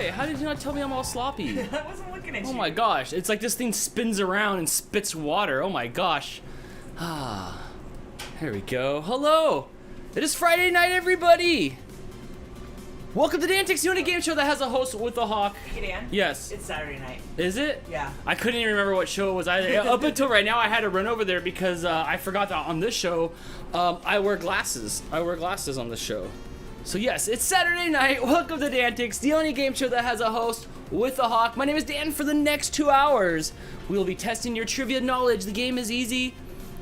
right. How did you not tell me I'm all sloppy? I wasn't looking at you. Oh my gosh. It's like this thing spins around and spits water. Oh my gosh. Ah. There we go. Hello. It is Friday night, everybody. Welcome to DANtics, the only game show that has a host with a hawk. Hey, Dan. Yes. It's Saturday night. Is it? Yeah. I couldn't even remember what show it was. Up until right now, I had to run over there because I forgot that on this show, I wear glasses. I wear glasses on this show. So yes, it's Saturday night. Welcome to DANtics, the only game show that has a host with a hawk. My name is Dan. For the next 2 hours, we will be testing your trivia knowledge. The game is easy.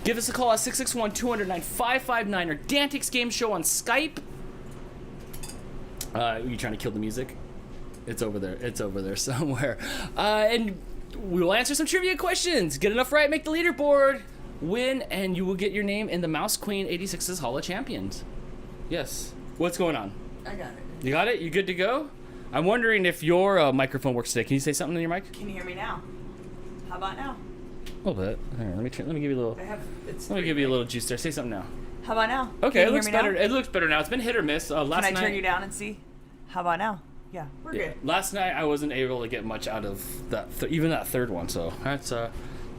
Give us a call at 661-200-9559 or DANtics Game Show on Skype. Are you trying to kill the music? It's over there. It's over there somewhere. And we will answer some trivia questions. Get enough right, make the leaderboard, win, and you will get your name in the Mouse Queen 86's Hall of Champions. Yes. What's going on? I got it. You got it? You good to go? I'm wondering if your microphone works today. Can you say something in your mic? Can you hear me now? How about now? A little bit. Here, let me give you a little. Let me give you a little juice there. Say something now. How about now? Okay, Can it you looks hear me better. now? It looks better now. It's been hit or miss. Last night. Can I turn you down and see? How about now? Yeah, we're good. Last night I wasn't able to get much out of that, even that third one. So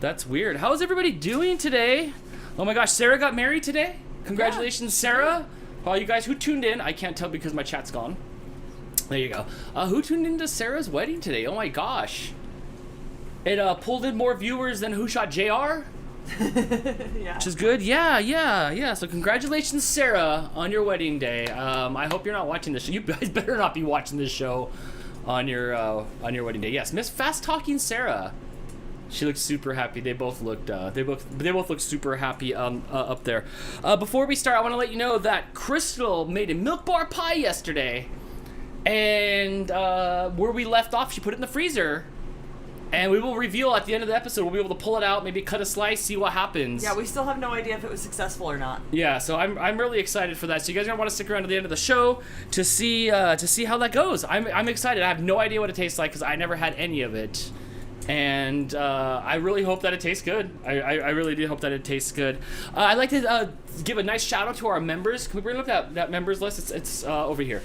that's weird. How is everybody doing today? Oh my gosh, Sarah got married today. Congratulations, Sarah. All you guys who tuned in, I can't tell because my chat's gone. There you go. Who tuned into Sarah's wedding today? Oh my gosh. It pulled in more viewers than Who Shot JR. Yeah. Which is good. Yeah. So congratulations, Sarah, on your wedding day. I hope you're not watching this show. You guys better not be watching this show on your wedding day. Yes, Miss Fast Talking Sarah. She looked super happy. They both looked they both looked super happy up there. Before we start, I want to let you know that Crystal made a milk bar pie yesterday, and where we left off, she put it in the freezer. And we will reveal at the end of the episode. We'll be able to pull it out, maybe cut a slice, see what happens. Yeah, we still have no idea if it was successful or not. Yeah, so I'm really excited for that. So you guys are gonna want to stick around to the end of the show to see how that goes. I'm excited. I have no idea what it tastes like because I never had any of it. And I really hope that it tastes good. I really do hope that it tastes good. I'd like to give a nice shout out to our members. Can we bring up that members list? It's over here.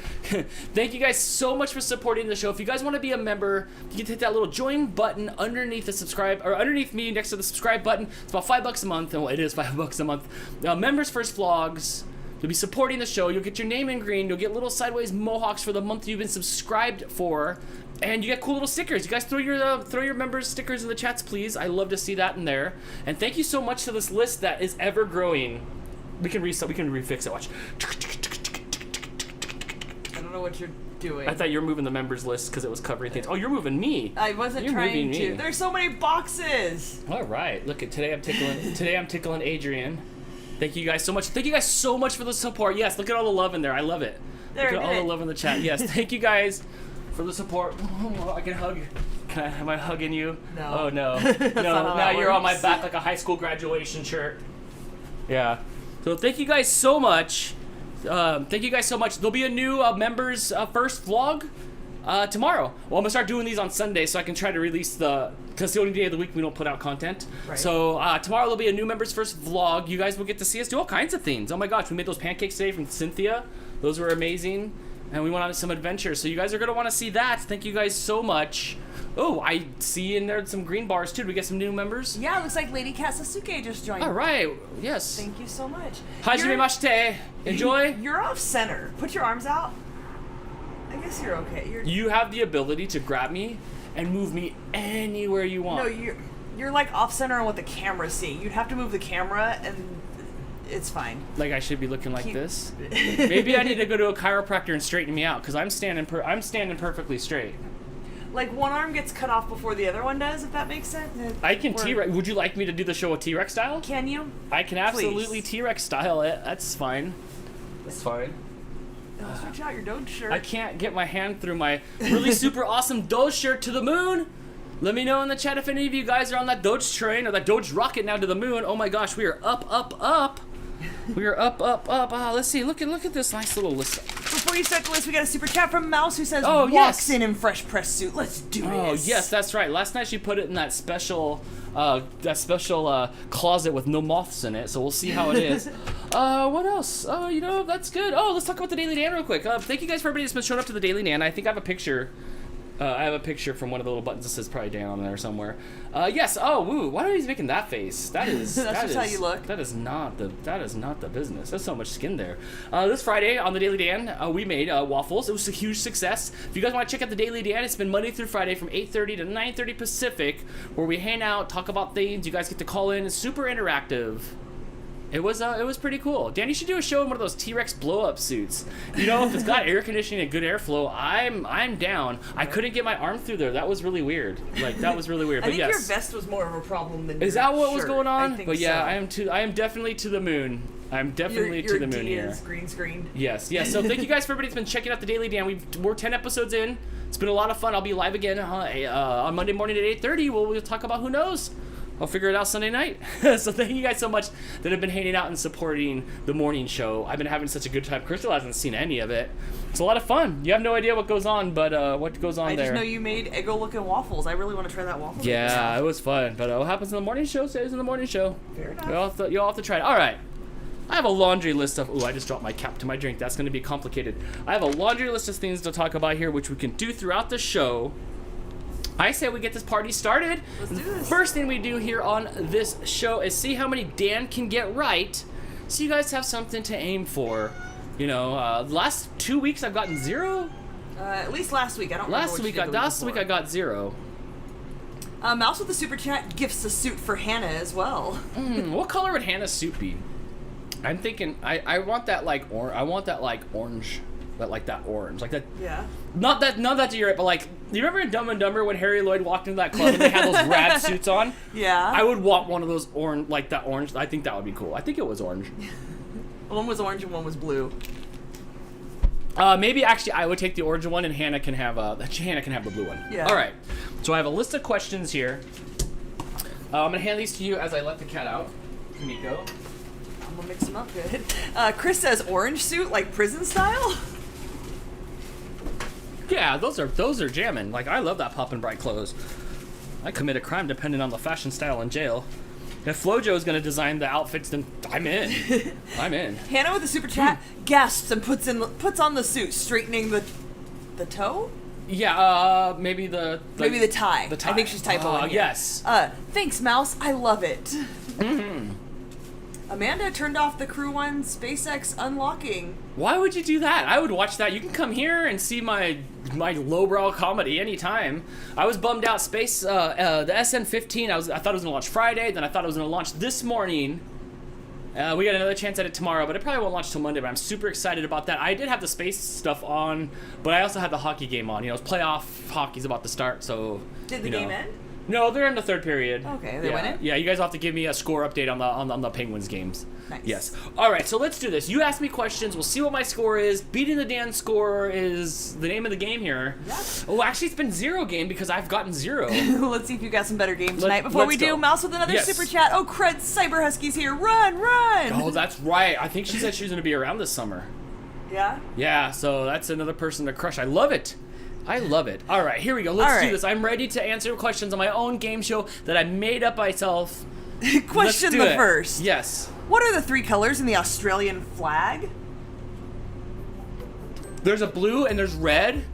Thank you guys so much for supporting the show. If you guys want to be a member, you can hit that little join button underneath the subscribe, or underneath me next to the subscribe button. It's about $5 a month. Well, it is $5 a month. Members First Vlogs. You'll be supporting the show. You'll get your name in green. You'll get little sideways mohawks for the month you've been subscribed for. And you get cool little stickers. You guys throw your members stickers in the chats, please. I love to see that in there. And thank you so much to this list that is ever growing. We can refix it. Watch. I don't know what you're doing. I thought you were moving the members list because it was covering things. Oh, you're moving me. I wasn't trying to. There's so many boxes. All right. Look at today. I'm tickling Adrian. Thank you guys so much. Thank you guys so much for the support. Yes, look at all the love in there. I love it. Look at all the love in the chat. Yes, thank you guys for the support. Oh, I can hug. Am I hugging you? No. Oh no. No. Now you're on my back like a high school graduation shirt. Yeah. So thank you guys so much. There'll be a new members first vlog tomorrow. Well, I'm gonna start doing these on Sunday so I can try to release because it's the only day of the week we don't put out content. Right. So tomorrow there'll be a new members first vlog. You guys will get to see us do all kinds of things. Oh my gosh, we made those pancakes today from Cynthia. Those were amazing. And we went on some adventures. So you guys are gonna want to see that. Thank you guys so much. Oh, I see in there some green bars too. Did we get some new members? Yeah, it looks like Lady Sasuke just joined. All right. Yes. Thank you so much. Hajime mashite. Enjoy. You're off center. Put your arms out. I guess you're okay. You have the ability to grab me and move me anywhere you want. No, you're like off center on what the camera's seeing. You'd have to move the camera and it's fine. Like I should be looking like this. Maybe I need to go to a chiropractor and straighten me out because I'm standing perfectly straight. Like one arm gets cut off before the other one does, if that makes sense. I can T-Rex. Would you like me to do the show with T-Rex style? Can you? I can absolutely Please. T-Rex style it. That's fine. That's fine. Oh, stretch out your Doge shirt. I can't get my hand through my really super awesome Doge shirt to the moon. Let me know in the chat if any of you guys are on that Doge train or that Doge rocket now to the moon. Oh my gosh, we are up. We are up. Let's see. Look at this nice little list. Before you start the list, we got a super chat from Mouse who says, Oh, walks yes. in fresh press suit. Let's do this. Oh yes, that's right. Last night she put it in that special closet with no moths in it. So we'll see how it is. What else? That's good. Oh, let's talk about the Daily Dan real quick. Thank you guys for everybody that's been showing up to the Daily Dan. I think I have a picture I have a picture from one of the little buttons that says probably Dan on there somewhere. Yes. Oh, woo. Why are you making that face? That is. That's just how you look. That is not the business. There's so much skin there. This Friday on the Daily Dan, we made waffles. It was a huge success. If you guys want to check out the Daily Dan, it's been Monday through Friday from 8:30 to 9:30 Pacific, where we hang out, talk about things. You guys get to call in. It's super interactive. It was pretty cool. Dan, you should do a show in one of those T-Rex blow-up suits. You know, if it's got air conditioning and good airflow, I'm down. I couldn't get my arm through there. That was really weird. Like, that was really weird. I But think yes. your vest was more of a problem than Is your that what was shirt. going on? I think But yeah, so. I am definitely to the moon. I'm definitely your to the moon D here. is green screened. Yes. So thank you guys for everybody that's been checking out the Daily Dan. We're 10 episodes in. It's been a lot of fun. I'll be live again on Monday morning at 8:30. We'll talk about who knows. I'll figure it out Sunday night. So thank you guys so much that have been hanging out and supporting the morning show. I've been having such a good time. Crystal hasn't seen any of it. It's a lot of fun. You have no idea what goes on, but what goes on there. I just know you made Eggo-looking waffles. I really want to try that waffle. Yeah, it was fun. But what happens in the morning show stays in the morning show. Fair enough. You'll have to try it. All right. I have a laundry list of... Ooh, I just dropped my cap to my drink. That's going to be complicated. I have a laundry list of things to talk about here, which we can do throughout the show. I say we get this party started. Let's do this. First thing we do here on this show is see how many Dan can get right, so you guys have something to aim for. You know, last 2 weeks I've gotten 0. At least last week. I don't remember what you did the Last week before. I got 0. Mouse with the super chat gifts a suit for Hannah as well. What color would Hannah's suit be? I'm thinking I want that like orange. But like that orange, like that. Yeah. Not that you're right, but like, you remember in Dumb and Dumber when Harry Lloyd walked into that club and they had those rad suits on? Yeah. I would want one of those orange, like that orange. I think that would be cool. I think it was orange. One was orange and one was blue. Maybe actually I would take the orange one and Hannah can have the blue one. Yeah. All right. So I have a list of questions here. I'm gonna hand these to you as I let the cat out. Kamiko. I'm gonna mix them up good. Chris says orange suit, like prison style. Yeah, those are jamming. Like, I love that poppin' bright clothes. I commit a crime depending on the fashion style in jail. If Flojo is gonna design the outfits, then I'm in. I'm in. Hannah with the super chat gasps and puts on the suit, straightening the toe. Yeah, maybe the tie. The tie. I think she's typoing here. Yes. Thanks, Mouse. I love it. Amanda turned off the Crew One SpaceX unlocking. Why would you do that? I would watch that. You can come here and see my lowbrow comedy anytime. I was bummed out. The SN15. I thought it was gonna launch Friday. Then I thought it was gonna launch this morning. We got another chance at it tomorrow, but it probably won't launch till Monday. But I'm super excited about that. I did have the space stuff on, but I also had the hockey game on. You know, it's playoff hockey's about to start, so. Did the game end? No, they're in the third period. Okay, they winning? Yeah, you guys will have to give me a score update on the Penguins games. Nice. Yes. All right, so let's do this. You ask me questions. We'll see what my score is. Beating the Dan score is the name of the game here. Yeah. Oh, actually, it's been 0 game because I've gotten 0. Let's see if you got some better games tonight. Before we do, go. Mouse with another Yes. super chat. Oh, crud, Cyber Husky's here. Run! Oh, that's right. I think she said she was going to be around this summer. Yeah? Yeah, so that's another person to crush. I love it. All right, here we go. Let's do this. I'm ready to answer questions on my own game show that I made up myself. Question the first. Yes. What are the 3 colors in the Australian flag? There's a blue and there's red.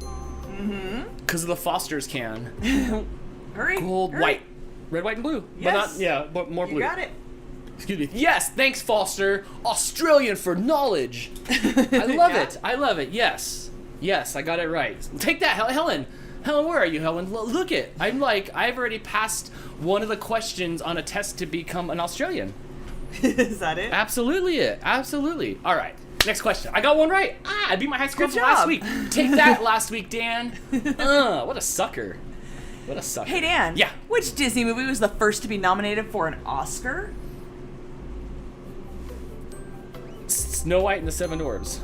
Because of the Foster's can. Hurry. Gold, hurry. white. Red, white, and blue. Yes. But more blue. You got it. Excuse me. Yes, thanks, Foster. Australian for knowledge. I love it. Yes, I got it right. Take that, Helen. Helen, where are you, Helen? Look it. I've already passed one of the questions on a test to become an Australian. Is that it? Absolutely. All right. Next question. I got one right. I beat my high score Good from last job. week. Take that last week, Dan. What a sucker. Hey, Dan. Yeah. Which Disney movie was the first to be nominated for an Oscar? Snow White and the Seven Dwarfs.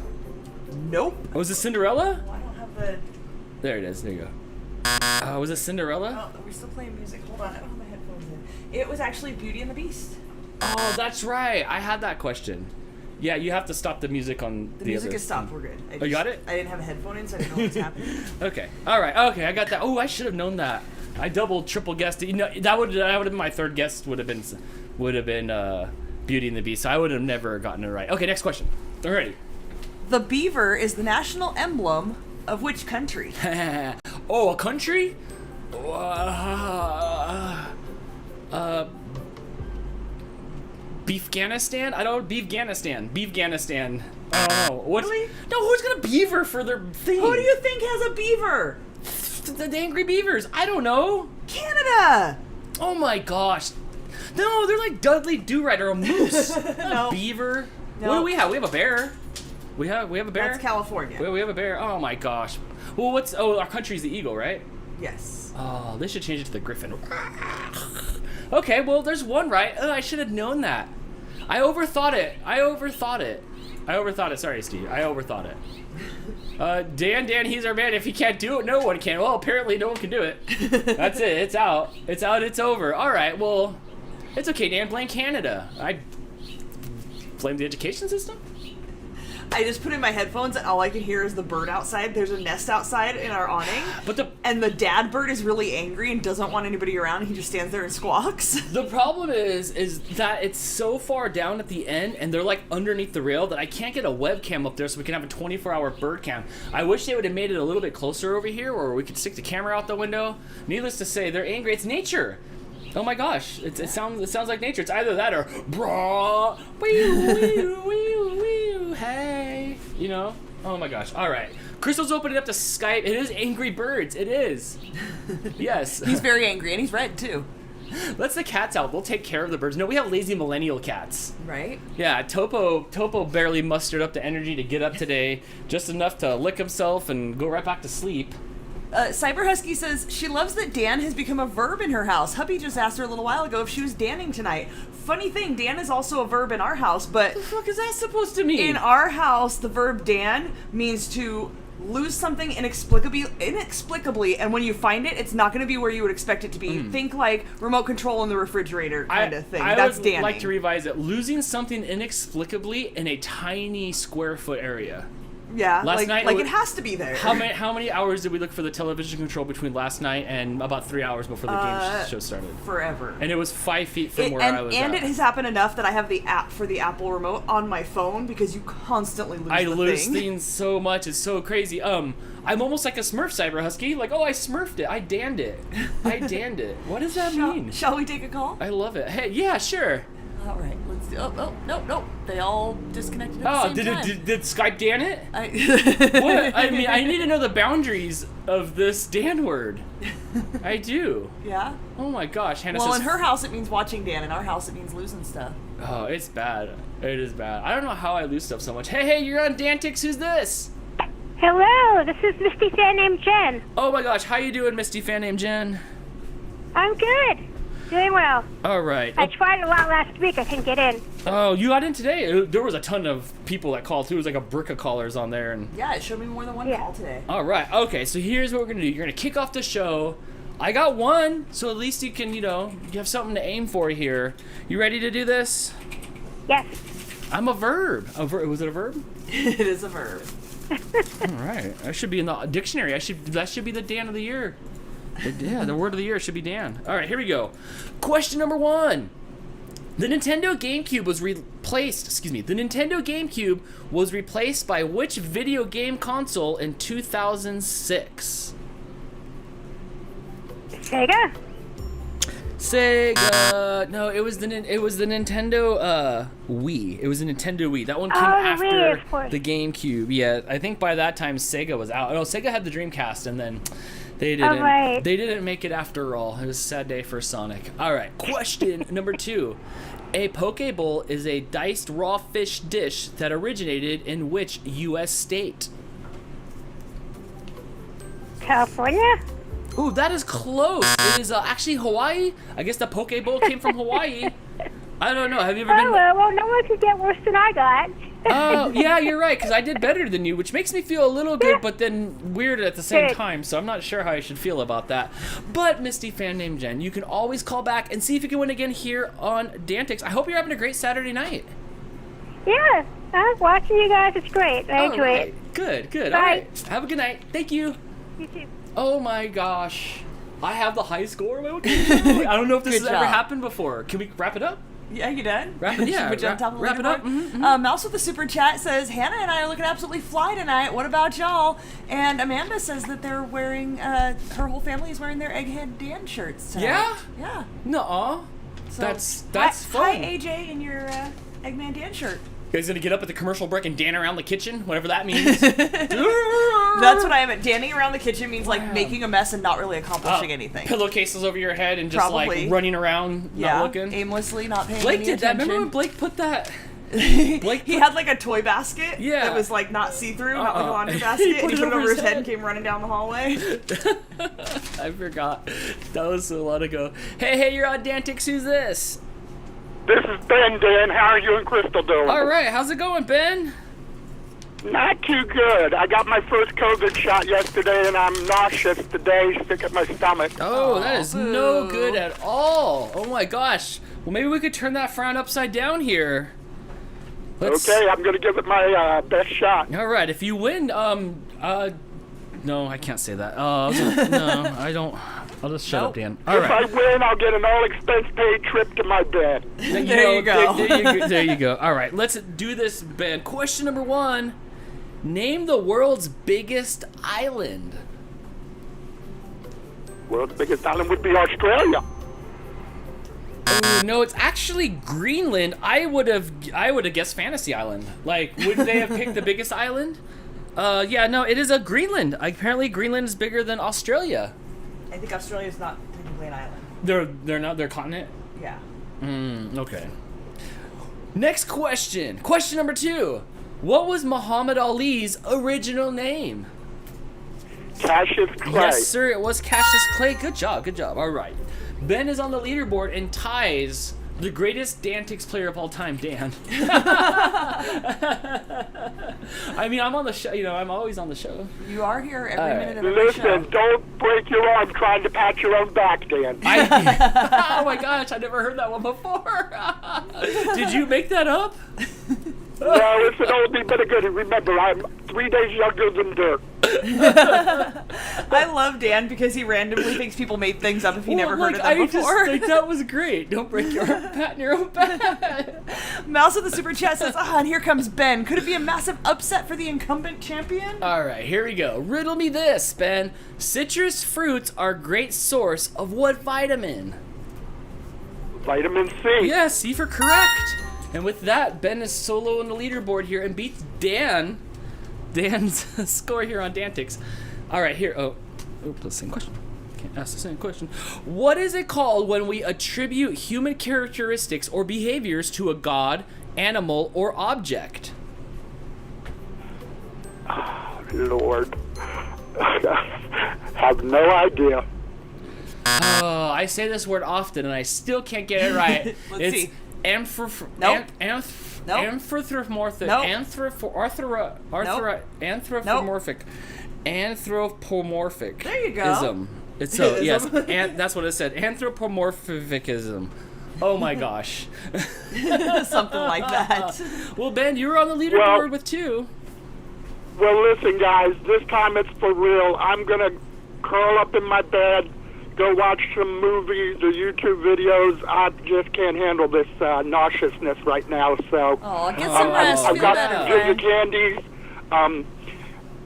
Nope. Was it Cinderella? Oh, I don't have the... There it is. There you go. Was it Cinderella? Oh, we're still playing music. Hold on. I don't have my headphones in. It was actually Beauty and the Beast. Oh, that's right. I had that question. Yeah, you have to stop the music on The the music other is stopped. thing. We're good. Oh, you got it? I didn't have a headphone in, so I didn't know what was happening. Okay. All right. Okay, I got that. Oh, I should have known that. I double, triple guessed it. You know, that would have been my third guess. Would have been Beauty and the Beast. So I would have never gotten it right. Okay, next question. I'm ready. The beaver is the national emblem Of which country? Oh, a country? Beefghanistan? I don't know. Beefghanistan. Oh, what? Really? No, who's gonna beaver for their thing? Who do you think has a beaver? The Angry Beavers. I don't know. Canada. Oh my gosh. No, they're like Dudley Do-Right or a moose. Not No. a beaver. No. What do we have? We have a bear. We have a bear. That's California. We have a bear. Oh my gosh. Well, our country's the eagle, right? Yes. Oh, they should change it to the griffin. Okay, well, there's one right. I should have known that. I overthought it. Sorry, Steve. I overthought it. Dan, he's our man. If he can't do it, no one can. Well, apparently no one can do it. That's it. It's out. It's over. All right, well, it's okay, Dan. Blame Canada. I blame the education system. I just put in my headphones and all I can hear is the bird outside. There's a nest outside in our awning. And the dad bird is really angry and doesn't want anybody around. He just stands there and squawks. The problem is that it's so far down at the end and they're like underneath the rail that I can't get a webcam up there so we can have a 24-hour bird cam. I wish they would have made it a little bit closer over here or we could stick the camera out the window. Needless to say, they're angry. It's nature. Oh my gosh, it sounds like nature. It's either that or brah, wee, hey, you know? Oh my gosh. All right, Crystal's opening up to Skype. It is Angry Birds. It is. Yes. He's very angry and he's red too. Let's the cats out. They'll take care of the birds. No, we have lazy millennial cats. Right? Yeah, Topo barely mustered up the energy to get up today, just enough to lick himself and go right back to sleep. Cyber Husky says she loves that Dan has become a verb in her house. Hubby just asked her a little while ago if she was danning tonight. Funny thing, Dan is also a verb in our house, but What the fuck is that supposed to mean? in our house, the verb Dan means to lose something inexplicably, and when you find it, it's not going to be where you would expect it to be. Think like remote control in the refrigerator kind of thing. That's would danning. like to revise it. Losing something inexplicably in a tiny square foot area. Yeah, Last night, it has to be there. How many hours did we look for the television control between last night and about 3 hours before the game show started? Forever. And it was 5 feet from where I was and at. it has happened enough that I have the app for the Apple remote on my phone because you constantly lose I the lose thing. things so much. It's so crazy. I'm almost like a Smurf, Cyber Husky. Like, oh, I Smurfed it. I Danned it. What does that mean? Shall we take a call? I love it. Hey, yeah, sure. All right, let's do. Oh, no. They all disconnected at Oh, the same time. did Skype Dan it? I What? I mean, I need to know the boundaries of this Dan word. I do. Yeah? Oh my gosh, Hannah Well, says. in her house it means watching Dan. In our house it means losing stuff. Oh, it's bad. It is bad. I don't know how I lose stuff so much. Hey, you're on DANtics. Who's this? Hello, this is Misty fan named Jen. Oh my gosh, how you doing, Misty fan named Jen? I'm good. Doing well. All right. I tried a lot last week. I couldn't get in. Oh, you got in today? There was a ton of people that called too. It was like a brick of callers on there. And Yeah, it showed me more than one call today. all right. Okay, so here's what we're gonna do. You're gonna kick off the show. I got one, so at least you can, you have something to aim for here. You ready to do this? Yes. I'm a verb. Was it a verb? It is a verb. All right. That should be in the dictionary. That should be the Dan of the year. Yeah, the word of the year should be Dan. All right, here we go. Question number 1. The Nintendo GameCube was replaced by which video game console in 2006? Sega? Sega. No, it was the Nintendo Wii. It was the Nintendo Wii. That one came Oh, the after Wii, of course. the GameCube. Yeah, I think by that time Sega was out. No, Sega had the Dreamcast, and then they didn't. right. They didn't make it after all. It was a sad day for Sonic. All right, question number 2. A poke bowl is a diced raw fish dish that originated in which U.S. state? California? Ooh, that is close. It is actually Hawaii. I guess the poke bowl came from Hawaii. I don't know. Have you ever been? Oh, well, no one could get worse than I got. Oh, yeah, you're right, because I did better than you, which makes me feel a little good, but then weird at the same time, so I'm not sure how I should feel about that. But, Misty fan named Jen, you can always call back and see if you can win again here on DANtics. I hope you're having a great Saturday night. Yeah, I'm watching you guys. It's great. I enjoy it. Good. Bye. All right. Have a good night. Thank you. You too. Oh my gosh. I have the high score. I don't know if this Good has ever job. happened before. Can we wrap it up? Yeah, you done? Wrap it, yeah. Should we jump top of the Wrap it up. leaderboard? Mouse with the super chat says, Hannah and I are looking absolutely fly tonight. What about y'all? And Amanda says that they're wearing, her whole family is wearing their Egghead Dan shirts tonight. Yeah? Yeah. Nuh-uh. So, That's fun. Hi, AJ, in your Eggman Dan shirt. You guys gonna get up at the commercial break and dan around the kitchen, whatever that means. That's what I am at. Danning around the kitchen means like making a mess and not really accomplishing anything. Pillowcases over your head and just like running around, not looking. Aimlessly, not paying Blake any did that. attention. Remember when Blake put that? He had like a toy basket that was like not see-through, not like a laundry basket, and he put it over his head and came running down the hallway. I forgot. That was so long ago. Hey, you're on DANtics. Who's this? This is Ben, Dan. How are you and Crystal doing? All right, how's it going, Ben? Not too good. I got my first COVID shot yesterday, and I'm nauseous today, sick at my stomach. Oh, that is no good at all. Oh my gosh. Well, maybe we could turn that frown upside down here. Okay, I'm going to give it my best shot. All right, if you win, no, I can't say that. No, I don't. I'll just shut up, Dan. All if I win, I'll get an all-expense-paid trip to my bed. There you go. There you go. All right, let's do this, Ben. Question number 1. Name the world's biggest island. World's biggest island would be Australia. Oh, no, it's actually Greenland. I would have guessed Fantasy Island. Like, wouldn't they have picked the biggest island? Yeah, no, it is a Greenland. Apparently, Greenland is bigger than Australia. I think Australia is not technically an island. They're not. They're a continent. Yeah. Okay. Next question. Question number 2. What was Muhammad Ali's original name? Cassius Clay. Yes, sir. It was Cassius Clay. Good job. All right. Ben is on the leaderboard and ties the greatest DANtics player of all time, Dan. I mean, I'm on the show. You know, I'm always on the show. You are here every minute of every show. Listen, don't break your arm trying to pat your own back, Dan. Oh my gosh, I never heard that one before. Did you make that up? No, it's an oldie but a goodie. Remember, I'm 3 days younger than dirt. I love Dan because he randomly thinks people made things up if he never heard of them before. I just think that was great. Don't break your arm patting your own back. Mouse with the super chat says, and here comes Ben. Could it be a massive upset for the incumbent champion? All right, here we go. Riddle me this, Ben. Citrus fruits are a great source of what vitamin? Vitamin C. Yes, C for correct. And with that, Ben is solo on the leaderboard here and beats Dan's score here on DANtics. All right, here. Oh, the same question. Can't ask the same question. What is it called when we attribute human characteristics or behaviors to a god, animal, or object? Oh, Lord. Have no idea. Oh, I say this word often and I still can't get it right. Let's see. Anthropomorphic. Anthropomorphic. There you go. Ism. It's so yes, that's what it said. Anthropomorphicism. Oh my gosh. Something like that. Well, Ben, you were on the leaderboard with 2. Well, listen, guys. This time it's for real. I'm gonna curl up in my bed, go watch some movies or YouTube videos. I just can't handle this nauseousness right now. So, get some rest. I've Feel got better, some friend. ginger candies.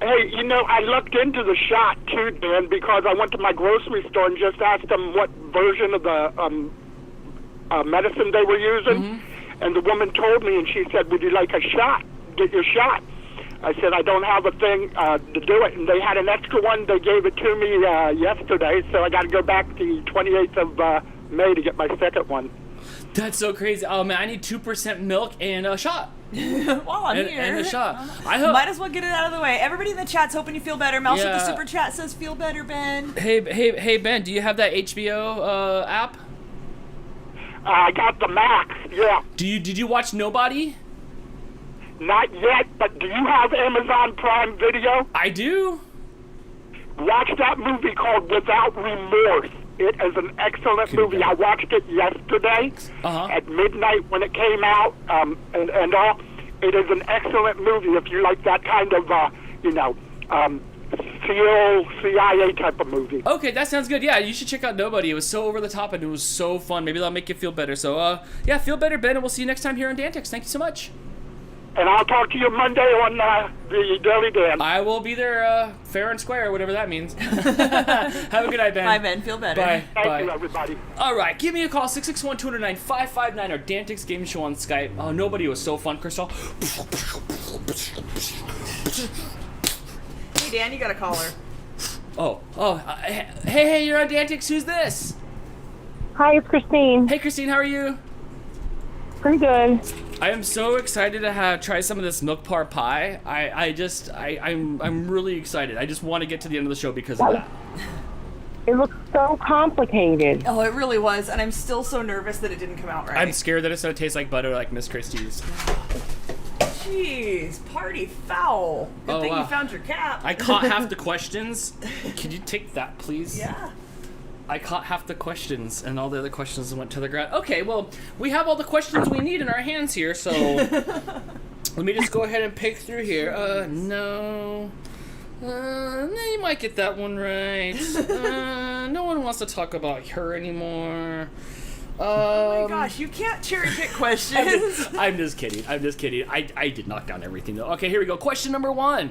Hey, you know, I looked into the shot too, Dan, because I went to my grocery store and just asked them what version of the medicine they were using, and the woman told me, and she said, "Would you like a shot? Get your shot." I said, I don't have a thing to do it, and they had an extra one. They gave it to me yesterday, so I got to go back the 28th of May to get my second one. That's so crazy. Oh man, I need 2% milk and a shot. While I'm here. And a shot. I hope. Might as well get it out of the way. Everybody in the chat's hoping you feel better. Mouse with the super chat says, "Feel better, Ben." Hey, Ben. Do you have that HBO app? I got the Max. Yeah. Did you watch Nobody? Not yet, but do you have Amazon Prime Video? I do. Watch that movie called Without Remorse. It is an excellent movie. I watched it yesterday at midnight when it came out, and all. It is an excellent movie if you like that kind of, SEAL, CIA type of movie. Okay, that sounds good. Yeah, you should check out Nobody. It was so over the top and it was so fun. Maybe that'll make you feel better. So, yeah, feel better, Ben, and we'll see you next time here on DANtics. Thank you so much. And I'll talk to you Monday on the Daily Dan. I will be there fair and square, whatever that means. Have a good night, Ben. Bye, Ben. Feel better. Bye. Thank you, everybody. All right, give me a call, 661-209-5559, or DANtics Game Show on Skype. Oh, Nobody was so fun, Crystal. Hey, Dan, you got a caller. Hey, you're on DANtics. Who's this? Hi, it's Christine. Hey, Christine, how are you? Pretty good. I am so excited to try some of this milk par pie. I'm really excited. I just want to get to the end of the show because of that. It looks so complicated. Oh, it really was, and I'm still so nervous that it didn't come out right. I'm scared that it's gonna taste like butter, like Miss Christie's. Jeez, party foul. Good thing you found your cap. I caught half the questions. Can you take that, please? Yeah. I caught half the questions, and all the other questions went to the ground. Okay, well, we have all the questions we need in our hands here, so let me just go ahead and pick through here. No. You might get that one right. No one wants to talk about her anymore. Oh my gosh, you can't cherry pick questions. I'm just kidding. I did knock down everything, though. Okay, here we go. Question number 1.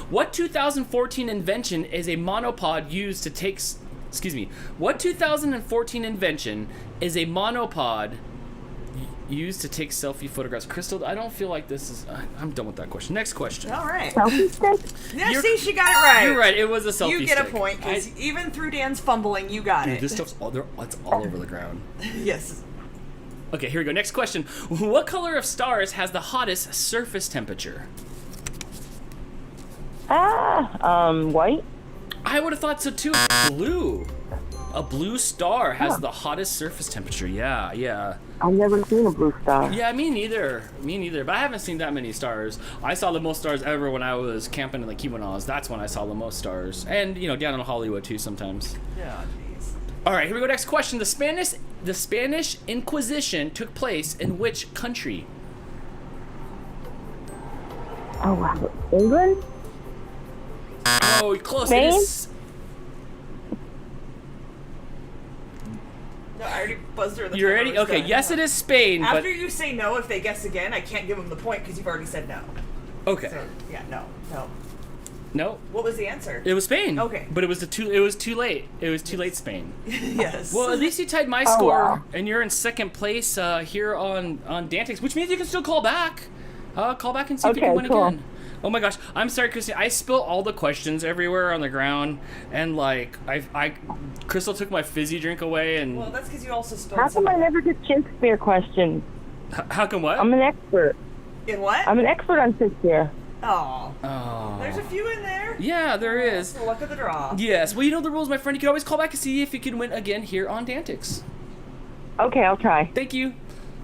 What 2014 invention is a monopod used to take... Excuse me. What 2014 invention is a monopod used to take selfie photographs? Crystal, I don't feel like this is... I'm done with that question. Next question. All right. Selfie stick? Yeah, see, she got it right. You're right. It was a selfie You get stick. a point, because even through Dan's fumbling, you got Dude, it. this stuff's it's all over the ground. Yes. Okay, here we go. Next question. What color of stars has the hottest surface temperature? White? I would have thought so too. Blue. A blue star has the hottest surface temperature. Yeah. I've never seen a blue star. Yeah, me neither. But I haven't seen that many stars. I saw the most stars ever when I was camping in the Kimonos. That's when I saw the most stars. And, down in Hollywood too sometimes. Yeah, jeez. All right, here we go. Next question. The Spanish Inquisition took place in which country? Oh, wow. England? Oh, close. Spain? It is. No, I already buzzed her. You ready? Okay, yes, it is Spain. After but... you say no, if they guess again, I can't give them the point because you've already said no. Okay. So, yeah, no. No. What was the answer? It was Spain. Okay. But it was too late. It was too late, Spain. Yes. Well, at least you tied my score, and you're in second place here on DANtics, which means you can still call back. Call back and see if you can win again. Oh my gosh, I'm sorry, Christine. I spilled all the questions everywhere on the ground, and Crystal took my fizzy drink away, and... Well, that's because you also spilled How come I never get Shakespeare questions? How come what? I'm an expert. In what? I'm an expert on Shakespeare. Oh. Oh. There's a few in there. Yeah, there is. The luck of the draw. Yes. Well, you know the rules, my friend. You can always call back and see if you can win again here on DANtics. Okay, I'll try. Thank you.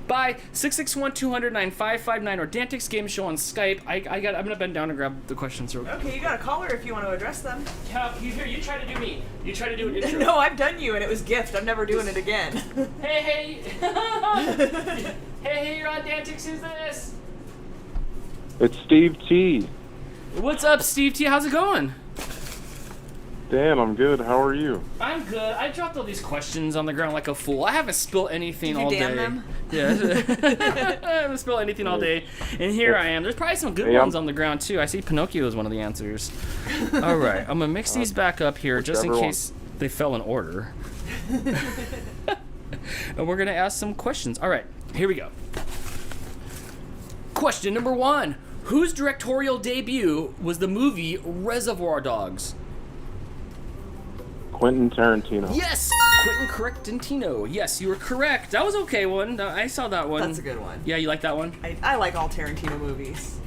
Bye. 661-200-9559 or DANtics Game Show on Skype. I'm gonna bend down and grab the questions. Okay, you got a caller if you want to address them. Yeah, you try to do me. You try to do an intro. No, I've done you, and it was gift. I'm never doing it again. Hey. Hey, you're on DANtics. Who's this? It's Steve T. What's up, Steve T? How's it going? Dan, I'm good. How are you? I'm good. I dropped all these questions on the ground like a fool. I haven't spilled anything Did you all damn day. them? Yeah. I haven't spilled anything all day. And here I am. There's probably some good ones on the ground, too. I see Pinocchio is one of the answers. All right. I'm going to mix these back up here just in case they fell in order. And we're going to ask some questions. All right. Here we go. Question number 1. Whose directorial debut was the movie Reservoir Dogs? Quentin Tarantino. Yes! Quentin Tarantino. Yes, you were correct. That was okay one. I saw that one. That's a good one. Yeah, you like that one? I like all Tarantino movies.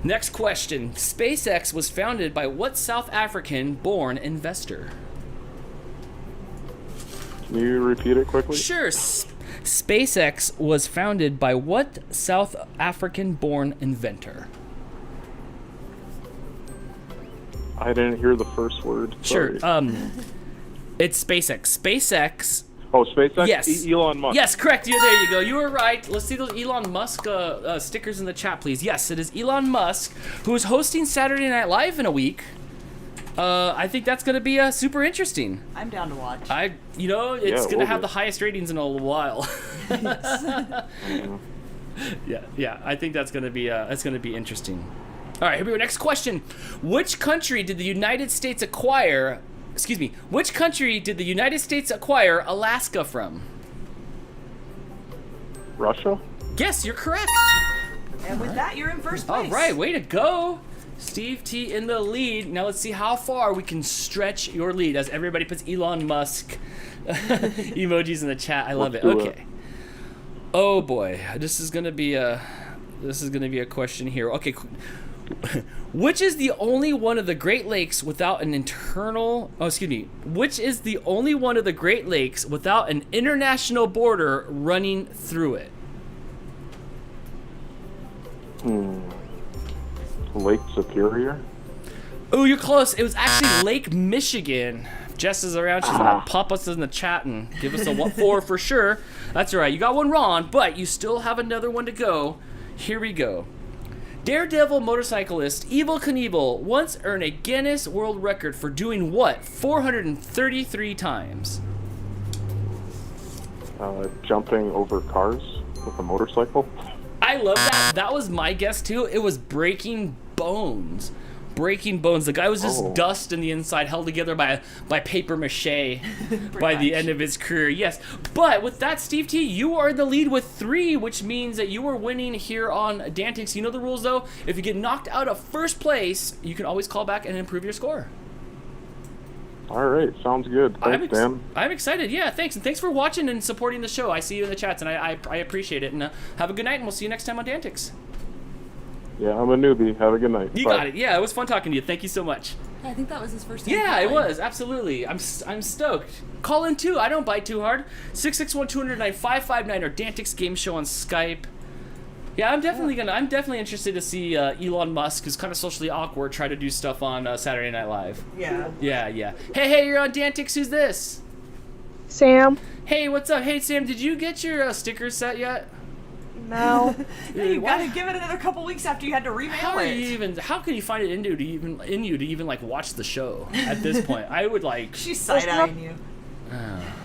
Next question. SpaceX was founded by what South African-born investor? Can you repeat it quickly? Sure. SpaceX was founded by what South African-born inventor? I didn't hear the first word. Sure. Sorry. It's SpaceX. SpaceX. Oh, SpaceX? Yes. Elon Musk. Yes, correct. There you go. You were right. Let's see those Elon Musk stickers in the chat, please. Yes, it is Elon Musk, who is hosting Saturday Night Live in a week. I think that's gonna be super interesting. I'm down to watch. It's Yeah, gonna we'll have be. the highest ratings in a while. Yeah. I think that's gonna be interesting. All right, here we go. Next question: Which country did the United States acquire? Which country did the United States acquire Alaska from? Russia? Yes, you're correct. And with that, you're in first place. All right, way to go. Steve T in the lead. Now let's see how far we can stretch your lead as everybody puts Elon Musk emojis in the chat. I love it. Let's do Okay. Oh boy, this is gonna be a question here. Okay. Which is the only one of the Great Lakes without an Which is the only one of the Great Lakes without an international border running through it? Lake Superior? Oh, you're close. It was actually Lake Michigan. If Jess is around, she's gonna pop us in the chat and give us a 4 for sure. That's all right. You got one wrong, but you still have another one to go. Here we go. Daredevil motorcyclist Evel Knievel once earned a Guinness World Record for doing what 433 times? Jumping over cars with a motorcycle? I love that. That was my guess too. It was breaking bones. Breaking bones. The guy was just dust in the inside, held together by paper mache by the end of his career. Yes. But with that, Steve T, you are in the lead with 3, which means that you are winning here on DANtics. You know the rules though. If you get knocked out of first place, you can always call back and improve your score. All right, sounds good. Thanks, Dan. I'm excited. Yeah, thanks. And thanks for watching and supporting the show. I see you in the chats, and I appreciate it. And have a good night, and we'll see you next time on DANtics. Yeah, I'm a newbie. Have a good night. You Bye. got it. Yeah, it was fun talking to you. Thank you so much. I think that was his first time. Yeah, it calling. was. Absolutely. I'm stoked. Call in too. I don't bite too hard. 661-209-559 or DANtics Game Show on Skype. Yeah, I'm definitely interested to see Elon Musk, who's kind of socially awkward, try to do stuff on Saturday Night Live. Yeah. Yeah. Hey, you're on DANtics. Who's this? Sam? Hey, what's up? Hey, Sam, did you get your stickers set yet? No. You gotta give it another couple weeks after you had to remail How can you find it in you to even like watch the show at this point? I would like. She's side-eyeing you.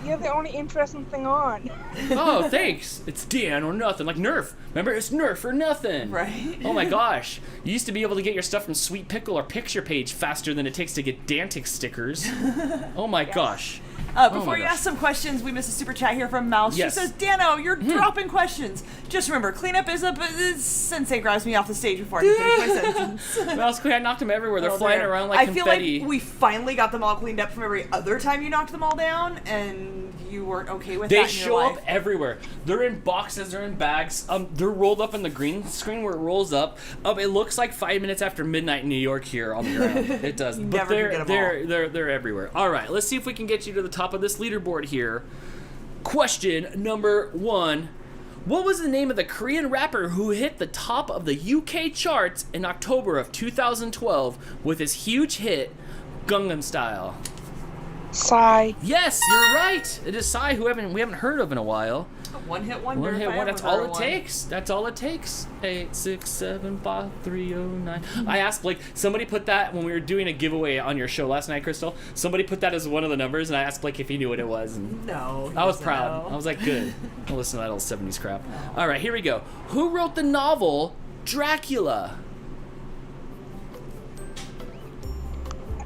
You're the only interesting thing on. Oh, thanks. It's Dan or nothing. Like Nerf. Remember, it's Nerf or nothing. Right. Oh my gosh. You used to be able to get your stuff from Sweet Pickle or Picture Page faster than it takes to get DANtics stickers. Oh my gosh. Before you ask some questions, we missed a super chat here from Mouse. Yes. She says, Dano, you're dropping questions. Just remember, cleanup is Sensei grabs me off the stage before I can finish my sentence. Well, it's I knocked them everywhere. They're Well, flying there. around like I feel confetti. like we finally got them all cleaned up from every other time you knocked them all down, and you weren't okay with that They in your show life. up everywhere. They're in boxes. They're in bags. They're rolled up in the green screen where it rolls up. It looks like 5 minutes after midnight in New York here on the ground. It does. But never can get 'em all. they're everywhere. All right, let's see if we can get you to the top of this leaderboard here. Question number 1. What was the name of the Korean rapper who hit the top of the UK charts in October of 2012 with his huge hit, Gangnam Style? Psy. Yes, you're right. It is Psy, who we haven't heard of in a while. One-hit wonder. One hit if I one. ever That's all heard it one. takes. That's all it takes. 8, 6, 7, 5, 3, 0, 9. I asked Blake. Somebody put that when we were doing a giveaway on your show last night, Crystal. Somebody put that as one of the numbers, and I asked Blake if he knew what it was. And No. I was he proud. doesn't I was like, good. I'll listen to that old 70s crap. All right, here we go. Who wrote the novel Dracula?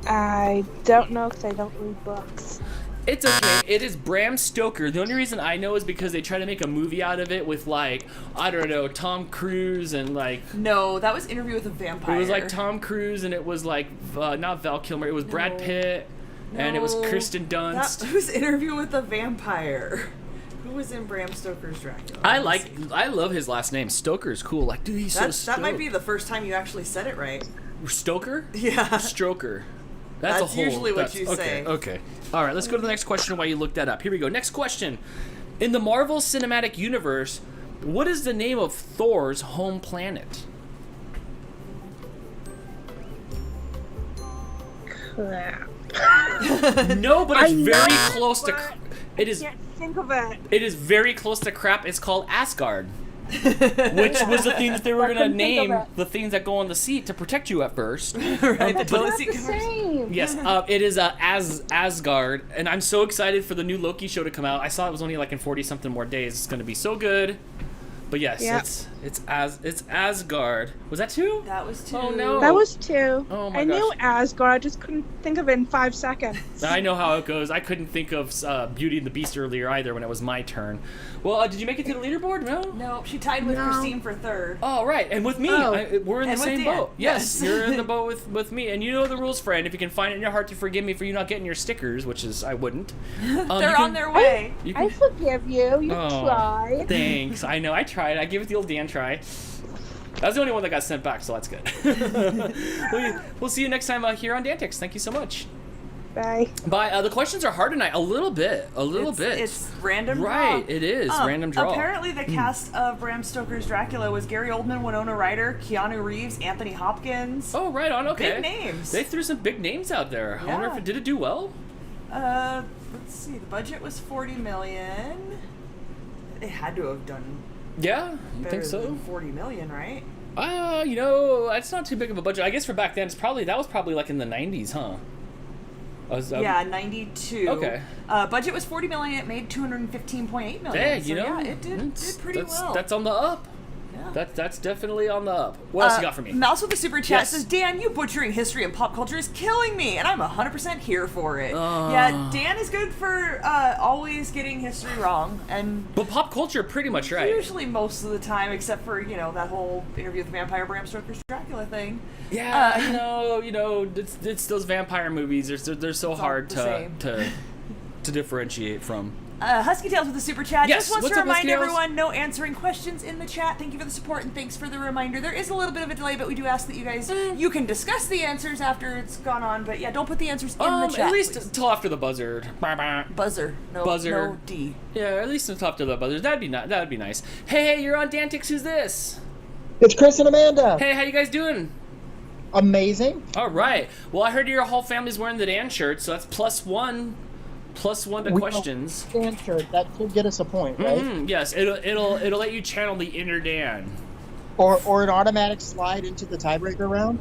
I don't know because I don't read books. It's okay. It is Bram Stoker. The only reason I know is because they try to make a movie out of it with, like, I don't know, Tom Cruise and, like... No, that was Interview with a Vampire. It was, like, Tom Cruise and it was, like, not Val Kilmer. It was Brad Pitt and it was Kirsten Dunst. That was Interview with a Vampire. Who was in Bram Stoker's Dracula? I love his last name. Stoker's cool. Like, dude, he's so stoked. That might be the first time you actually said it right. Stoker? Yeah. Stroker. That's usually what you say. Okay. All right, let's go to the next question while you look that up. Here we go. Next question. In the Marvel Cinematic Universe, what is the name of Thor's home planet? Crap. No, but it's I very know, close to... but It is. Can't think of it. It is very close to crap. It's called Asgard. which was the thing that they were I going to couldn't think of name it. the things that go on the seat to protect you at first. Right, the toilet Not seat the covers. same. Yes, it is Asgard, and I'm so excited for the new Loki show to come out. I saw it was only like in 40-something more days. It's going to be so good. But yes, Yeah. it's Asgard. Was that 2? That was 2. Oh, no. That was 2. Oh my I knew gosh. Asgard, I just couldn't think of it in 5 seconds. I know how it goes. I couldn't think of Beauty and the Beast earlier either when it was my turn. Well, did you make it to the leaderboard? No? No, she tied with No. Christine for 3rd. Oh, right. And with me. Oh. We're in the And with same Dan. boat. Yes, Yes. you're in the boat with me. And you know the rules, friend. If you can find it in your heart to forgive me for you not getting your stickers, which is I wouldn't. They're on their way. You I can, forgive you. You Oh. tried. Thanks. I know. I tried. I gave it the old Dan try. That was the only one that got sent back, so that's good. We'll see you next time here on DANtics. Thank you so much. Bye. Bye. The questions are hard tonight. A little bit. It's random draw. Right, it is. Random draw. Apparently, the cast of Bram Stoker's Dracula was Gary Oldman, Winona Ryder, Keanu Reeves, Anthony Hopkins. Oh, right on. Okay. Big names. They threw some big names out there. I wonder Yeah. if did it do well? Let's see. The budget was $40 million. It had to have done Yeah, you better think so? than $40 million, right? It's not too big of a budget. I guess for back then, that was probably like in the 90s, huh? Yeah, 92. Okay. Budget was $40 million. It made $215.8 million. Hey, so yeah, it did pretty well. That's on the up. Yeah. That's definitely on the up. What else you got for me? Mouse with a super chat Yes. says, Dan, you butchering history and pop culture is killing me, and I'm 100% here for it. Yeah, Dan is good for always getting history wrong, and But pop culture, pretty much right. usually most of the time, except for, that whole Interview with the Vampire Bram Stoker's Dracula thing. Yeah, it's those vampire movies. They're so hard the same. to differentiate from. Husky Tales with the super chat Yes, just wants what's to up, remind Husky Tales? everyone, no answering questions in the chat. Thank you for the support and thanks for the reminder. There is a little bit of a delay, but we do ask that you guys, you can discuss the answers after it's gone on, but yeah, don't put the answers in the chat. At least please. until after the buzzard. Buzzer. No D. Yeah, at least until after the buzzard. That'd be nice. Hey, you're on DANtics. Who's this? It's Chris and Amanda. Hey, how you guys doing? Amazing. All right. Well, I heard your whole family's wearing the Dan shirt, so that's plus one to questions. Dan shirt. That should get us a point, right? Yes, it'll let you channel the inner Dan. Or an automatic slide into the tiebreaker round.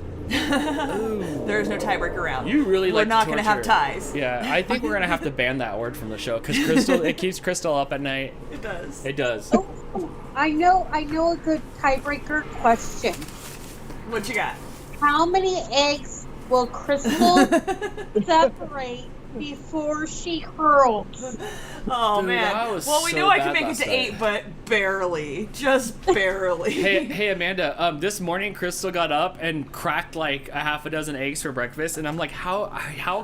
There is no tiebreaker round. You really We're like not to going to have torture. ties. Yeah, I think we're gonna have to ban that word from the show because it keeps Crystal up at night. It does. It does. Oh, I know a good tiebreaker question. What you got? How many eggs will Crystal separate before she hurls? Oh, Dude, man. I was Well, we so know I bad can make it last to night. 8, but barely. Just barely. Hey Amanda, this morning Crystal got up and cracked like a half a dozen eggs for breakfast, and I'm like, how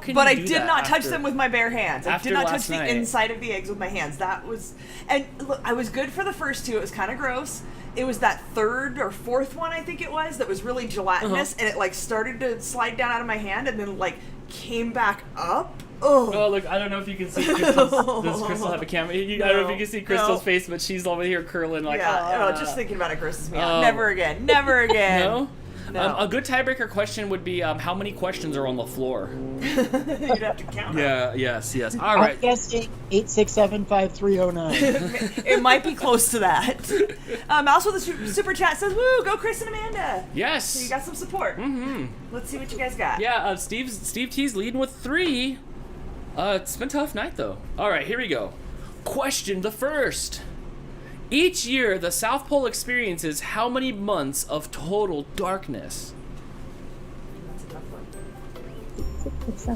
can But you I do did that not touch after- them with my bare hands. I after did not touch last the night? inside of the eggs with my hands. That was, and look, I was good for the first 2. It was kind of gross. It was that 3rd or 4th one, I think it was, that was really gelatinous, and it like started to slide down out of my hand, and then like came back up. Oh, look, I don't know if you can see Crystal's... Does Crystal have a camera? I don't know if you can see Crystal's No. face, but she's over here curling like... Yeah, just thinking about it grosses me out. Never again. Never again. No? No. A good tiebreaker question would be, how many questions are on the floor? You'd have to count them. Yeah, yes. All right. I'm guessing 8675309. It might be close to that. Mouse with a super chat says, "Woo, go Chris and Amanda." Yes. So you got some support. Mm-hmm. Let's see what you guys got. Yeah, Steve T's leading with 3. It's been a tough night, though. All right, here we go. Question the first. Each year, the South Pole experiences how many months of total darkness? That's a tough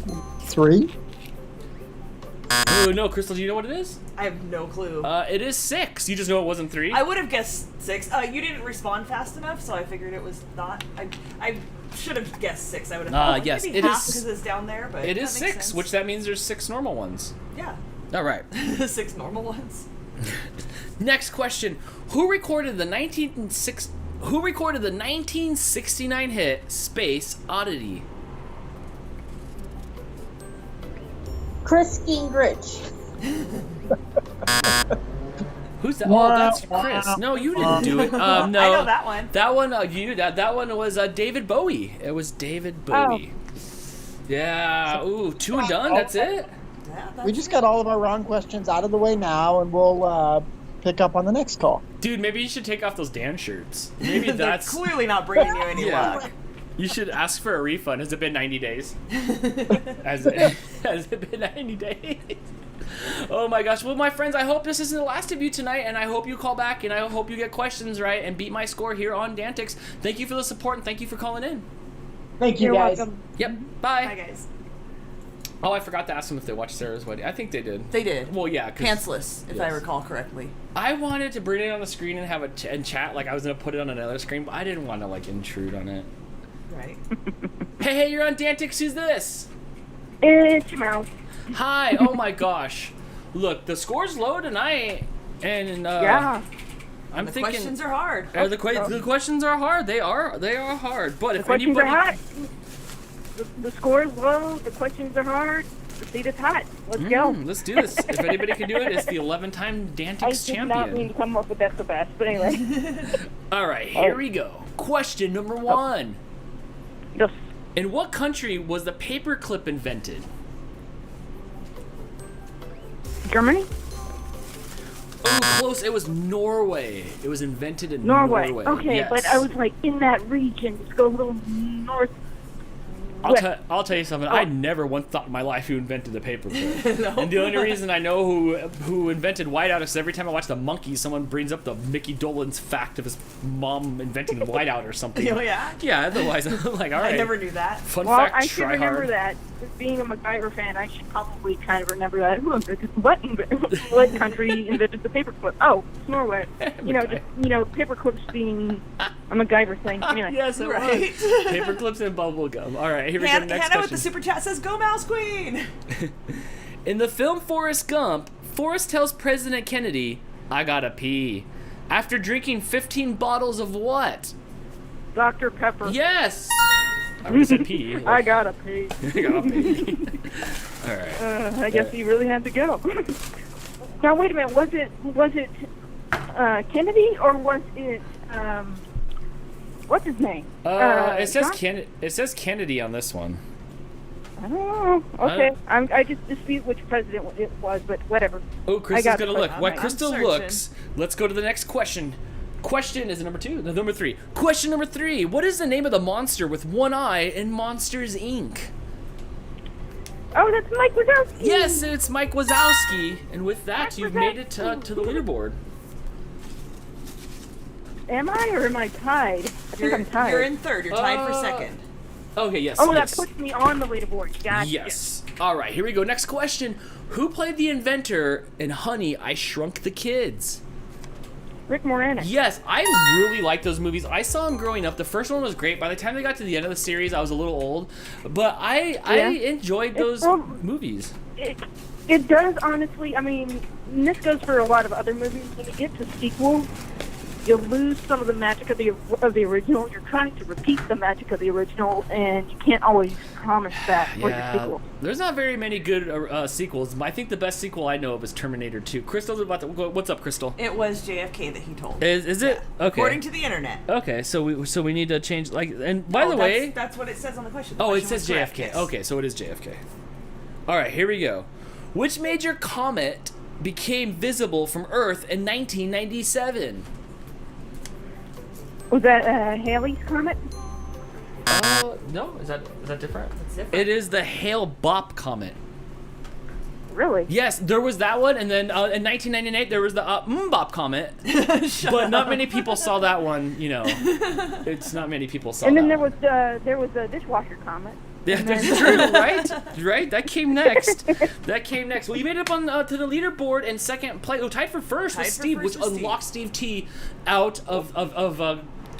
one. 3? Oh, no, Crystal, do you know what it is? I have no clue. It is 6. You just know it wasn't 3? I would have guessed 6. You didn't respond fast enough, so I figured it was not. I should have guessed 6. I would have thought yes, maybe it half is- because it's down there, but It that is makes 6, sense. which that means there's 6 normal ones. Yeah, All right. 6 normal ones. Next question. Who recorded the 1969 hit Space Oddity? Chris Gingrich. Who's that? Oh, that's Chris. No, you didn't do it. No. I know that one. That one, that one was David Bowie. It was David Bowie. Yeah. Ooh, 2 and done. That's it. Yeah, We just got all of our wrong questions out of the way now, and we'll pick up on the next call. Dude, maybe you should take off those Dan shirts. Maybe They're that's... clearly not bringing you any Yeah. luck. You should ask for a refund. Has it been 90 days? Has it been 90 days? Oh my gosh. Well, my friends, I hope this isn't the last of you tonight, and I hope you call back, and I hope you get questions right and beat my score here on DANtics. Thank you for the support, and thank you for calling in. Thank you, You're guys. welcome. Yep. Bye. Hi, guys. Oh, I forgot to ask them if they watched Sarah's wedding. I think they did. They did. Well, yeah. 'Cause Pantsless, if I Yes. recall correctly. I wanted to bring it on the screen and have and chat like I was going to put it on another screen, but I didn't want to, like, intrude on it. Right. Hey, you're on DANtics. Who's this? It's Mouse. Hi. Oh, my gosh. Look, the score's low tonight, and Yeah. I'm The thinking questions are hard. the questions are hard. They are hard. But The if questions anybody, are hot. The score is low. The questions are hard. The seat is hot. Let's go. let's do this. If anybody can do it, it's the 11-time I DANtics did not mean champion. to come up with that so fast, but anyway. All right, here we go. Question number 1. Yes. In what country was the paperclip invented? Germany? Oh, close. It was Norway. It was invented in Norway. Norway. Okay, Yes. but I was like in that region. Just go a little north. I'll tell you something. I never once thought in my life who invented the paperclip. And the only reason I know who invented whiteout is every time I watch the Monkeys, someone brings up the Mickey Dolenz fact of his mom inventing whiteout or something. Oh, yeah? Yeah. Otherwise, I'm like, all right. I never knew that. Fun Well, fact. I should try remember hard. that. Being a MacGyver fan, I should probably kind of remember that. Who invented what country invented the paperclip? Oh, it's Norway. Paperclips being a MacGyver thing. Anyway. Yes, it Right. was. Paperclips and bubblegum. All right, here we go. Hannah, Next Hannah with question. the super chat says, "Go Mouse Queen." In the film Forrest Gump, Forrest tells President Kennedy, "I gotta pee," after drinking 15 bottles of what? Dr. Pepper. Yes. I would have said pee. I gotta pee. I gotta pee. All right. I guess he really had to go. Now wait a minute. Was it Kennedy or was it what's his name? It says John? It says Kennedy on this one. I don't know. Okay, I just dispute which president it was, but whatever. Oh, Crystal's got gonna the look. question. While I'm Crystal searching. looks, let's go to the next question. Question is it number 2? No, number 3. Question number 3. What is the name of the monster with one eye in Monsters Inc.? Oh, that's Mike Wazowski. Yes, it's Mike Wazowski. And with that, Mike you've made it to the leaderboard. Am I or am I tied? I think I'm tied. You're in third. You're tied for second. Okay, yes. Oh, yes. that puts me on the leaderboard. Gotcha. Yes. All right, here we go. Next question. Who played the inventor in Honey, I Shrunk the Kids? Rick Moranis. Yes, I really like those movies. I saw them growing up. The first one was great. By the time they got to the end of the series, I was a little old. But I enjoyed those movies. It does, honestly. I mean, and this goes for a lot of other movies. When you get to sequels, you lose some of the magic of the original. You're trying to repeat the magic of the original, and you can't always promise that for your sequel. There's not very many good sequels. I think the best sequel I know of is Terminator 2. Crystal's about to... What's up, Crystal? It was JFK that he told. Is it? Yeah. Okay. According to the internet. Okay, so we need to change... And by the way... That's what it says on the question. The Oh, it question says was correct, JFK. yes. Okay, so it is JFK. All right, here we go. Which major comet became visible from Earth in 1997? Was that Halley's Comet? No. Is that different? It's different. It is the Hale-Bopp comet. Really? Yes, there was that one, and then in 1998 there was the Mbop comet. But not many people saw that one. It's not many people saw. And then that there was a dishwasher comet. Yeah, that's true, right? Right? That came next. Well, you made it up on to the leaderboard in second place. Oh, tied for first with Steve, which unlocked Steve T out of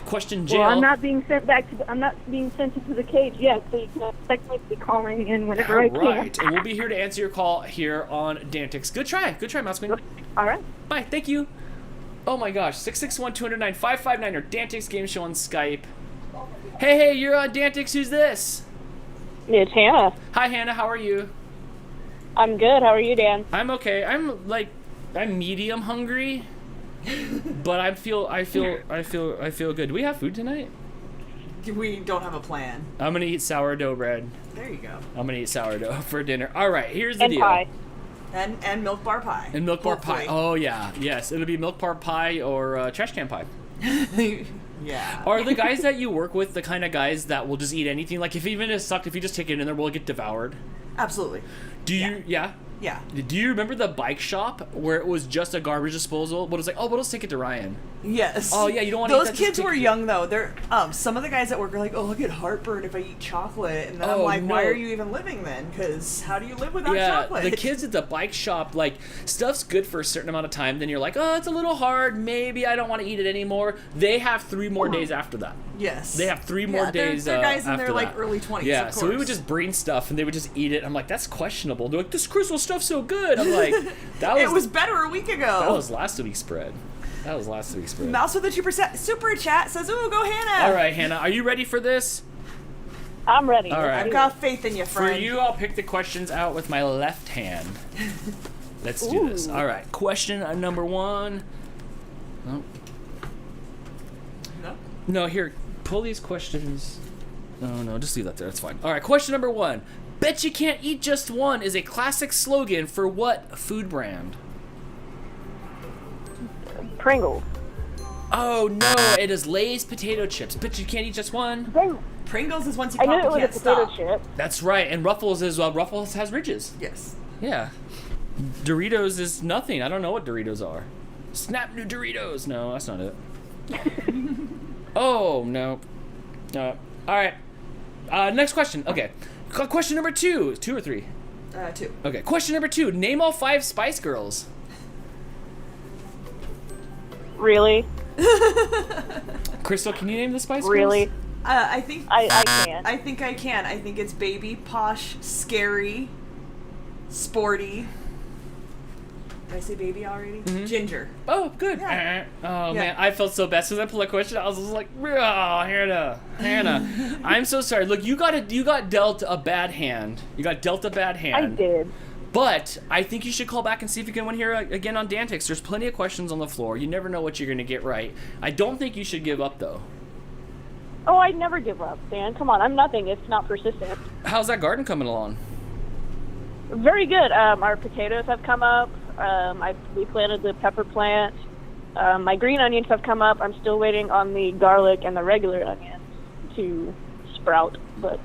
question jail. Well, I'm not being sent into the cage yet, so you can technically call me in whenever I can. Right, and we'll be here to answer your call here on DANtics. Good try, Mouse Queen. All right. Bye, thank you. Oh my gosh, 661-209-559 or DANtics Game Show on Skype. Hey, you're on DANtics. Who's this? It's Hannah. Hi, Hannah. How are you? I'm good. How are you, Dan? I'm okay. I'm medium hungry, but I feel good. Do we have food tonight? We don't have a plan. I'm gonna eat sourdough bread. There you go. I'm gonna eat sourdough for dinner. All right, here's the And deal. pie. And milk bar pie. And milk bar hopefully. pie. Oh yeah, yes. It'll be milk bar pie or trash can pie. Yeah. Are the guys that you work with the kind of guys that will just eat anything? Like if even it sucked, if you just take it in there, will it get devoured? Absolutely. Do you? Yeah. Yeah. Do you remember the bike shop where it was just a garbage disposal? But it was like, oh, but let's take it to Ryan. Yes. Oh yeah, you don't want those to eat that, just kids take were it. young though. They're some of the guys at work are like, oh, I'll get heartburn if I eat chocolate, and then I'm Oh, like, why no. are you even living then? Because how do you live without Yeah, chocolate? the kids at the bike shop, like, stuff's good for a certain amount of time. Then you're like, oh, it's a little hard. Maybe I don't want to eat it anymore. They have 3 more days after that. Yes. They have 3 more days They're guys in after their like that. early 20s. Yeah, of so we would course. just bring stuff and they would just eat it. I'm like, that's questionable. They're like, this crystal stuff's so good. I'm like, It was better a week ago. that was last week's spread. Mouse with a super chat says, ooh, go Hannah. All right, Hannah, are you ready for this? I'm ready. All right. I've got faith in you, For friend. you, I'll pick the questions out with my left hand. Let's do this. All right, question number 1. Oh. No? No, here, pull these questions. No, just leave that there. That's fine. All right, question number 1. Bet you can't eat just one is a classic slogan for what food brand? Pringles. Oh no, it is Lay's potato chips. Bet you can't eat just one. Dang, Pringles is once you I pop, knew it you was a can't potato stop. chip. That's right, and Ruffles is Ruffles has ridges. Yes. Yeah. Doritos is nothing. I don't know what Doritos are. Snap new Doritos. No, that's not it. Oh no. All right. Next question. Okay. Question number 2. 2 or 3? 2. Okay. Question number 2. Name all 5 Spice Girls. Really? Crystal, can you name the Spice Girls? Really? I think I can't. I think I can. I think it's baby, posh, scary, sporty. Did I say baby already? Ginger. Oh, good. Yeah. Oh, Yeah. man. I felt so bad. As soon as I pulled that question, I was just like, oh, Hannah. I'm so sorry. Look, you got dealt a bad hand. You got dealt a bad hand. I did. But I think you should call back and see if you can win here again on DANtics. There's plenty of questions on the floor. You never know what you're going to get right. I don't think you should give up, though. Oh, I'd never give up, Dan. Come on, I'm nothing if not persistent. How's that garden coming along? Very good. Our potatoes have come up. We planted the pepper plant. My green onions have come up. I'm still waiting on the garlic and the regular onions to sprout, but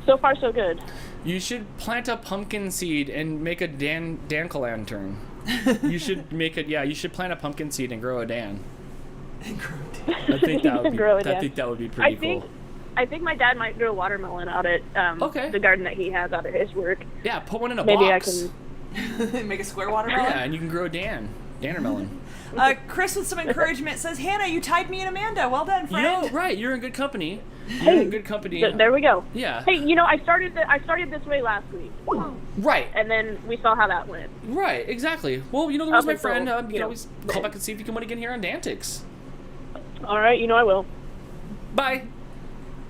so far so good. You should plant a pumpkin seed and make a Dan-lantern. You should make it. Yeah, you should plant a pumpkin seed and grow a Dan. I think that would be. Grow a I Dan. think that would be pretty cool. I think my dad might grow watermelon out at the garden that he has out at his work. Yeah, put one in a Maybe box. I can. Make a square watermelon. Yeah, and you can grow a Dannermelon. Chris with some encouragement says, Hannah, you tied me and Amanda. Well done, You friend. know, right? You're in good company. You're in good company. There we go. Yeah. Hey, I started this way last week, Right. and then we saw how that went. Right. Exactly. Well, there was my Okay, friend. so, You can always call back and see if you can win again here on DANtics. All right, I will. Bye.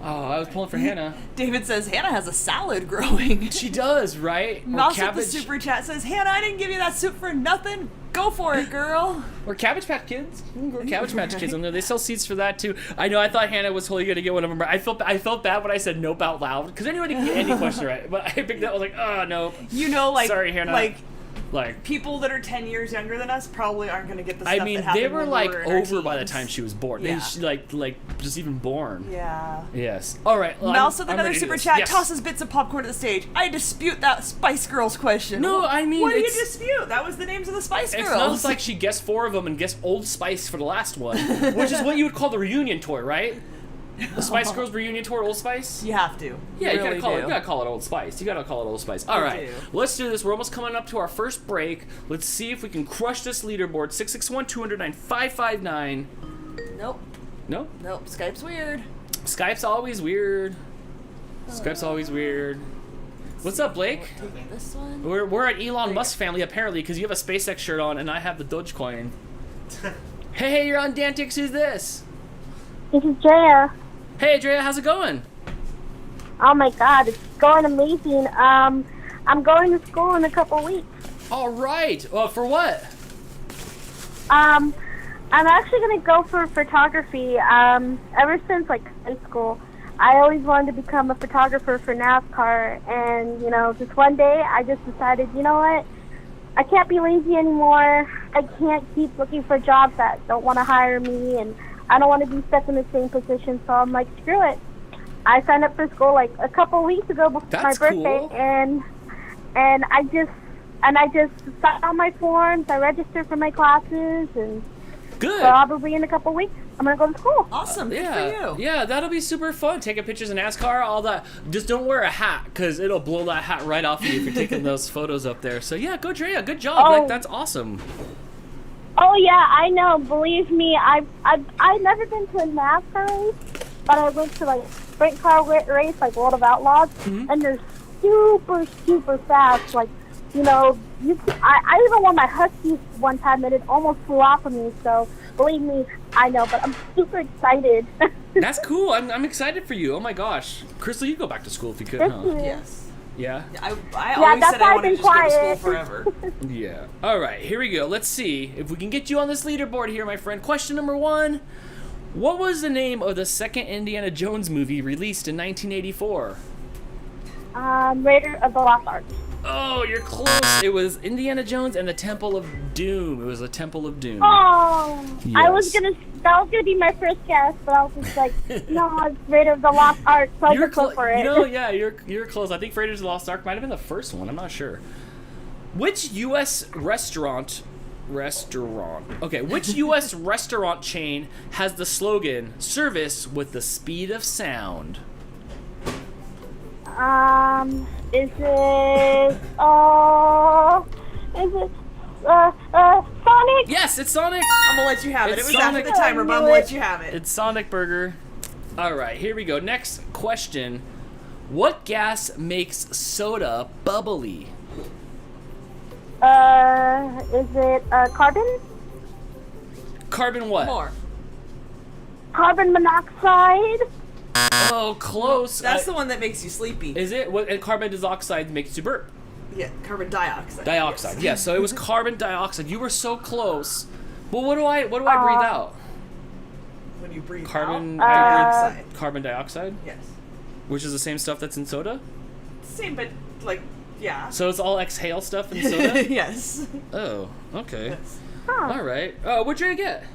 Oh, I was pulling for Hannah. David says, Hannah has a salad growing. She does, right? Mouse with the super chat says, Hannah, I didn't give you that soup for nothing. Go for it, girl. Or Cabbage Patch Kids. You can grow Cabbage Patch Kids on there. They sell seeds for that too. I know. I thought Hannah was totally gonna get one of them. I felt bad when I said nope out loud because anybody can get any question right. But I picked that. I was like, oh no. Sorry, Hannah. Like people that are 10 years younger than us probably aren't going to get the stuff I mean, that happened they were when like we were in our over by the teens. time she was born. Yeah. Like just even born. Yeah. Yes. All right. Well, Mouse with I'm another ready to do super this. chat Yes. tosses bits of popcorn at the stage. I dispute that Spice Girls question. No, I mean, what do you it's- dispute? That was the names of the Spice It's Girls. not like she guessed 4 of them and guessed Old Spice for the last one, which is what you would call the reunion tour, right? The Spice Girls reunion tour, Old Spice. You have to. Yeah, you really gotta call do. it. You gotta call it Old Spice. You gotta call it Old Spice. All right, do. let's do this. We're almost coming up to our first break. Let's see if we can crush this leaderboard. 661-209-559. Nope. No, Nope. Skype's weird. Skype's always weird. Skype's always weird. What's up, Blake? Take this one. We're an Elon Musk family apparently because you have a SpaceX shirt on and I have the Dogecoin. Hey, you're on DANtics. Who's this? This is Jaya. Hey, Drea, how's it going? Oh my god, it's going amazing. I'm going to school in a couple weeks. All right. For what? I'm actually going to go for photography. Ever since like high school, I always wanted to become a photographer for NASCAR, and just one day I just decided, you know what? I can't be lazy anymore. I can't keep looking for jobs that don't want to hire me, and I don't want to be stuck in the same position. So I'm like, screw it. I signed up for school like a couple of weeks ago before That's my birthday, cool. and I just signed on my forms. I registered for my classes, and Good. probably in a couple of weeks I'm gonna go to school. Awesome. Good Yeah, for you. yeah, that'll be super fun. Taking pictures in NASCAR, all that. Just don't wear a hat, because it'll blow that hat right off of you if you're taking those photos up there. So yeah, go Drea, good job. Oh. Like, that's awesome. Oh yeah, I know. Believe me, I've never been to a NASCAR race, but I went to like sprint car race, like World of Outlaws, and they're super super fast. Like, you know, I even won my Husky one time, and it almost flew off of me. So believe me, I know, but I'm super excited. That's cool. I'm excited for you. Oh my gosh, Crystal, you go back to school if you could, Thank huh? you. Yes. Yeah. I always that's said why I I've wanted been to just go to school quiet. forever. Yeah. All right, here we go. Let's see if we can get you on this leaderboard here, my friend. Question number 1. What was the name of the second Indiana Jones movie released in 1984? Raider of the Lost Ark. Oh, you're close. It was Indiana Jones and the Temple of Doom. It was the Temple of Doom. Oh, that was Yes. gonna be my first guess, but I was just like, no, it's Raider of the Lost Ark, so I You're just go for it. You know, yeah, you're close. I think Raiders of the Lost Ark might have been the first one. I'm not sure. Which U.S. restaurant? Okay, which U.S. restaurant chain has the slogan "Service with the speed of sound"? Is it Sonic? Yes, it's Sonic. I'm gonna let you have it. It's It was Sonic. after the timer, but I'm gonna let you have it. It's Sonic Burger. All right, here we go. Next question. What gas makes soda bubbly? Is it carbon? Carbon what? More. Carbon monoxide? Oh, close. That's the one that makes you sleepy. Is it? What? And carbon dioxide makes you burp. Yeah, carbon dioxide. Dioxide. Yes. Yes. So it was carbon dioxide. You were so close. Well, what do I breathe out? When you breathe Carbon out, dioxide. Carbon dioxide, Yes. which is the same stuff that's in soda. Same, but like, yeah. So it's all exhale stuff in soda. Yes. Oh, okay. Yes. All right. What'd you get?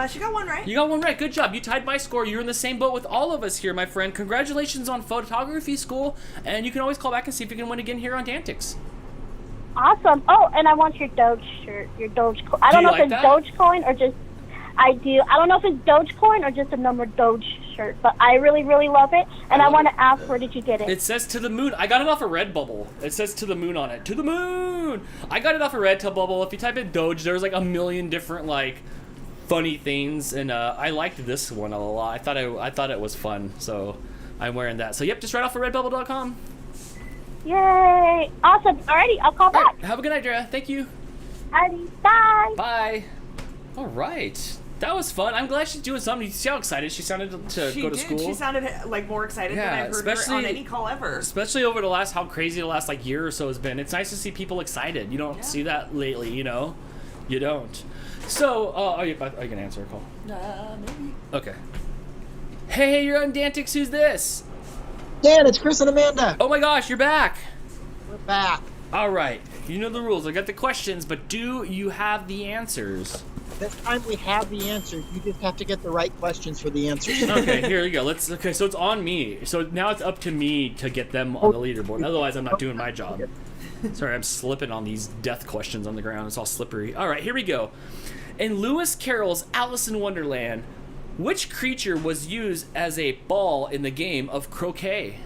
She got one right. You got one right. Good job. You tied my score. You're in the same boat with all of us here, my friend. Congratulations on photography school, and you can always call back and see if you can win again here on DANtics. Awesome. Oh, and I want your Doge shirt, your Doge coin. I don't you know like if it's that? Doge coin or just, I do. I don't know if it's Doge coin or just a number Doge shirt, but I really, really love it, and I want to ask, where did you get it? It says "To the Moon." I got it off a Redbubble. It says "To the Moon" on it. To the moon. I got it off a Redbubble. If you type in Doge, there's like a million different like funny things, and I liked this one a lot. I thought it was fun, so I'm wearing that. So yep, just right off of Redbubble.com. Yay! Awesome. Alrighty, I'll call back. Have a good night, Drea. Thank you. Alrighty, bye. Bye. All right. That was fun. I'm glad she's doing something. You see how excited she sounded to She go to did. school? She sounded like more excited than I've heard her on any call ever. Especially over how crazy the last like year or so has been. It's nice to see people excited. You don't see that lately, you know? You don't. So, are you gonna answer a call? Maybe. Okay. Hey, you're on DANtics. Who's this? Dan, it's Chris and Amanda. Oh my gosh, you're back. We're back. All right. You know the rules. I got the questions, but do you have the answers? This time we have the answers. You just have to get the right questions for the answers. Okay, here we go. Okay, so it's on me. So now it's up to me to get them on the leaderboard. Otherwise, I'm not doing my job. Sorry, I'm slipping on these death questions on the ground. It's all slippery. All right, here we go. In Lewis Carroll's Alice in Wonderland, which creature was used as a ball in the game of croquet?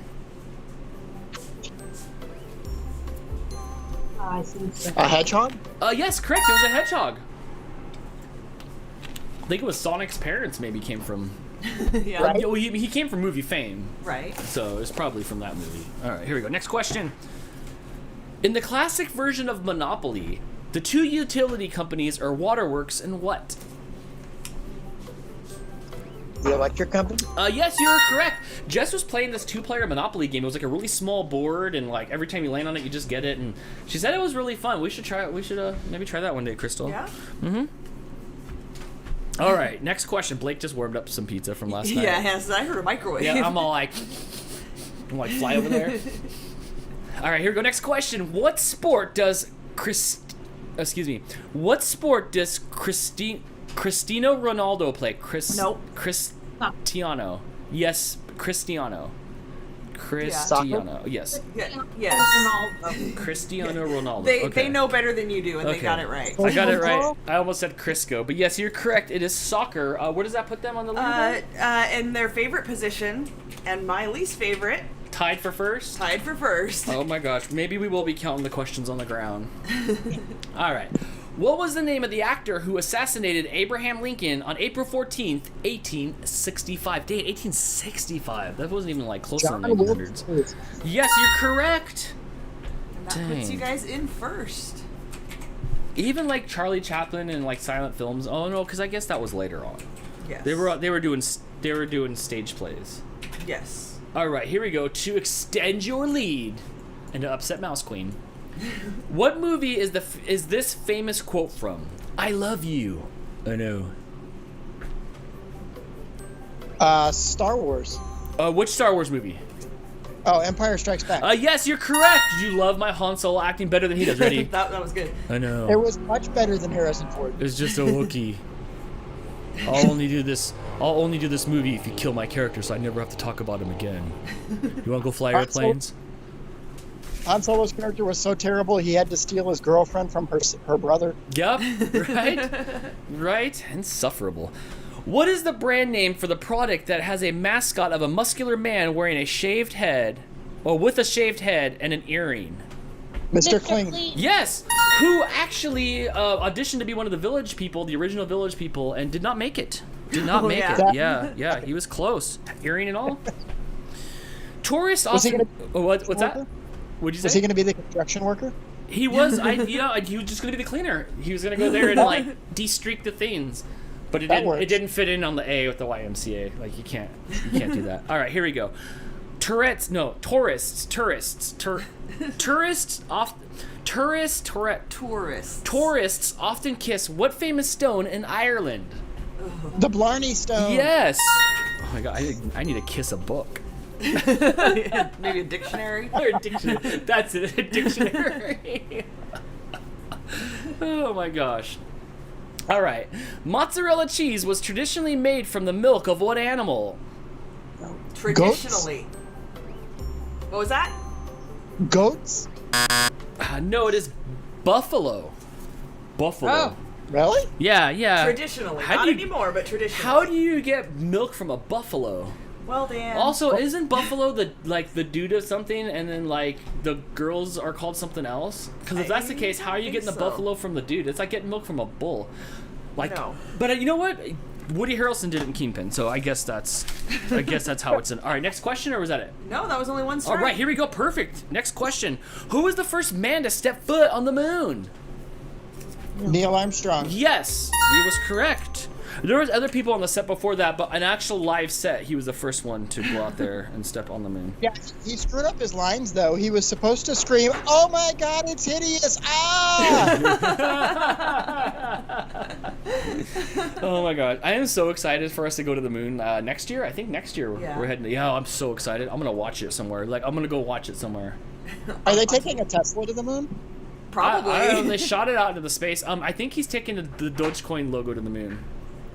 A hedgehog? Yes, correct. It was a hedgehog. I think it was Sonic's parents maybe came from... Yeah. Right. Well, he came from movie fame. Right. So it's probably from that movie. All right, here we go. Next question. In the classic version of Monopoly, the two utility companies are Waterworks and what? The electric company? Yes, you're correct. Jess was playing this two-player Monopoly game. It was like a really small board, and like every time you land on it, you just get it. And she said it was really fun. We should try it. We should maybe try that one day, Crystal. Yeah. Mm-hmm. All right, next question. Blake just warmed up some pizza from last night. Yeah, yes, I heard a microwave. Yeah, I'm like fly over there. All right, here we go. Next question. What sport does Excuse me. What sport does Cristiano Ronaldo play? Nope. Cristiano. Yes, Cristiano. Soccer? Yes. Yes. Cristiano Ronaldo. They know better than you do, and they got it right. I got it right. I almost said Crisco, but yes, you're correct. It is soccer. Where does that put them on the leaderboard? In their favorite position, and my least favorite. Tied for first? Tied for first. Oh my gosh. Maybe we will be counting the questions on the ground. All right. What was the name of the actor who assassinated Abraham Lincoln on April 14th, 1865? Dang, 1865. That wasn't even like close to the 1900s. Yes, you're correct. And that puts you guys in first. Even like Charlie Chaplin and like silent films. Oh no, because I guess that was later on. Yes. They were doing stage plays. Yes. All right, here we go. To extend your lead and to upset Mouse Queen. What movie is this famous quote from? I love you. I know. Star Wars. Which Star Wars movie? Oh, Empire Strikes Back. Yes, you're correct. Did you love my Han Solo acting better than he does? Ready? that was good. I know. It was much better than Harrison Ford. It's just a Wookiee. I'll only do this movie if you kill my character, so I never have to talk about him again. You want to go fly airplanes? Han Solo's character was so terrible he had to steal his girlfriend from her brother. Yep, right? Insufferable. What is the brand name for the product that has a mascot of a muscular man wearing a shaved head, or with a shaved head and an earring? Mr. Clean. Yes, who actually auditioned to be one of the Village People, the original Village People, and did not make it. Did not make it. Yeah, he was close. Earring and all. Tourists often... What's that? What'd you say? Was he going to be the construction worker? He was. He was just going to be the cleaner. He was going to go there and like de-streak the things, but it didn't fit in on the A with the YMCA. Like you can't do that. All right, here we go. Tourists often kiss what famous stone in Ireland? The Blarney Stone. Yes. Oh my god, I need to kiss a book. Maybe a dictionary. Or a dictionary. That's it, a dictionary. Oh my gosh. All right. Mozzarella cheese was traditionally made from the milk of what animal? Traditionally. Goats? What was that? Goats? No, it is buffalo. Buffalo. Oh. Really? Yeah. Traditionally. Not anymore, but traditionally. How do you get milk from a buffalo? Well, Dan. Also, isn't buffalo the dude of something, and then like the girls are called something else? Because if that's the case, how are you getting the buffalo from the dude? It's like getting milk from a bull. Like, no. But you know what? Woody Harrelson did it in Kingpin, so I guess that's how it's in. All right, next question, or was that it? No, that was only one strike. All right, here we go. Perfect. Next question. Who was the first man to step foot on the moon? Neil Armstrong. Yes, he was correct. There was other people on the set before that, but an actual live set, he was the first one to go out there and step on the moon. Yeah, he screwed up his lines, though. He was supposed to scream, "Oh my God, it's hideous! Ah!" Oh my God, I am so excited for us to go to the moon next year. I think next year we're heading. Yeah, I'm so excited. I'm gonna watch it somewhere. Like I'm gonna go watch it somewhere. Are they taking a Tesla to the moon? Probably. I don't know, they shot it out into the space. I think he's taking the Dogecoin logo to the moon.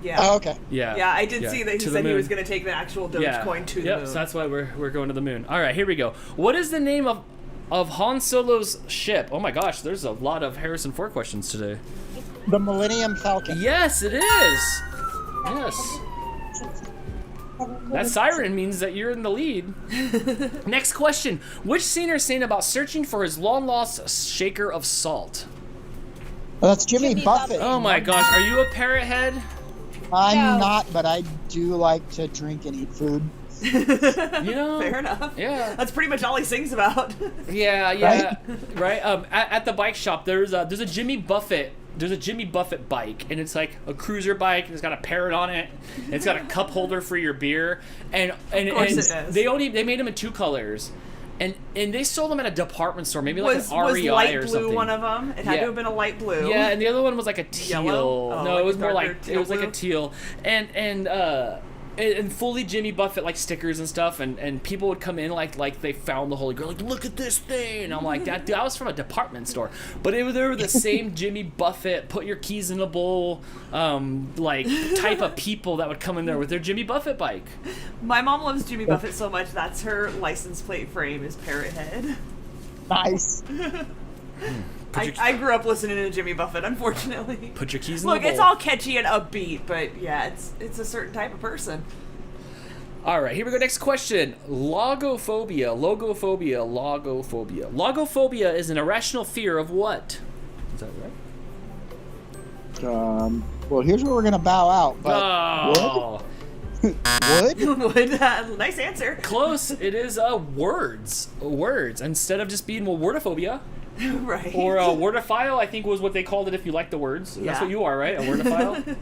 Yeah. Oh, okay. Yeah. Yeah, I did see that he said he was going to take the actual Dogecoin to the moon. Yep, so that's why we're going to the moon. All right, here we go. What is the name of Han Solo's ship? Oh my gosh, there's a lot of Harrison Ford questions today. The Millennium Falcon. Yes, it is. Yes. That siren means that you're in the lead. Next question. Which singer sang about searching for his long-lost shaker of salt? Well, that's Jimmy Buffett. Oh my gosh, are you a parrot head? I'm not, but I do like to drink and eat food. You know, fair enough. Yeah, that's pretty much all he sings about. Yeah, right. At the bike shop, there's a Jimmy Buffett. There's a Jimmy Buffett bike, and it's like a cruiser bike. And it's got a parrot on it. And it's got a cup holder for your beer, and it does. They made them in two colors. And they sold them at a department store, maybe like an REI light or blue something. One of them. It had to have been a light blue. Yeah, and the other one was like a teal. Yellow? Oh, no, like it was more like it was like a teal. And and fully Jimmy Buffett like stickers and stuff, and people would come in like they found the Holy Grail, like look at this thing, and I'm like that was from a department store, but they were the same Jimmy Buffett put your keys in a bowl like type of people that would come in there with their Jimmy Buffett bike. My mom loves Jimmy Buffett so much that's her license plate frame is Parrot Head. Nice. I grew up listening to Jimmy Buffett, unfortunately. Put your keys in the bowl. Look, it's all catchy and upbeat, but yeah, it's a certain type of person. All right, here we go. Next question. Logophobia. Logophobia is an irrational fear of what? Is that right? Well, here's where we're gonna bow out. But wood? Wood. Nice answer. Close. It is words. Words. Instead of just being wordophobia. Right. Or a wordophile, I think was what they called it if you like the words. Yeah. That's what you are, right? A wordophile?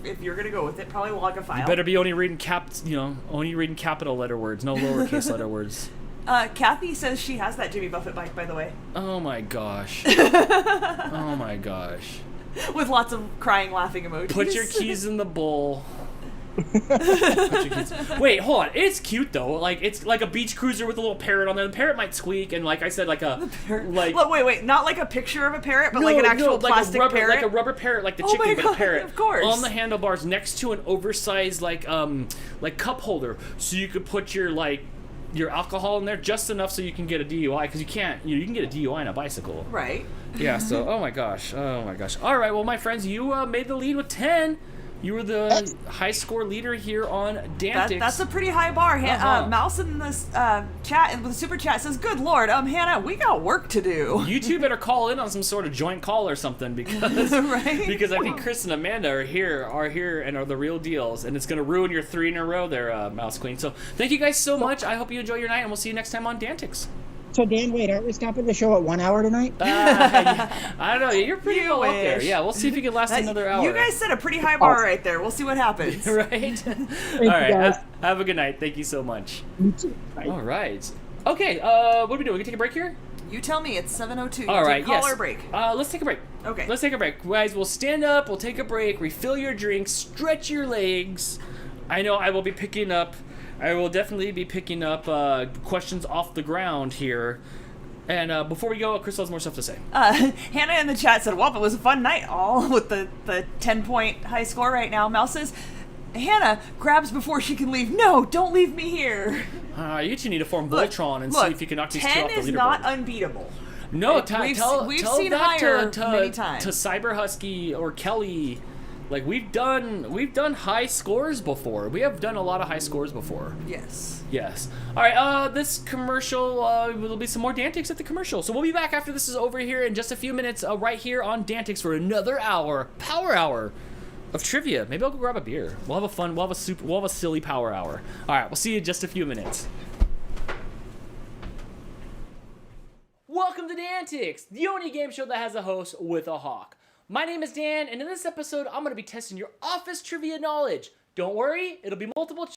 if you're gonna go with it, probably logophile. You better be only reading capital letter words, no lowercase letter words. Kathy says she has that Jimmy Buffett bike, by the way. Oh my gosh. Oh my gosh. With lots of crying, laughing emojis. Put your keys in the bowl. Wait, hold on. It's cute though. Like it's like a beach cruiser with a little parrot on there. The parrot might squeak, and like I said, like a like. Wait, not like a picture of a parrot, but like an actual plastic parrot. Like a rubber parrot, like the chicken, but a parrot. Of course. On the handlebars, next to an oversized like cup holder, so you could put your alcohol in there just enough so you can get a DUI, because you can't. You can get a DUI on a bicycle. Right. Yeah. So, oh my gosh. All right. Well, my friends, you made the lead with 10. You were the high score leader here on DANtics. That's a pretty high bar. Mouse in this chat and with the super chat says, "Good Lord, Hannah, we got work to do." You two better call in on some sort of joint call or something, because right? Because I think Chris and Amanda are here and are the real deals, and it's gonna ruin your 3 in a row there, Mouse Queen. So thank you guys so much. I hope you enjoy your night, and we'll see you next time on DANtics. So Dan, wait, aren't we stopping the show at 1 hour tonight? I don't know. You're pretty well up there. Yeah, we'll see if you can last another hour. You guys set a pretty high bar right there. We'll see what happens. Right? All right. Have a good night. Thank you so much. You too. Bye. All right. Okay. What are we doing? We can take a break here? You tell me. It's 7:02. All right. Call or break. Let's take a break. Okay. Let's take a break, guys. We'll stand up. We'll take a break. Refill your drinks. Stretch your legs. I know I will be picking up. I will definitely be picking up questions off the ground here. And before we go, Chris has more stuff to say. Hannah in the chat said, "Well, it was a fun night, all with the 10-point high score right now." Mel says, "Hannah grabs before she can leave. No, don't leave me here." You two need to form Voltron and see if you can knock these two off the leaderboard. 10 is not unbeatable. No, we've tell seen that higher many to times. Cyber Husky or Kelly. Like we've done high scores before. We have done a lot of high scores before. Yes. All right. This commercial will be some more DANtics at the commercial. So we'll be back after this is over here in just a few minutes, right here on DANtics for another power hour of trivia. Maybe I'll go grab a beer. We'll have a silly power hour. All right. We'll see you in just a few minutes. Welcome to DANtics, the only game show that has a host with a hawk. My name is Dan, and in this episode, I'm going to be testing your office trivia knowledge. Don't worry, it'll be multiple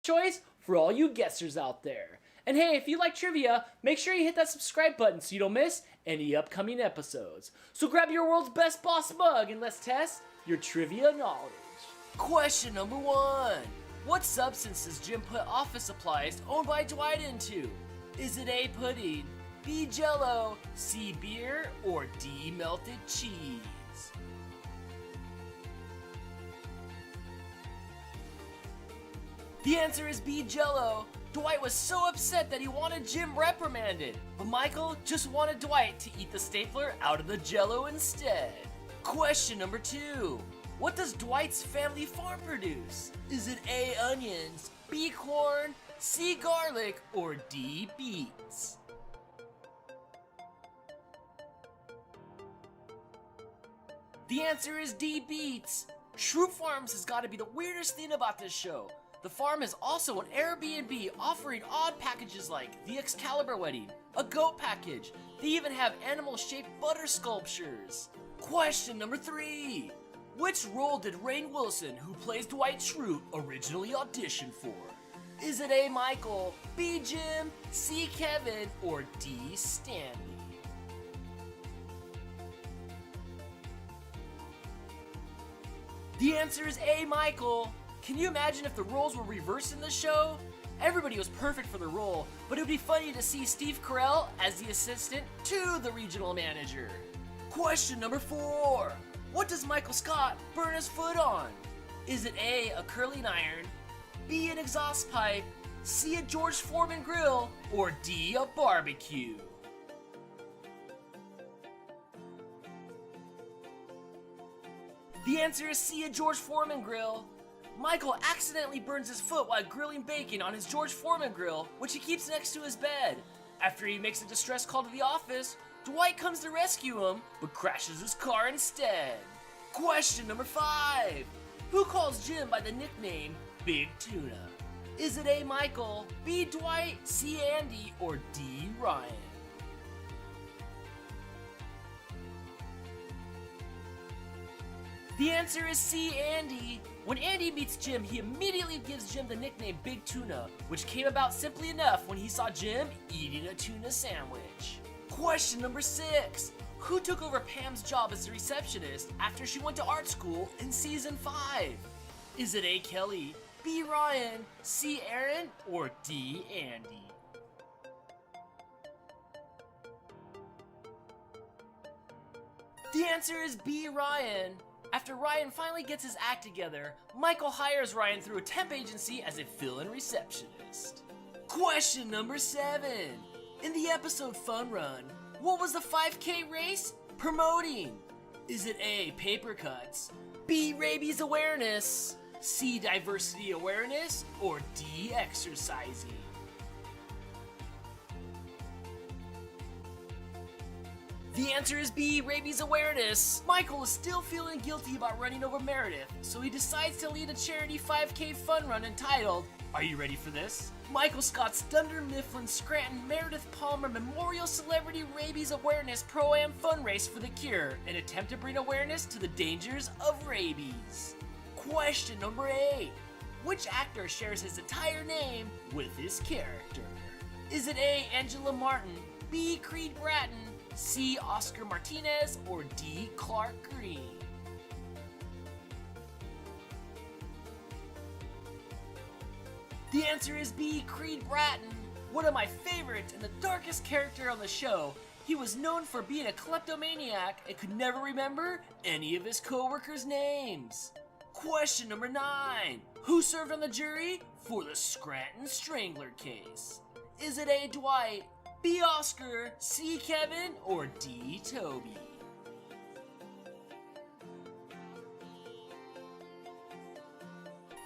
choice for all you guessers out there. And hey, if you like trivia, make sure you hit that subscribe button so you don't miss any upcoming episodes. So grab your world's best boss mug and let's test your trivia knowledge. Question number 1. What substance does Jim put office supplies owned by Dwight into? Is it A, pudding, B, Jell-O, C, beer, or D, melted cheese? The answer is B, Jell-O. Dwight was so upset that he wanted Jim reprimanded, but Michael just wanted Dwight to eat the stapler out of the Jell-O instead. Question number 2. What does Dwight's family farm produce? Is it A, onions, B, corn, C, garlic, or D, beets? The answer is D, beets. Shrew Farms has got to be the weirdest thing about this show. The farm is also an Airbnb offering odd packages like the Excalibur wedding, a goat package. They even have animal-shaped butter sculptures. Question number 3. Which role did Rainn Wilson, who plays Dwight Schrute, originally audition for? Is it A, Michael, B, Jim, C, Kevin, or D, Stanley? The answer is A, Michael. Can you imagine if the roles were reversed in the show? Everybody was perfect for the role, but it would be funny to see Steve Carell as the assistant to the regional manager. Question number 4. What does Michael Scott burn his foot on? Is it A, a curling iron, B, an exhaust pipe, C, a George Foreman grill, or D, a barbecue? The answer is C, a George Foreman grill. Michael accidentally burns his foot while grilling bacon on his George Foreman grill, which he keeps next to his bed. After he makes a distress call to the office, Dwight comes to rescue him, but crashes his car instead. Question number 5. Who calls Jim by the nickname Big Tuna? Is it A, Michael, B, Dwight, C, Andy, or D, Ryan? The answer is C, Andy. When Andy meets Jim, he immediately gives Jim the nickname Big Tuna, which came about simply enough when he saw Jim eating a tuna sandwich. Question number 6. Who took over Pam's job as a receptionist after she went to art school in season 5? Is it A, Kelly, B, Ryan, C, Aaron, or D, Andy? The answer is B, Ryan. After Ryan finally gets his act together, Michael hires Ryan through a temp agency as a fill-in receptionist. Question number 7. In the episode Fun Run, what was the 5K race promoting? Is it A, paper cuts, B, rabies awareness, C, diversity awareness, or D, exercising? The answer is B, rabies awareness. Michael is still feeling guilty about running over Meredith, so he decides to lead a charity 5K fun run entitled, are you ready for this? Michael Scott's Dunder Mifflin Scranton Meredith Palmer Memorial Celebrity Rabies Awareness Pro-Am Fun Race for the Cure, an attempt to bring awareness to the dangers of rabies. Question number 8. Which actor shares his entire name with his character? Is it A, Angela Martin, B, Creed Bratton, C, Oscar Martinez, or D, Clark Green? The answer is B, Creed Bratton. One of my favorites and the darkest character on the show, he was known for being a kleptomaniac and could never remember any of his co-workers' names. Question number 9. Who served on the jury for the Scranton Strangler case? Is it A, Dwight, B, Oscar, C, Kevin, or D, Toby?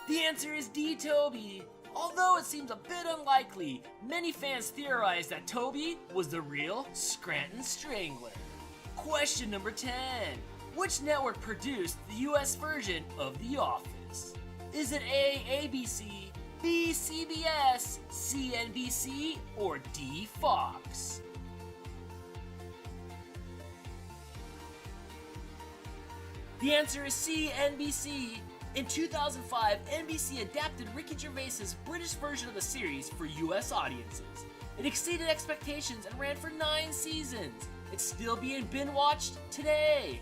The answer is D, Toby. Although it seems a bit unlikely, many fans theorize that Toby was the real Scranton Strangler. Question number 10. Which network produced the US version of The Office? Is it A, ABC, B, CBS, C, NBC, or D, Fox? The answer is C, NBC. In 2005, NBC adapted Ricky Gervais's British version of the series for US audiences. It exceeded expectations and ran for 9 seasons. It's still being binge-watched today.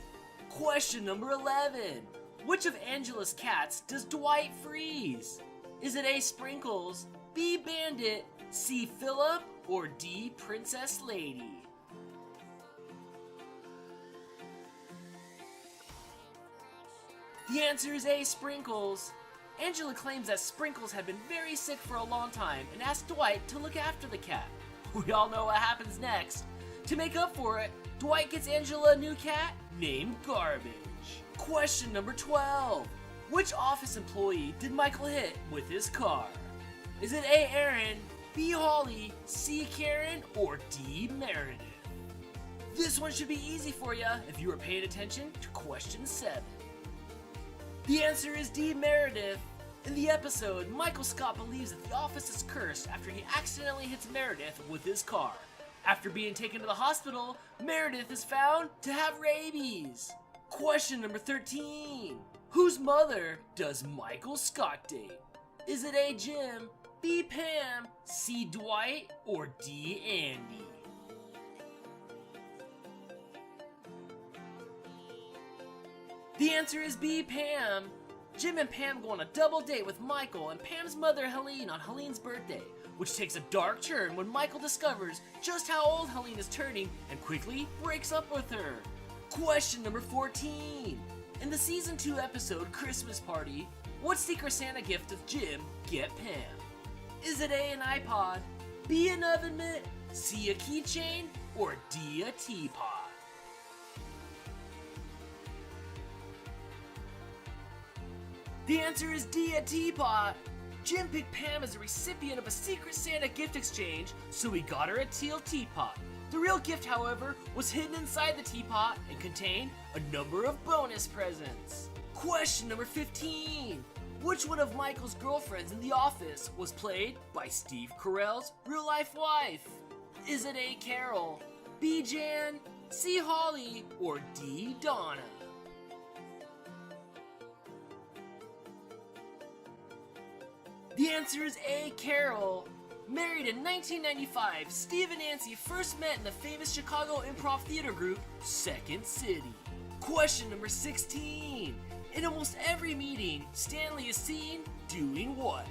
Question number 11. Which of Angela's cats does Dwight freeze? Is it A, Sprinkles, B, Bandit, C, Phillip, or D, Princess Lady? The answer is A, Sprinkles. Angela claims that Sprinkles had been very sick for a long time and asked Dwight to look after the cat. We all know what happens next. To make up for it, Dwight gets Angela a new cat named Garbage. Question number 12. Which office employee did Michael hit with his car? Is it A, Aaron, B, Holly, C, Karen, or D, Meredith? This one should be easy for you if you were paying attention to question 7. The answer is D, Meredith. In the episode, Michael Scott believes that the office is cursed after he accidentally hits Meredith with his car. After being taken to the hospital, Meredith is found to have rabies. Question number 13. Whose mother does Michael Scott date? Is it A, Jim, B, Pam, C, Dwight, or D, Andy? The answer is B, Pam. Jim and Pam go on a double date with Michael and Pam's mother Helene on Helene's birthday, which takes a dark turn when Michael discovers just how old Helene is turning and quickly breaks up with her. Question number 14. In the season 2 episode Christmas Party, what Secret Santa gift does Jim get Pam? Is it A, an iPod, B, an oven mitt, C, a keychain, or D, a teapot? The answer is D, a teapot. Jim picked Pam as a recipient of a Secret Santa gift exchange, so he got her a teal teapot. The real gift, however, was hidden inside the teapot and contained a number of bonus presents. Question number 15. Which one of Michael's girlfriends in The Office was played by Steve Carell's real-life wife? Is it A, Carol, B, Jan, C, Holly, or D, Donna? The answer is A, Carol. Married in 1995, Steve and Nancy first met in the famous Chicago improv theater group, Second City. Question number 16. In almost every meeting, Stanley is seen doing what?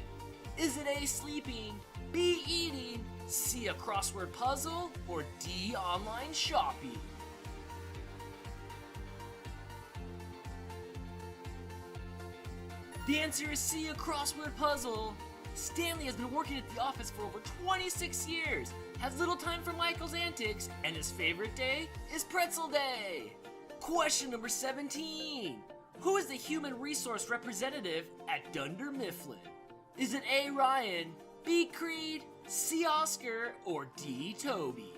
Is it A, sleeping, B, eating, C, a crossword puzzle, or D, online shopping? The answer is C, a crossword puzzle. Stanley has been working at the office for over 26 years, has little time for Michael's antics, and his favorite day is Pretzel Day. Question number 17. Who is the human resource representative at Dunder Mifflin? Is it A, Ryan, B, Creed, C, Oscar, or D, Toby?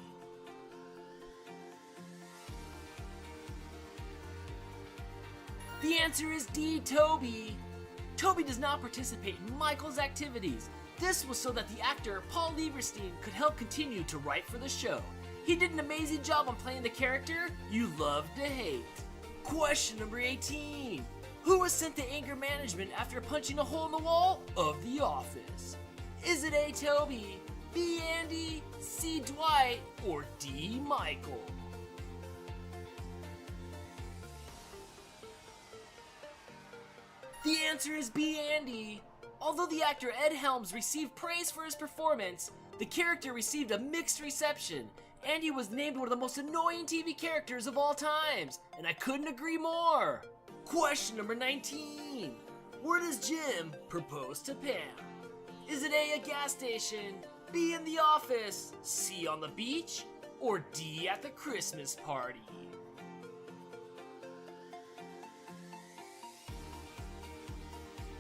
The answer is D, Toby. Toby does not participate in Michael's activities. This was so that the actor Paul Lieberstein could help continue to write for the show. He did an amazing job on playing the character you love to hate. Question number 18. Who was sent to anger management after punching a hole in the wall of The Office? Is it A, Toby, B, Andy, C, Dwight, or D, Michael? The answer is B, Andy. Although the actor Ed Helms received praise for his performance, the character received a mixed reception. Andy was named one of the most annoying TV characters of all times, and I couldn't agree more. Question number 19. Where does Jim propose to Pam? Is it A, a gas station, B, in the office, C, on the beach, or D, at the Christmas party?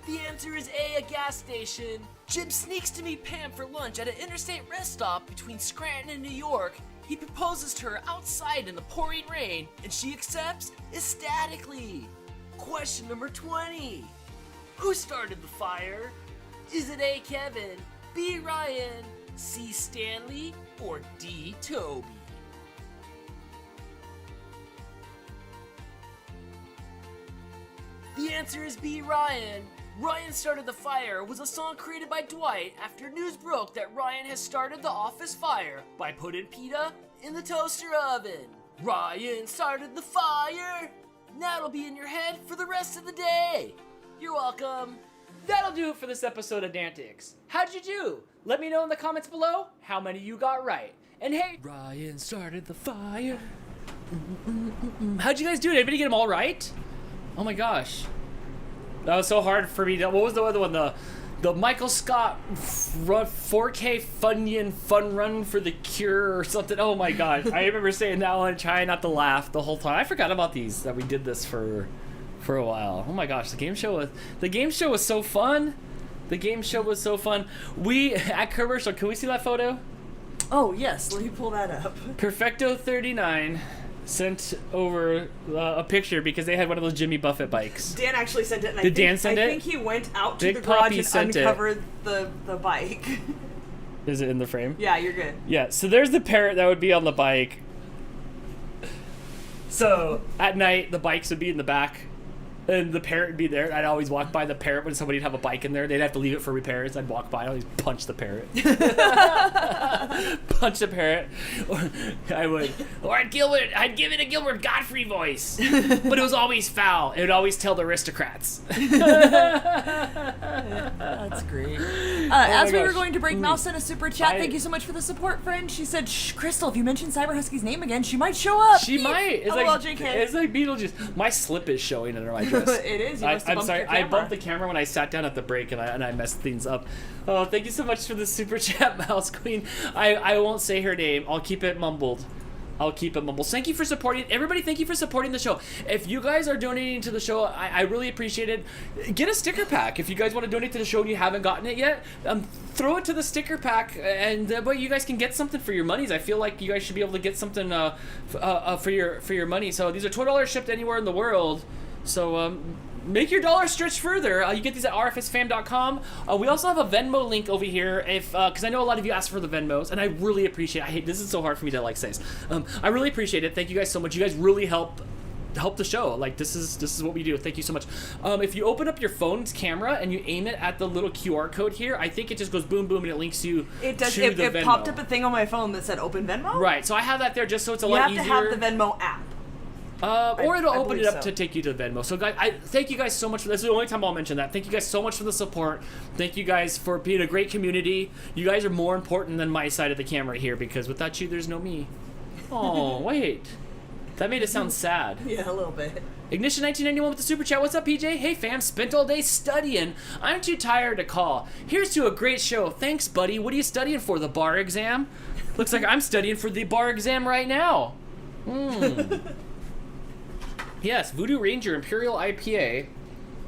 The answer is A, a gas station. Jim sneaks to meet Pam for lunch at an interstate rest stop between Scranton and New York. He proposes to her outside in the pouring rain, and she accepts ecstatically. Question number 20. Who started the fire? Is it A, Kevin, B, Ryan, C, Stanley, or D, Toby? The answer is B, Ryan. Ryan Started the Fire was a song created by Dwight after news broke that Ryan has started the office fire by putting pita in the toaster oven. Ryan started the fire. That'll be in your head for the rest of the day. You're welcome. That'll do it for this episode of DANtics. How'd you do? Let me know in the comments below how many you got right. And hey, Ryan started the fire. How'd you guys do? Did anybody get them all right? Oh my gosh. That was so hard for me to, what was the other one? The Michael Scott 4K Funyun Fun Run for the Cure or something. Oh my god. I remember saying that one and trying not to laugh the whole time. I forgot about these, that we did this for a while. Oh my gosh, the game show was so fun. The game show was so fun. We at commercial, can we see that photo? Oh yes, let me pull that up. Perfecto 39 sent over a picture because they had one of those Jimmy Buffett bikes. Dan actually sent it. And Did Dan send it? I think he went out to Big the garage Poppy and sent uncovered the bike. Is it in the frame? Yeah, you're good. Yeah, so there's the parrot that would be on the bike. So at night, the bikes would be in the back And the parrot would be there. And I'd always walk by the parrot when somebody'd have a bike in there. They'd have to leave it for repairs. I'd walk by and always punch the parrot. Punch the parrot. Or I'd give it a Gilbert Godfrey voice. But it was always foul. It would always tell the aristocrats. That's great. As we were going to break, Mal sent a super chat. Thank you so much for the support, friend. She said, "Shh, Crystal, if you mention Cyber Husky's name again, she might show up." She might. It's LOL, like JK. it's like Beetlejuice. My slip is showing under my dress. It is. You must have I'm bumped sorry. your I camera. bumped the camera when I sat down at the break, and I messed things up. Oh, thank you so much for the super chat, Mouse Queen. I won't say her name. I'll keep it mumbled. Thank you for supporting everybody. Thank you for supporting the show. If you guys are donating to the show, I really appreciate it. Get a sticker pack if you guys want to donate to the show and you haven't gotten it yet. Throw it to the sticker pack, and but you guys can get something for your monies. I feel like you guys should be able to get something for your money. So these are $12 shipped anywhere in the world. So make your dollar stretch further. You get these at rfsfam.com. We also have a Venmo link over here, because I know a lot of you asked for the Venmos, and I really appreciate it. This is so hard for me to say this. I really appreciate it. Thank you guys so much. You guys really help the show. Like, this is what we do. Thank you so much. If you open up your phone's camera and you aim it at the little QR code here, I think it just goes boom boom and it links you It does. to the Venmo. It popped up a thing on my phone that said "Open Venmo." Right. So I have that there just so it's a You lot have easier. to have the Venmo app. Or it'll open it believe up so. to take you to Venmo. So guys, I thank you guys so much for this. This is the only time I'll mention that. Thank you guys so much for the support. Thank you guys for being a great community. You guys are more important than my side of the camera here, because without you, there's no me. Oh, wait. That made it sound sad. Yeah, a little bit. Ignition 1991 with the super chat. What's up, PJ? Hey fam, spent all day studying. I'm too tired to call. Here's to a great show. Thanks, buddy. What are you studying for? The bar exam? Looks like I'm studying for the bar exam right now. Yes, Voodoo Ranger Imperial IPA.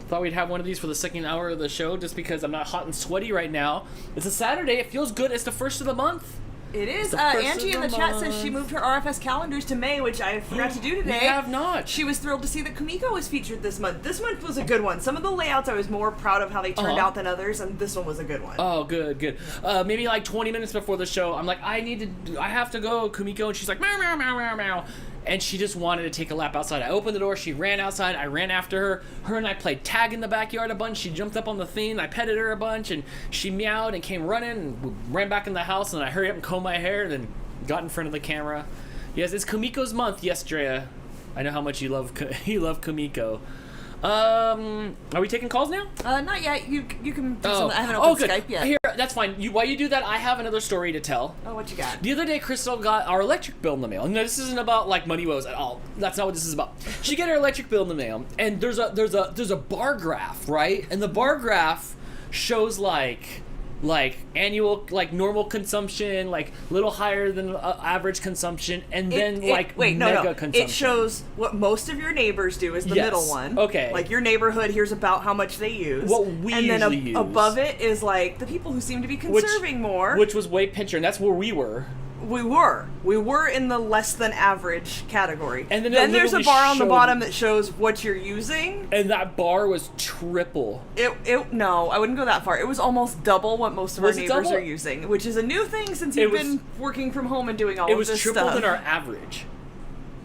Thought we'd have one of these for the second hour of the show just because I'm not hot and sweaty right now. It's a Saturday. It feels good. It's the first of the month. It is. The first Angie of in the the chat says month. she moved her RFS calendars to May, which I forgot to do today. We have not. She was thrilled to see that Kumiko was featured this month. This month was a good one. Some of the layouts I was more proud of how they turned out than others, and this one was a good one. Oh, good, good. Maybe like 20 minutes before the show, I'm like, I have to go, Kumiko, and she's like, meow, meow, meow, meow, meow. And she just wanted to take a lap outside. I opened the door, she ran outside, I ran after her. Her and I played tag in the backyard a bunch. She jumped up on the thing, I petted her a bunch, and she meowed and came running and ran back in the house, and I hurried up and combed my hair, and then got in front of the camera. Yes, it's Kumiko's month. Yes, Drea. I know how much you love Kumiko. Are we taking calls now? Not yet. You can do something. I haven't opened good. Skype yet. Here, that's fine. While you do that, I have another story to tell. Oh, what you got? The other day, Crystal got our electric bill in the mail. No, this isn't about like money woes at all. That's not what this is about. She got her electric bill in the mail, and there's a bar graph, right? And the bar graph shows like annual, like normal consumption, like little higher than average consumption, and then mega consumption. It shows what most of your neighbors do is the Yes. middle one. Okay. Like your neighborhood, here's about how much they use. What we and then usually use. above it is like the people who seem to be conserving more. Which was way pincher, and that's where we were. We were in the less than average category. And then there's a literally bar on the showed- bottom that shows what you're using. And that bar was triple. No, I wouldn't go that far. It was almost double what most of Was our it neighbors double? are using, which is a new thing since you've been working from home and doing all It of was this triple stuff. than our average.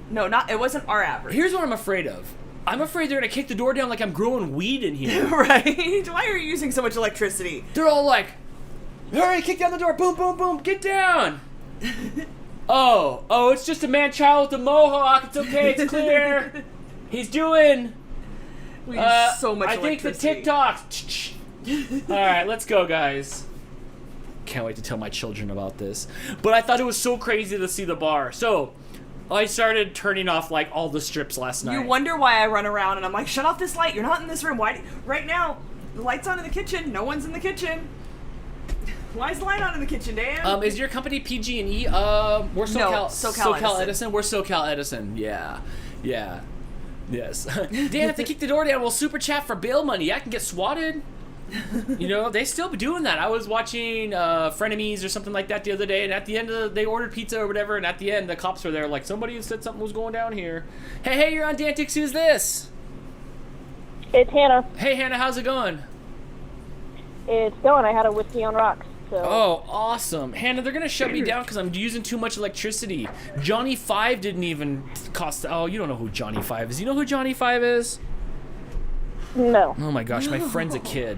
No, it wasn't our average. Here's what I'm afraid of. I'm afraid they're gonna kick the door down like I'm growing weed in here. Right? Why are you using so much electricity? They're all like, hurry, kick down the door, boom, boom, boom, get down. Oh, it's just a man-child with a mohawk. It's okay, it's clear. He's doing. We use so much I think the electricity. TikToks. All right, let's go, guys. Can't wait to tell my children about this. But I thought it was so crazy to see the bar. So I started turning off like all the strips last night. You wonder why I run around and I'm like, shut off this light. You're not in this room. Why? Right now, the light's on in the kitchen. No one's in the kitchen. Why is the light on in the kitchen, Dan? Is your company PG&E? We're SoCal Edison. We're SoCal Edison. Yeah. Yes. Dan, if they kick the door down, we'll super chat for bail money. I can get swatted. You know, they still be doing that. I was watching Frenemies or something like that the other day, and at the end they ordered pizza or whatever, and at the end the cops were there like, somebody said something was going down here. Hey, you're on DANtics. Who's this? It's Hannah. Hey, Hannah, how's it going? It's going. I had a whiskey on rocks. So. Oh, awesome. Hannah, they're going to shut me down because I'm using too much electricity. Johnny 5 didn't even cost... Oh, you don't know who Johnny 5 is. You know who Johnny 5 is? No. Oh my gosh, my friend's a kid.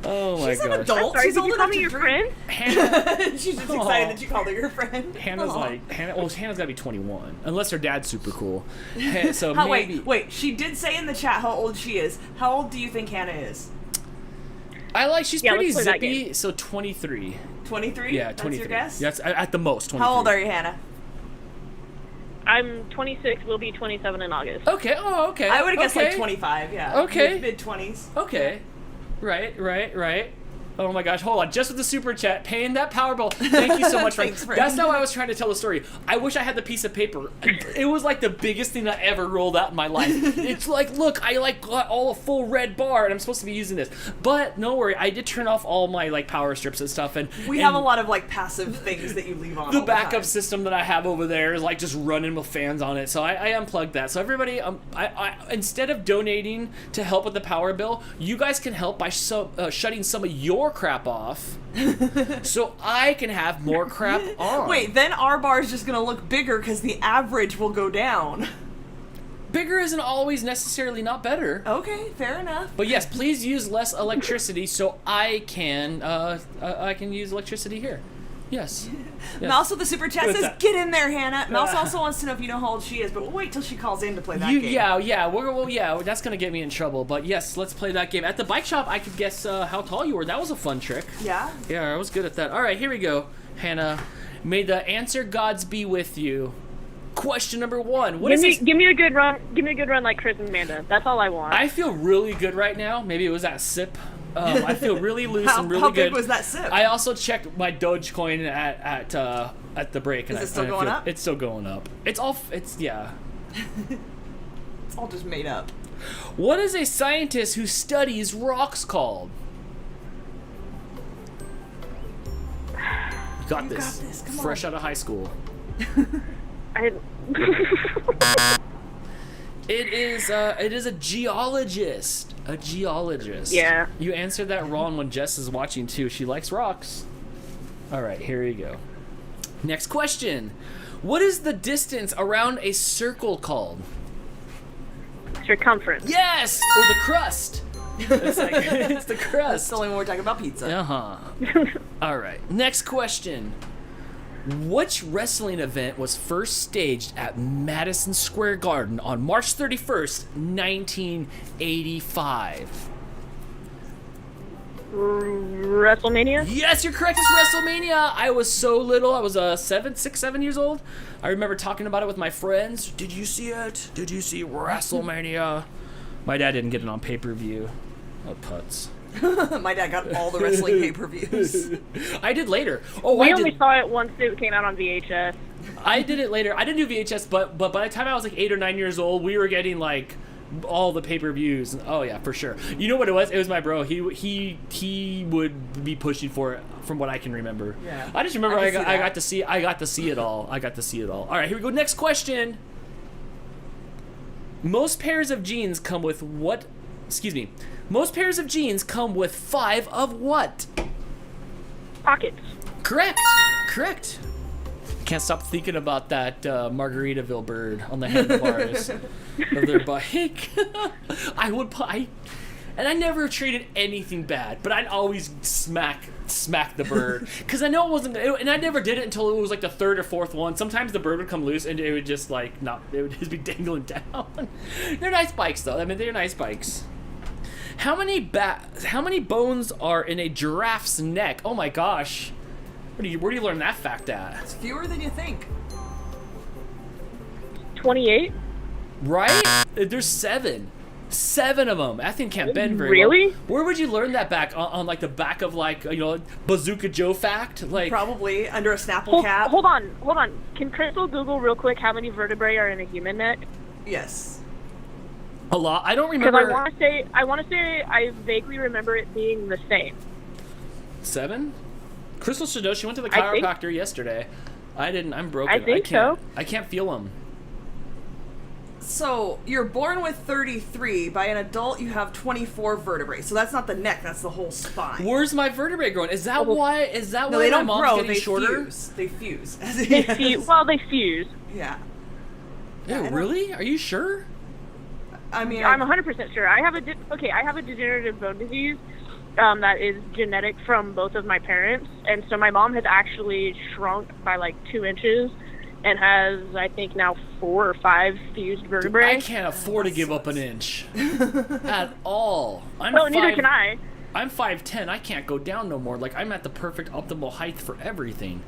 Oh my She's an gosh. adult. Sorry, She's did old you call enough me to your drink. friend? She's just excited that you called her your friend. Hannah's Hannah's gotta be 21, unless her dad's super cool. So maybe. Wait. She did say in the chat how old she is. How old do you think Hannah is? She's Yeah, pretty let's play that zippy. game. So 23. 23. Yeah, 23. That's your guess. That's at the most 23. How old are you, Hannah? I'm 26. Will be 27 in August. Okay. Oh, okay. I would have guessed okay. like 25. Yeah. Okay. Mid 20s. Okay. Right. Oh my gosh, hold on. Just with the super chat, paying that power bill. Thank you so much, friend. Thanks, friend. That's not what I was trying to tell the story. I wish I had the piece of paper. It was like the biggest thing that ever rolled out in my life. It's like, look, I like got all a full red bar and I'm supposed to be using this. But no worry, I did turn off all my like power strips and stuff. And We have a lot of like passive things that you leave on. the all backup time. system that I have over there is like just running with fans on it. So I unplugged that. So everybody, I instead of donating to help with the power bill, you guys can help by shutting some of your crap off. So I can have more crap on. Wait, then our bar is just gonna look bigger because the average will go down. Bigger isn't always necessarily not better. Okay, fair enough. But yes, please use less electricity so I can use electricity here. Yes. Mouse with the super chat What's says, that? "Get in there, Hannah." Mouse also wants to know if you know how old she is, but we'll wait till she calls in to play that game. Yeah, that's gonna get me in trouble. But yes, let's play that game. At the bike shop, I could guess how tall you were. That was a fun trick. Yeah? Yeah, I was good at that. All right, here we go, Hannah. May the answer gods be with you. Question number 1. Give me a good run. Give me a good run like Chris and Amanda. That's all I want. I feel really good right now. Maybe it was that sip. I feel really loose and really how good. big was that sip? I also checked my Doge coin at the break. Is and it still going up? It's still going up. Yeah. It's all just made up. What is a scientist who studies rocks called? You got this. Come Fresh on. out of high school. I It is a geologist. A geologist. Yeah. You answered that wrong when Jess is watching too. She likes rocks. All right, here you go. Next question. What is the distance around a circle called? Circumference. Yes! Or the crust. It's the crust. That's only when we're talking about pizza. Uh-huh. All right. Next question. Which wrestling event was first staged at Madison Square Garden on March 31st, 1985? WrestleMania? Yes, you're correct. It's WrestleMania. I was so little. I was 6, 7 years old. I remember talking about it with my friends. Did you see it? Did you see WrestleMania? My dad didn't get it on pay-per-view. Oh, putz. My dad got all the wrestling pay-per-views. I did later. We only saw it once it came out on VHS. I did it later. I didn't do VHS, but by the time I was like 8 or 9 years old, we were getting like all the pay-per-views. Oh yeah, for sure. You know what it was? It was my bro. He would be pushing for it, from what I can remember. Yeah. I just remember I got to see it all. All right, here we go. Next question. Most pairs of jeans come with what? Excuse me. Most pairs of jeans come with 5 of what? Pockets. Correct. Can't stop thinking about that Margaritaville bird on the handlebars of their bike. And I never treated anything bad, but I'd always smack the bird because I know it wasn't. And I never did it until it was like the 3rd or 4th one. Sometimes the bird would come loose and it would just like not. It would just be dangling down. They're nice bikes though. I mean, they're nice bikes. How many bones are in a giraffe's neck? Oh my gosh. Where do you learn that fact at? It's fewer than you think. 28? Right? There's 7. 7 of them. That thing can't bend very Really? well. Where would you learn that back? On like the back of like, Bazooka Joe fact? Like Probably under a Snapple cap. Hold on. Can Crystal Google real quick how many vertebrae are in a human neck? Yes. a lot. I don't Because remember. I want to say I vaguely remember it being the same. 7? Crystal should know. She went to the I think- chiropractor yesterday. I didn't. I'm broken. I think can't, so. I can't feel them. So, you're born with 33. By an adult, you have 24 vertebrae. So that's not the neck, that's the whole spine. Where's my vertebrae growing? Is that why? Is that No, why they my don't mom's grow, getting they shorter? fuse. They fuse. They fuse. Well, they fuse. Yeah. Yeah, really? Are you sure? I mean, I'm 100% sure. I have a degenerative bone disease that is genetic from both of my parents, and so my mom has actually shrunk by like 2 inches and has, I think, now 4 or 5 fused vertebrae. I can't afford to give up an inch at all. Neither can I. I'm 5'10". I can't go down no more. Like, I'm at the perfect optimal height for everything.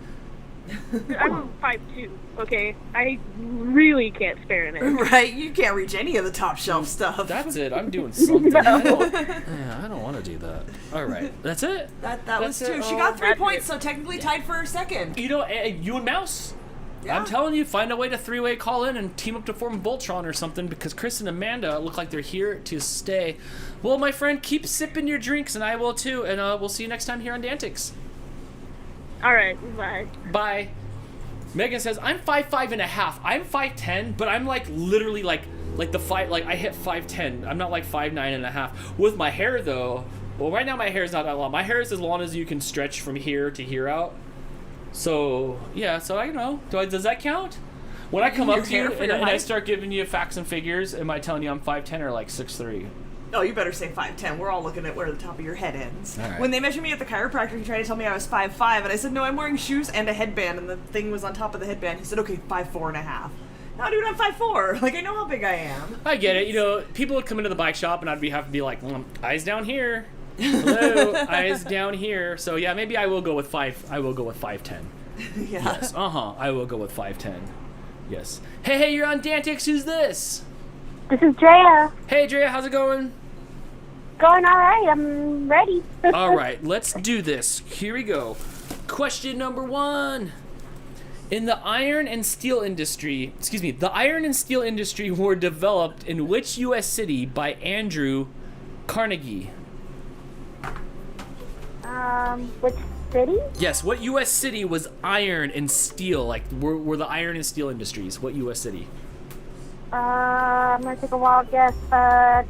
I'm 5'2". Okay, I really can't spare an inch. Right? You can't reach any of the top shelf stuff. That's it. I'm doing something. I don't want to do that. All right, that's it. That was 2. She got 3 points, so technically tied for 2nd. You know, you and Mouse. Yeah. I'm telling you, find a way to 3-way call in and team up to form Voltron or something, because Chris and Amanda look like they're here to stay. Well, my friend, keep sipping your drinks, and I will too, and we'll see you next time here on DANtics. All right, bye. Bye. Megan says, I'm 5'5" and a half. I'm 5'10", but I'm like literally like the I hit 5'10". I'm not like 5'9" and a half. With my hair though, well, right now my hair is not that long. My hair is as long as you can stretch from here to here out. So yeah, so I don't know. Does that count? When I come up to you and I start giving you facts and figures, am I telling you I'm 5'10" or like 6'3"? Oh, you better say 5'10". We're all looking at where the top of your head ends. All right. When they measured me at the chiropractor, he tried to tell me I was 5'5", and I said, no, I'm wearing shoes and a headband, and the thing was on top of the headband. He said, okay, 5'4" and a half. No, dude, I'm 5'4". Like, I know how big I am. I get it. You know, people would come into the bike shop, and I'd have to be like, eyes down here. Hello, eyes down here. So yeah, maybe I will go with 5. I will go with 5'10". Yeah. Yes. I will go with 5'10". Yes. Hey, you're on DANtics. Who's this? This is Drea. Hey, Drea, how's it going? Going all right. I'm ready. All right, let's do this. Here we go. Question number 1. In the iron and steel industry, the iron and steel industry were developed in which U.S. city by Andrew Carnegie? Which city? Yes, what U.S. city was iron and steel? Like, were the iron and steel industries? What U.S. city? I'm gonna take a wild guess.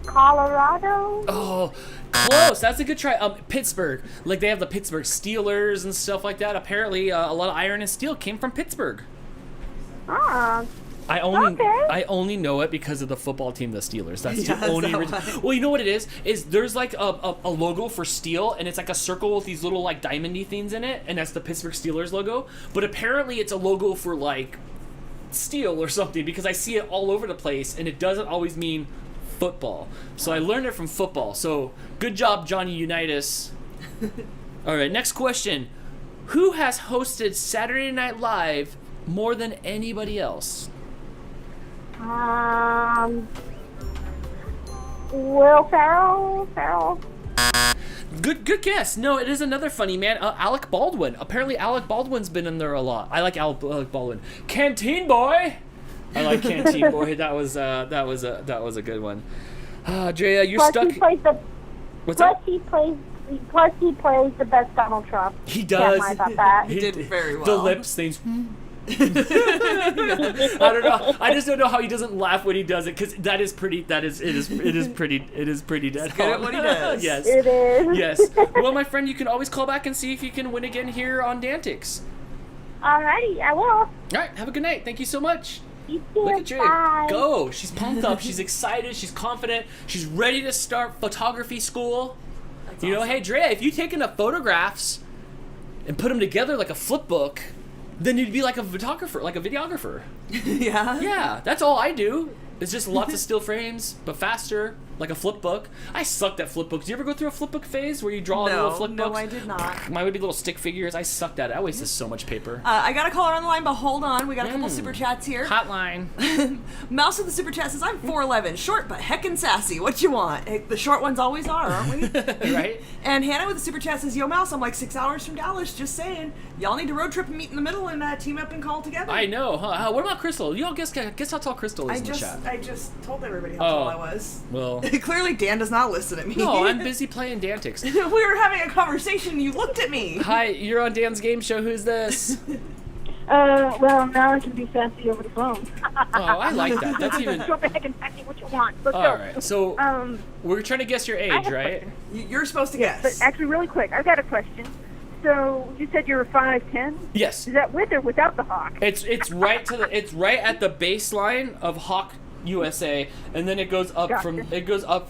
Colorado? Oh, close. That's a good try. Pittsburgh. Like, they have the Pittsburgh Steelers and stuff like that. Apparently, a lot of iron and steel came from Pittsburgh. Ah. I only know it because of the football team, the Steelers. That's the only reason. Well, you know what it is? Is there's like a logo for steel, and it's like a circle with these little like diamondy things in it, and that's the Pittsburgh Steelers logo. But apparently, it's a logo for like steel or something, because I see it all over the place, and it doesn't always mean football. So I learned it from football. So good job, Johnny Unitas. All right, next question. Who has hosted Saturday Night Live more than anybody else? Will Ferrell? Good guess. No, it is another funny man. Alec Baldwin. Apparently, Alec Baldwin's been in there a lot. I like Alec Baldwin. Canteen Boy. I like Canteen Boy. That was a good one. Drea, you're stuck. Plus, he plays the best Donald Trump. He does. Can't lie about that. He did very well. The lips things. I don't know. I just don't know how he doesn't laugh when he does it, because it is pretty dead on. Good at what he does. Yes. It is. Yes. Well, my friend, you can always call back and see if you can win again here on DANtics. Alrighty, I will. All right. Have a good night. Thank you so much. You too. Look at Jay. Bye. Go. She's pumped up. She's excited. She's confident. She's ready to start photography school. That's awesome. Hey, Drea, if you take enough photographs and put them together like a flip book, then you'd be like a photographer, like a videographer. Yeah? Yeah, that's all I do. It's just lots of still frames, but faster, like a flip book. I sucked at flip books. Do you ever go through a flip book phase where you draw little flip books? No, I did not. Mine would be little stick figures. I sucked at it. I wasted so much paper. I got a caller on the line, but hold on. We got a couple super chats here. Hotline. Mouse with the super chat says, I'm 4'11", short but heckin' sassy. What you want? Hey, the short ones always are, aren't we? Right? And Hannah with the super chat says, yo, Mouse, I'm like 6 hours from Dallas. Just saying. Y'all need to road trip and meet in the middle and team up and call together. I know. Huh? What about Crystal? You all guess how tall Crystal is in the chat. I just told everybody how tall I was. Well. Clearly, Dan does not listen to me. No, I'm busy playing DANtics. We were having a conversation and you looked at me. Hi, you're on Dan's game show. Who's this? Well, now I can be sassy over the phone. Oh, I like that. That's even. Go back and ask me what you want. Let's all go. right. So we're trying to guess your age, right? You're supposed to guess. But actually, really quick, I've got a question. So you said you were 5'10"? Yes. Is that with or without the hawk? It's right at the baseline of Hawk USA, and then it goes up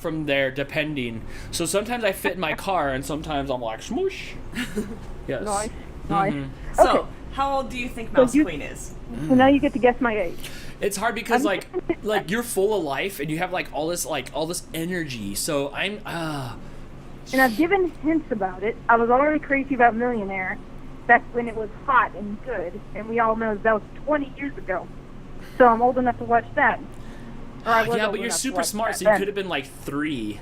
from there depending. So sometimes I fit in my car, and sometimes I'm like smoosh. Yes. Nice. So, Okay. how old do you think Mouse Queen is? So now you get to guess my age. It's hard because like you're full of life and you have all this energy. So I'm And I've given hints about it. I was already crazy about Millionaire back when it was hot and good, and we all know that was 20 years ago. So I'm old enough to watch that. yeah, but you're super smart, so you could have been like 3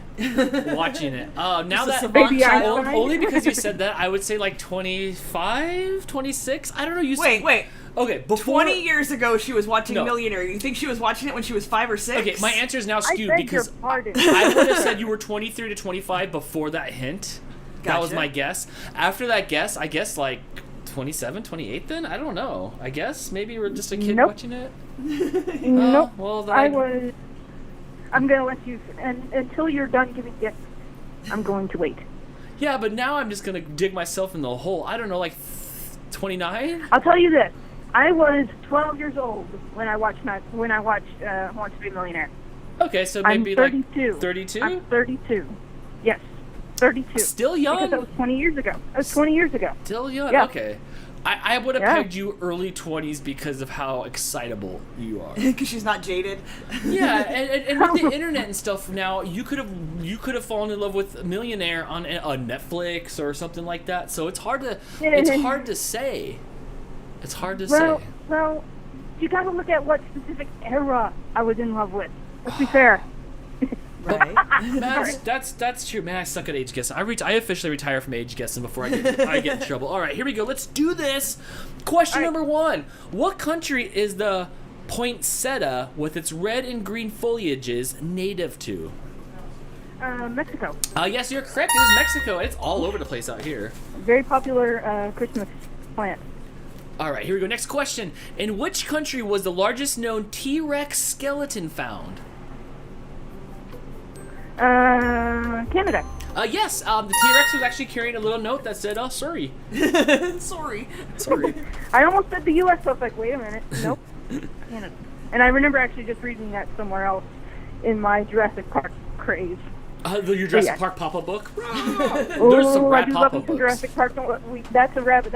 watching it. Now that only because you said that, I would say like 25, 26. I don't know. Wait. Okay, before 20 years ago, she was watching Millionaire. You think she was watching it when she was 5 or 6? Okay, my answer is now skewed because I would have said you were 23 to 25 before that hint. Gotcha. That was my guess. After that guess, I guess like 27, 28 then? I don't know. I guess maybe you were just a kid watching it? Nope. Well, then I'm going to let you, and until you're done giving gifts, I'm going to wait. Yeah, but now I'm just going to dig myself in the hole. I don't know, like 29? I'll tell you this. I was 12 years old when I watched Who Wants to Be a Millionaire. Okay, so maybe I'm 32. like 32? I'm 32. Yes, 32. Still young? Because that was 20 years ago. That was 20 years ago. Still young? Yeah. Okay. I would have pegged you early 20s because of how excitable you are. Because she's not jaded. Yeah, and with the internet and stuff now, you could have fallen in love with Millionaire on Netflix or something like that. So it's hard to say. It's hard to say. Well, you got to look at what specific era I was in love with. Let's be fair. Right. That's true. Man, I suck at age guessing. I officially retire from age guessing before I get in trouble. All right, here we go. Let's do this. Question number 1. What country is the poinsettia with its red and green foliages native to? Mexico. Yes, you're correct. It is Mexico. It's all over the place out here. Very popular Christmas plant. All right, here we go. Next question. In which country was the largest known T-Rex skeleton found? Canada. Yes, the T-Rex was actually carrying a little note that said, "Oh, sorry." Sorry. I almost said the U.S., so I was like, wait a minute. Nope. Canada. And I remember actually just reading that somewhere else in my Jurassic Park craze. Your Jurassic Park pop-up book? There's some rad pop-up books. Jurassic Park. That's a rabbit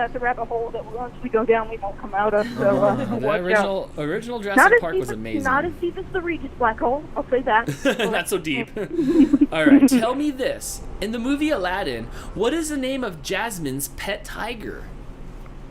hole that once we go down, we won't come out of. So the original Jurassic Park was amazing. Not as deep as the Regis black hole. I'll say that. Not so deep. All right, tell me this: in the movie Aladdin, what is the name of Jasmine's pet tiger?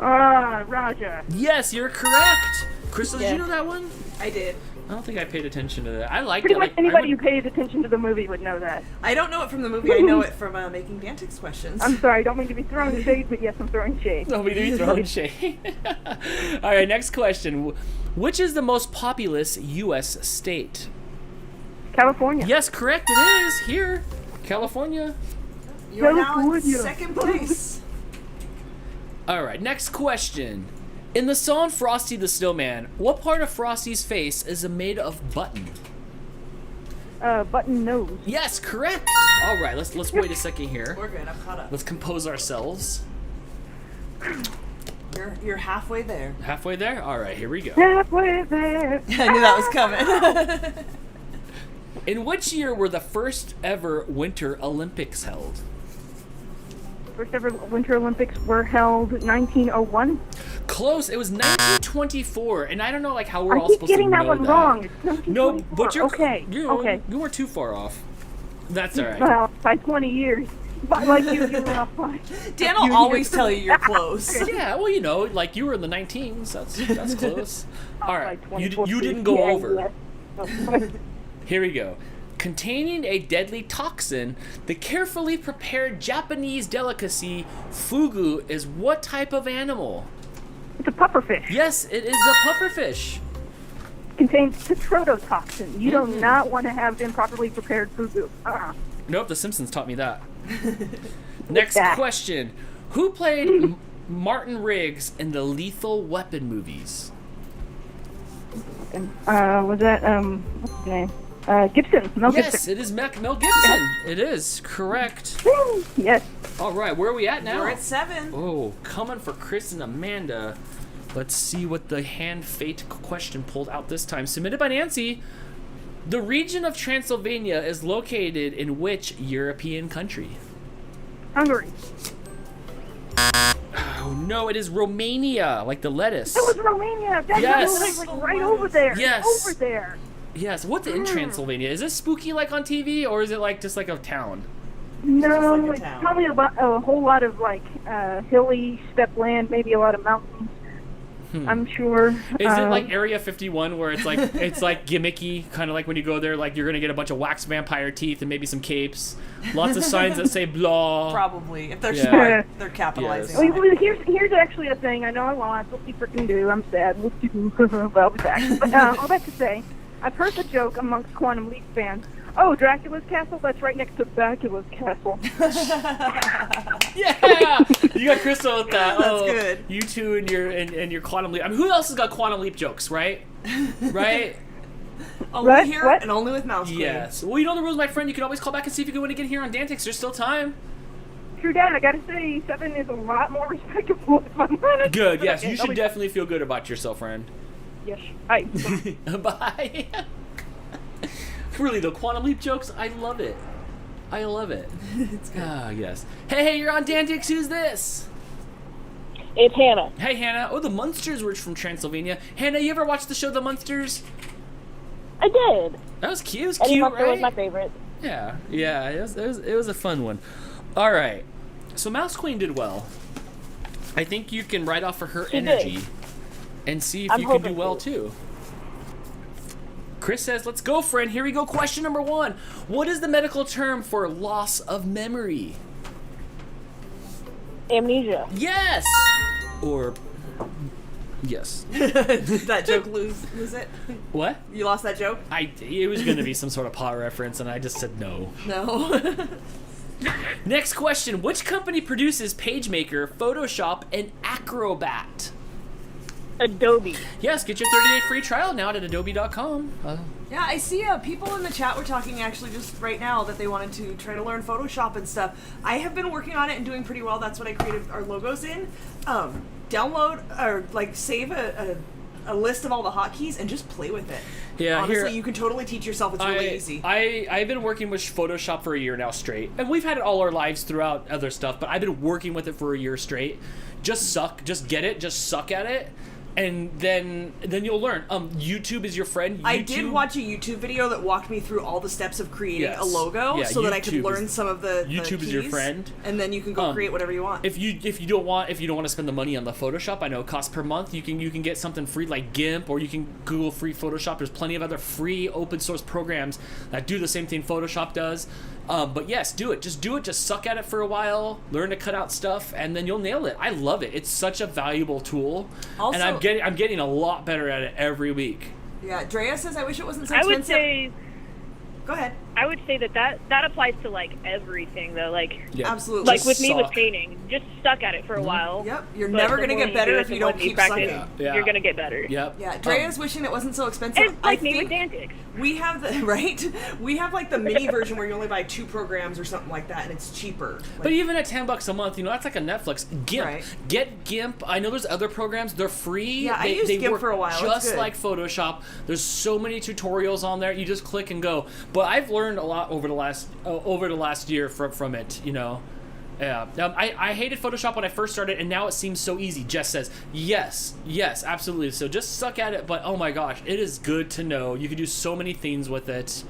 Raja. Yes, you're correct. Crystal, did you know that one? I did. I don't think I paid attention to that. I liked Pretty it. much anybody who pays attention to the movie would know that. I don't know it from the movie. I know it from making DANtics questions. I'm sorry. I don't mean to be throwing shade, but yes, I'm throwing shade. No, we do throwing shade. All right, next question. Which is the most populous U.S. state? California. Yes, correct. It is here, California. You're now in second place. All right, next question. In the song Frosty the Snowman, what part of Frosty's face is made of button? Button nose. Yes, correct. All right, let's wait a second here. We're good. I'm caught up. Let's compose ourselves. You're halfway there. Halfway there? All right, here we go. Halfway there. I knew that was coming. In which year were the first ever Winter Olympics held? First ever Winter Olympics were held 1901. Close. It was 1924, and I don't know how we're all supposed to know that. I keep getting that one wrong. It's no, but you're okay. You were too far off. That's all right. Well, by 20 years. But like you were off by. Dan will always tell you you're close. Yeah, well, you were in the 19s. That's close. All right, you didn't go over. Here we go. Containing a deadly toxin, the carefully prepared Japanese delicacy fugu is what type of animal? It's a pufferfish. Yes, it is the pufferfish. Contains tetrodotoxin. You do not want to have improperly prepared fugu. Nope, The Simpsons taught me that. Next question. Who played Martin Riggs in the Lethal Weapon movies? Was that, what's his name? Gibson. Mel Yes, Gibson. it is Mel Gibson. It is correct. Yes. All right, where are we at now? We're at 7. Oh, coming for Chris and Amanda. Let's see what the hand fate question pulled out this time. Submitted by Nancy. The region of Transylvania is located in which European country? Hungary. Oh no, it is Romania, like the lettuce. It was Romania. That's Yes. like right over there. Yes. Over there. Yes, what's in Transylvania? Is this spooky like on TV, or is it like just like a town? No, like a it's town. probably about a whole lot of like hilly steppe land, maybe a lot of mountains. I'm sure. Is it like Area 51 where it's like gimmicky, kind of like when you go there, like you're gonna get a bunch of wax vampire teeth and maybe some capes, lots of signs that say blah. Probably. If they're Yeah. smart, they're capitalizing Yes. on it. Here's actually a thing. I know I lost. What we freaking do? I'm sad. We'll I'll be back. But all that to say, I've heard the joke amongst Quantum Leap fans. Oh, Dracula's castle? That's right next to Dracula's castle. Yeah, you got Crystal with that. That's Oh, good. You two and your Quantum Leap. I mean, who else has got Quantum Leap jokes, right? Right? Only What? here What? and only with Mouse Queen. Yes. Well, you know the rules, my friend. You can always call back and see if you can win again here on DANtics. There's still time. True Dad, I gotta say, 7 is a lot more respectable if I'm honest. Good. Yes, Okay, you I'll should be- definitely feel good about yourself, friend. Yes. Hi. Bye. Really, though, Quantum Leap jokes, I love it. I love it. It's good. Ah, yes. Hey, you're on DANtics. Who's this? It's Hannah. Hey, Hannah. Oh, the Munsters were from Transylvania. Hannah, you ever watched the show The Munsters? I did. That was cute. It was Eddie cute, Munster right? was my favorite. Yeah, it was a fun one. All right, so Mouse Queen did well. I think you can write off for her She did. energy and see if I'm you can do hoping well to. too. Chris says, "Let's go, friend. Here we go. Question number 1: What is the medical term for loss of memory?" Amnesia. Yes, or yes. Did that joke lose it? What? You lost that joke? It was going to be some sort of pot reference, and I just said no. No. Next question: Which company produces PageMaker, Photoshop, and Acrobat? Adobe. Yes, get your 30-day free trial now at adobe.com. Yeah, I see people in the chat were talking actually just right now that they wanted to try to learn Photoshop and stuff. I have been working on it and doing pretty well. That's what I created our logos in. Download or like save a list of all the hotkeys and just play with it. Yeah, honestly, here- you can totally teach yourself. It's really easy. I've been working with Photoshop for a year now straight, and we've had it all our lives throughout other stuff. But I've been working with it for a year straight. Just get it, just suck at it, and then you'll learn. YouTube is your friend. I did watch a YouTube video that walked me through all the steps of creating Yes. a logo, Yeah, so that I could YouTube learn is- some of the YouTube is your keys, friend. and then you can go create whatever you want. If you don't want to spend the money on the Photoshop, I know it costs per month. You can get something free like GIMP, or you can Google free Photoshop. There's plenty of other free open source programs that do the same thing Photoshop does. But yes, do it. Just suck at it for a while, learn to cut out stuff, and then you'll nail it. I love it. It's such a valuable tool, Also- and I'm getting a lot better at it every week. Yeah, Drea says, I wish it wasn't so I expensive. would say Go ahead. I would say that applies to like everything though. Like Absolutely. Like with me with painting, just suck at it for a while. Yep. You're but never the gonna more get better do if it, you the more don't you keep practice, sucking. Yeah. You're gonna get better. Yep. Yeah, Drea's wishing it wasn't so expensive. It's like I me think with DANtics. we have the right. We have like the mini version where you only buy 2 programs or something like that, and it's cheaper. Like, But even at $10 a month, that's like a Netflix. GIMP. Right. Get GIMP. I know there's other programs. They're free. Yeah, I used GIMP work for a while. It's just good. like Photoshop. There's so many tutorials on there. You just click and go. But I've learned a lot over the last year from it. Yeah. I hated Photoshop when I first started, and now it seems so easy. Jess says, yes, absolutely. So just suck at it, but oh my gosh, it is good to know. You can do so many things with it.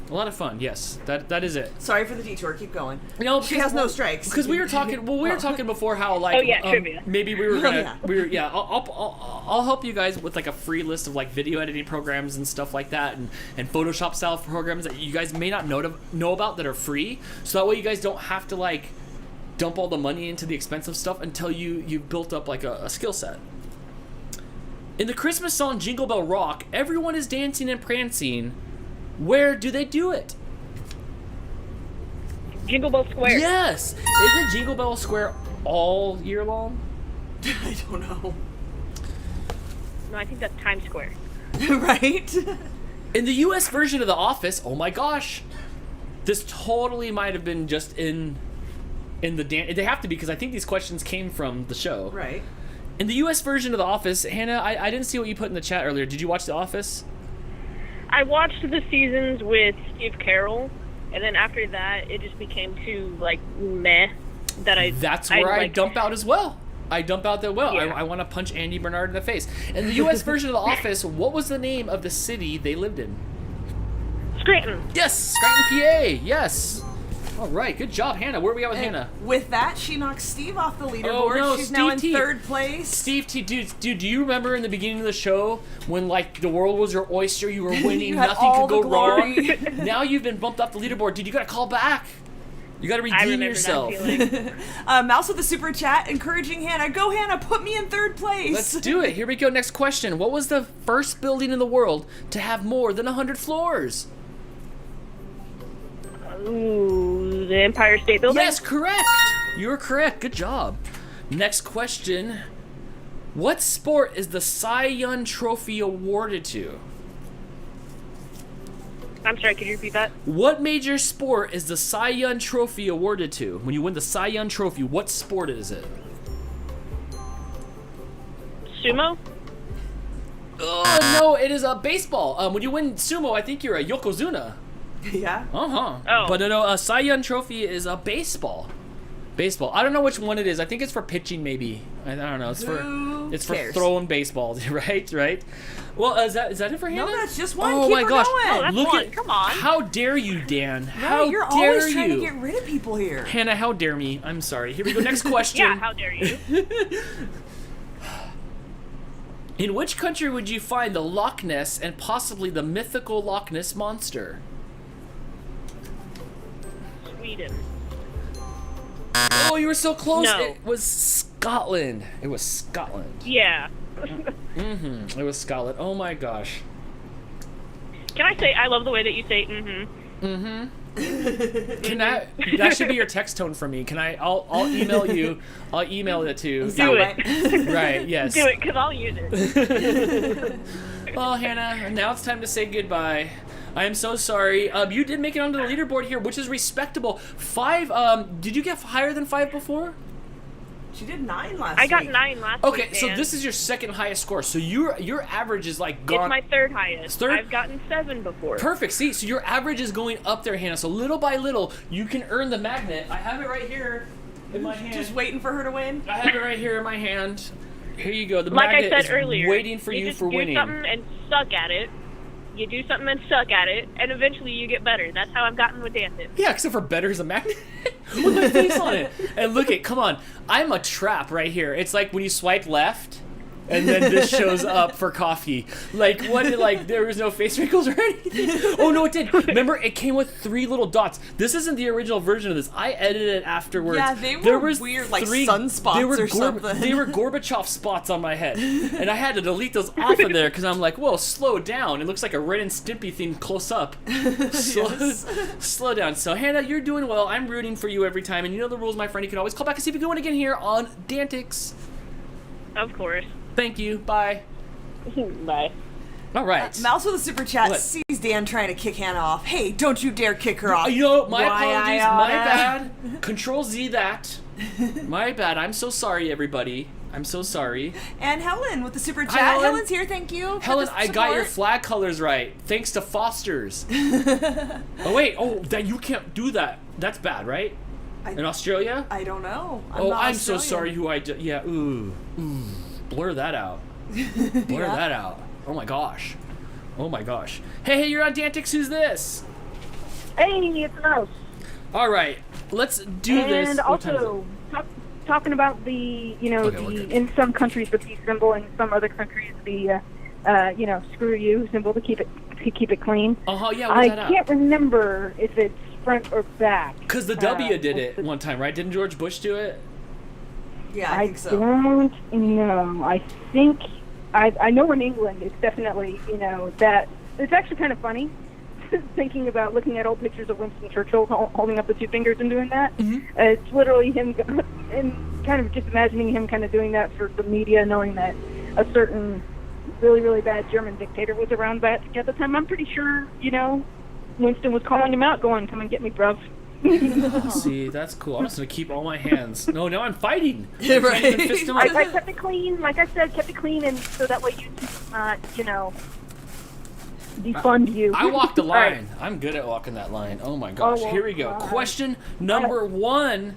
A lot of fun, yes. That is it. Sorry for the detour. Keep going. No, she has no strikes. Because we were talking. Well, we were talking before how like. Oh, yeah, trivia. Maybe we were gonna. Oh, yeah. I'll help you guys with like a free list of like video editing programs and stuff like that, and Photoshop style programs that you guys may not know about that are free. So that way you guys don't have to like dump all the money into the expensive stuff until you've built up like a skill set. In the Christmas song Jingle Bell Rock, everyone is dancing and prancing. Where do they do it? Jingle Bell Square. Yes! Isn't Jingle Bell Square all year long? I don't know. No, I think that's Times Square. Right? In the U.S. version of The Office, oh my gosh, this totally might have been just in the They have to be, because I think these questions came from the show. Right. In the U.S. version of The Office, Hannah, I didn't see what you put in the chat earlier. Did you watch The Office? I watched the seasons with Steve Carell, and then after that, it just became too like meh. That's where I dump out as well. I dump out that well. Yeah. I want to punch Andy Bernard in the face. In the U.S. version of The Office, what was the name of the city they lived in? Scranton. Yes, Scranton, PA. Yes. All right, good job, Hannah. Where are we at with Hannah? With that, she knocks Steve off the leaderboard. Oh, no, She's Steve now in T. third place. Steve T, dude, do you remember in the beginning of the show when like the world was your oyster, you were winning, You had nothing all could go the glory. wrong? Now you've been bumped off the leaderboard, dude. You gotta call back. You gotta redeem yourself. Mouse with the super chat encouraging Hannah. Go, Hannah, put me in third place. Let's do it. Here we go. Next question. What was the first building in the world to have more than 100 floors? Ooh, the Empire State Building? Yes, correct. You're correct. Good job. Next question. What sport is the Cy Young Trophy awarded to? I'm sorry, could you repeat that? What major sport is the Cy Young Trophy awarded to? When you win the Cy Young Trophy, what sport is it? Sumo? Oh, no, it is a baseball. When you win sumo, I think you're a Yokozuna. Yeah. Uh-huh. Oh. But no, a Cy Young Trophy is a baseball. Baseball. I don't know which one it is. I think it's for pitching, maybe. I don't know. It's for cares? throwing baseballs, right? Well, is that it for Hannah? No, that's just one. Oh Keep my her gosh! going. Oh, that's Look one. at Come on. How dare you, Dan? How Right, you're dare always trying you? to get rid of people here. Hannah, how dare me? I'm sorry. Here we go. Next question. Yeah, how dare you? In which country would you find the Loch Ness and possibly the mythical Loch Ness monster? Sweden. Oh, you were so close. No. It was Scotland. It was Scotland. Yeah. It was Scotland. Oh my gosh. Can I say I love the way that you say Can that should be your text tone for me. Can I'll email you. I'll email it to you. Do it. Right, yes. Do it, because I'll use it. Well, Hannah, now it's time to say goodbye. I am so sorry. You did make it onto the leaderboard here, which is respectable. 5, did you get higher than 5 before? She did 9 last I got week. 9 last Okay, week, so Dan. this is your second highest score. So your average is like gone. It's my third highest. Third? I've gotten 7 before. Perfect. See, so your average is going up there, Hannah. So little by little, you can earn the magnet. I have it right here in my hand. Just waiting for her to win. I have it right here in my hand. Here you go. The Like magnet I said is earlier, waiting for you just for do winning. something and suck at it. You do something and suck at it, and eventually you get better. That's how I've gotten with DANtics. Yeah, except for better is a magnet with my face on it. And look it, come on. I'm a trap right here. It's like when you swipe left and then this shows up for coffee. Like, what, like, there was no face wrinkles or anything? Oh, no, it did. Remember, it came with 3 little dots. This isn't the original version of this. I edited it afterwards. Yeah, they were there was weird, like 3, sunspots they were or something. They were Gorbachev spots on my head. And I had to delete those off of there because I'm like, whoa, slow down. It looks like a Ren and Stimpy thing close up. Slow down. So, Hannah, you're doing well. I'm rooting for you every time. And you know the rules, my friend. You can always call back and see if you can win again here on DANtics. Of course. Thank you. Bye. Bye. All right. Mouse with a super chat What? sees Dan trying to kick Hannah off. Hey, don't you dare kick her off. You know, my Why apologies. I My oughta- bad. Control Z that. My bad. I'm so sorry, everybody. I'm so sorry. And Helen with the super Hi, chat. Helen. Helen's here. Thank you. for Helen, the I got your support. flag colors right. Thanks to Foster's. Oh, wait. Oh, that you can't do that. That's bad, right? In Australia? I don't know. I'm so sorry who I did. Yeah, ooh. Blur that out. Blur Yeah. that out. Oh my gosh. Oh my gosh. Hey, you're on DANtics. Who's this? Hey, it's Mouse. All right, let's do this. And What time is it? also, talking about the, Okay, we're good. in some countries the peace symbol, and in some other countries the, screw you symbol to keep it clean. Oh, yeah, I where's that can't remember if it's front or back. Because the W did it one time, right? Didn't George Bush do it? Yeah, I think so. don't know. I think I know in England it's definitely that it's actually kind of funny thinking about looking at old pictures of Winston Churchill holding up the 2 fingers and doing that. It's literally him, and kind of just imagining him kind of doing that for the media, knowing that a certain really, really bad German dictator was around back at the time, I'm pretty sure, Winston was calling him out, going, "Come and get me, bruv." See, that's cool. I'm just gonna keep all my hands. No, now I'm fighting. Right. I kept it clean, like I said, kept it clean, and so that way you can, defund you. I walked the All right. line. I'm good at walking that line. Oh my gosh. well, Here we go. Question number 1.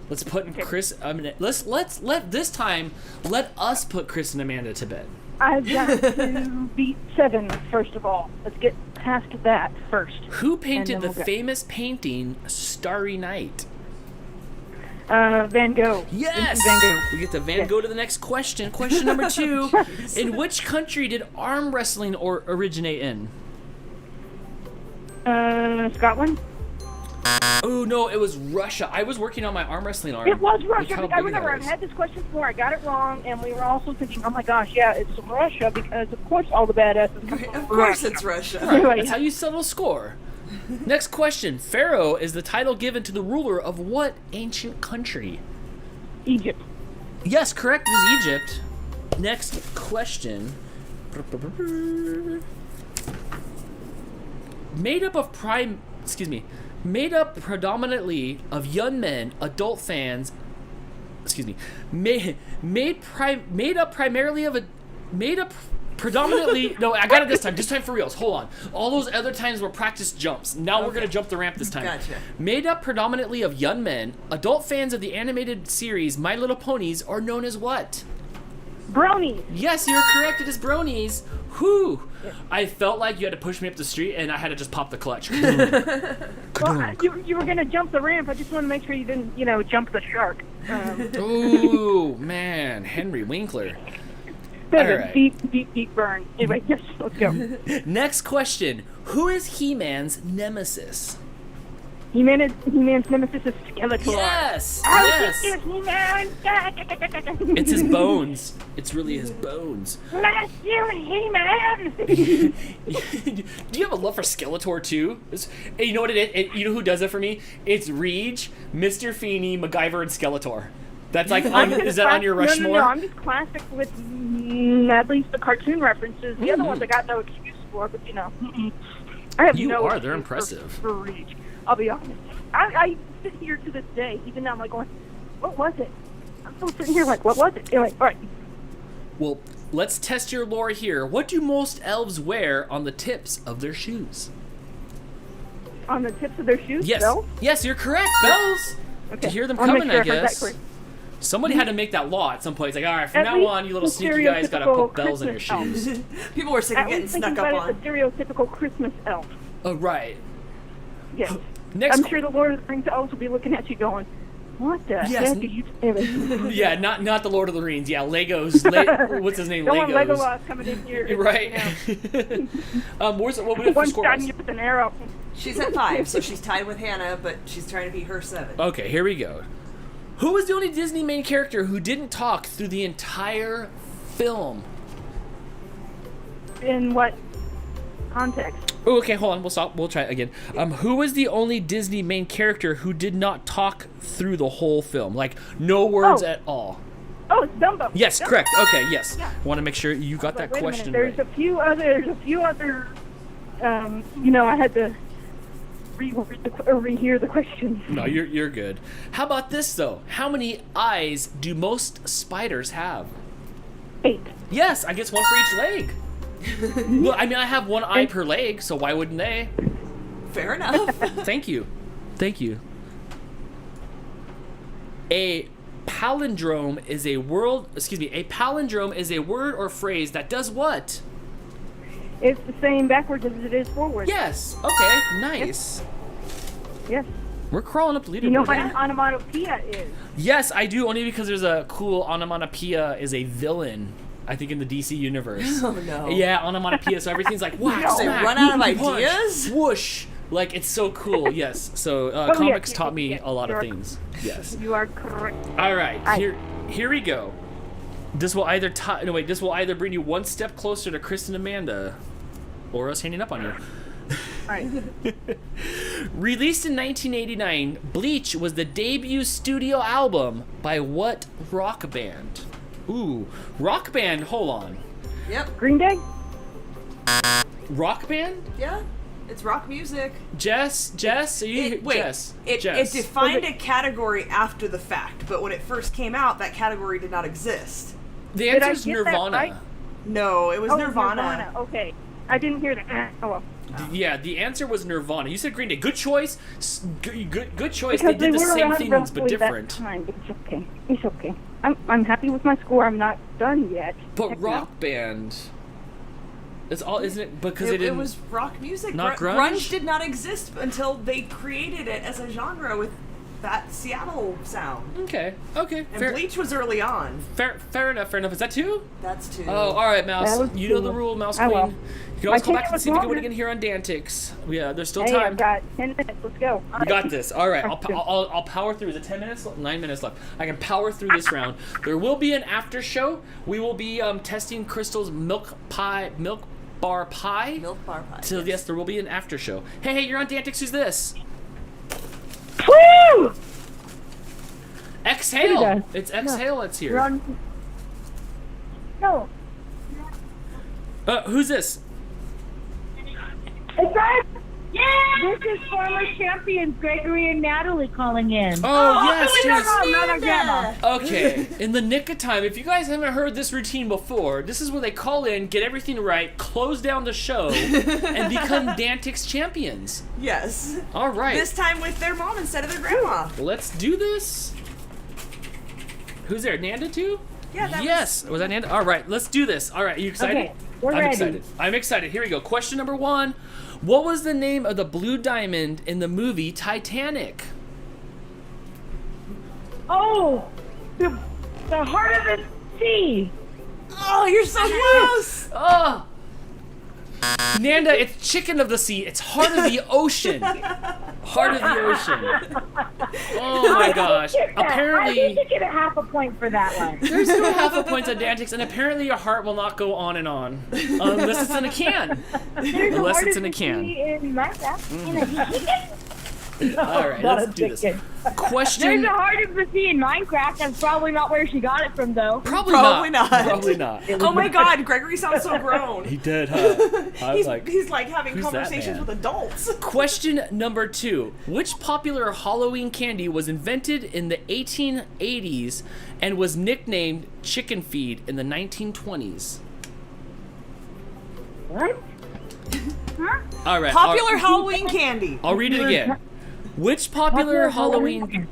Let's put Chris. Let's let this time let us put Chris and Amanda to bed. I've got to beat 7 first of all. Let's get past that first. Who painted And the then we'll go. famous painting Starry Night? Van Gogh. Yes! Van Gogh. We get to Van Gogh to the next question. Question number 2. In which country did arm wrestling originate in? Scotland. Oh no, it was Russia. I was working on my arm wrestling arm. It was Look Russia. how I big remember that I've is. had this question before. I got it wrong, and we were also thinking, "Oh my gosh, yeah, it's Russia," because of course all the badasses come from Of course Russia. it's Russia. Anyway, That's how you settle score. Next question. Pharaoh is the title given to the ruler of what ancient country? Egypt. Yes, correct. It is Egypt. Next question. Made up predominantly of young men, adult fans. Made up predominantly. No, I got it this time. This time for reals. Hold on. All those other times were practice jumps. Now we're gonna jump the ramp this time. Gotcha. Made up predominantly of young men, adult fans of the animated series My Little Ponies are known as what? Bronies. Yes, you're correct. It is bronies. Whew. I felt like you had to push me up the street, and I had to just pop the clutch. Well, you were gonna jump the ramp. I just want to make sure you didn't, jump the shark. Ooh, man, Henry Winkler. There's All a right. deep burn. Anyway, yes, let's go. Next question. Who is He-Man's nemesis? He-Man's nemesis is Skeletor. Yes! I Yes! think it's He-Man. It's his bones. It's really his bones. Bless you, He-Man. Do you have a love for Skeletor too? Hey, you know what it is? You know who does it for me? It's Reach, Mr. Feeney, MacGyver, and Skeletor. That's like, is that on your Rushmore? No, I'm just classic with at least the cartoon references. The other ones I got no excuse for, but I have You no are. They're excuse impressive. for Reach. I'll be honest. I sit here to this day, even now I'm like going, what was it? I'm still sitting here like, what was it? Anyway, all right. Well, let's test your lore here. What do most elves wear on the tips of their shoes? On the tips of their shoes? Yes. Bells? Yes, you're correct. Bells. Okay. To hear them I wanna coming, make I sure heard that guess. correct. Somebody had to make that law at some point. It's like, all right, from At now least on, you little the sneaky guys gotta put stereotypical bells in your Christmas shoes. People were sick of At getting least thinking snuck up about on. it, the stereotypical Christmas elf. Oh, right. Yes. Next I'm sure the Lord of the Rings elves will be looking at you going, what the Yes. heck are you doing? Yeah, not the Lord of the Rings. Yeah, Legos. What's his name? Don't want Legos. Legolas coming in here. Right. What we have for One scores? shot you with an arrow. She's at 5, so she's tied with Hannah, but she's trying to beat her 7. Okay, here we go. Who was the only Disney main character who didn't talk through the entire film? In what context? Oh, okay, hold on. We'll stop. We'll try it again. Who was the only Disney main character who did not talk through the whole film? Like, no words at all. Oh, it's Dumbo. Yes, Dumbo. correct. Okay, yes. Yeah. Want to make sure you got that Wait a minute, question There's right. a few other. I had to rehear the question. No, you're good. How about this though? How many eyes do most spiders have? 8. Yes, I guess one for each leg. Look, I mean, I have one eye per leg, so why wouldn't they? Fair enough. Thank you. Thank you. A palindrome is a palindrome is a word or phrase that does what? It's the same backwards as it is forward. Yes. Okay. Nice. Yes. We're crawling up the leaderboard. You know what an onomatopoeia is? Yes, I do. Only because there's a cool onomatopoeia is a villain. I think in the DC universe. Oh no. Yeah, onomatopoeia. So everything's like whack, They smack, run out of punch, ideas? whoosh. Like it's so cool. Yes. So Oh, comics yes, taught me yes, a lot of you're- things. Yes. You are correct. All right. Here we go. This will either this will either bring you one step closer to Chris and Amanda, or us hanging up on you. Right. Released in 1989, Bleach was the debut studio album by what rock band? Ooh, rock band, hold on. Yep. Green Day? Rock band? Yeah. It's rock music. Jess, are you Jess? It defined a category after the fact, but when it first came out, that category did not exist. The answer is Nirvana. Right? No, it was Nirvana. Okay. I didn't hear that. Oh, well. Yeah, the answer was Nirvana. You said Green Day. Good choice. Good choice. Because they did the were same around things but roughly that different. time. It's okay. It's okay. I'm happy with my score. I'm not done yet. But Heck rock band. It's all, isn't it? Because it was rock music. Not grunge? Did not exist until they created it as a genre with that Seattle sound. Okay. And Bleach was early on. Fair enough. Is that 2? That's 2. Oh, all right, Mouse. That was You know 2. the rule, Mouse Oh, Queen. well. You can always call My back and ticket see if you was can win longer. again here on DANtics. Yeah, there's still Hey, time. I've got 10 minutes. Let's go. You got this. All right, I'll power through. Is it 10 minutes? 9 minutes left. I can power through this round. There will be an after show. We will be testing Crystal's milk bar pie. So yes, there will be an after show. Hey, you're on DANtics. Who's this? Woo! Exhale. It's Exhale. That's here. Run. No. Who's this? It's us. Yeah. This is former champions Gregory and Natalie calling in. Oh, yes. Not our grandma. Okay, in the nick of time, if you guys haven't heard this routine before, this is where they call in, get everything right, close down the show, and become DANtics champions. Yes. All right. This time with their mom instead of their grandma. Let's do this. Who's there? Nanda too? Yeah, that was that Nanda? All right, let's do this. All right, you excited? Okay, we're I'm ready. excited. I'm excited. Here we go. Question number 1. What was the name of the blue diamond in the movie Titanic? Oh, the heart of the sea. Oh, you're so close. Oh. Nanda, it's chicken of the sea. It's heart of the ocean. Heart of the ocean. Oh my gosh. Apparently, I need to get a half a point for that one. there's no half a point on DANtics, and apparently your heart will not go on and on. Unless it's in a can. There's Unless a heart it's of in a the can. sea in Minecraft. All right, Not let's a do this. chicken. Question. There's a heart of the sea in Minecraft. That's probably not where she got it from, though. Probably not. Probably not. Oh my God, Gregory sounds so grown. He did, huh? I was He's like having who's that conversations man? with adults. Question number 2. Which popular Halloween candy was invented in the 1880s and was nicknamed Chicken Feed in the 1920s? What? Huh? All right. Popular Halloween candy. I'll read it again. Which popular Halloween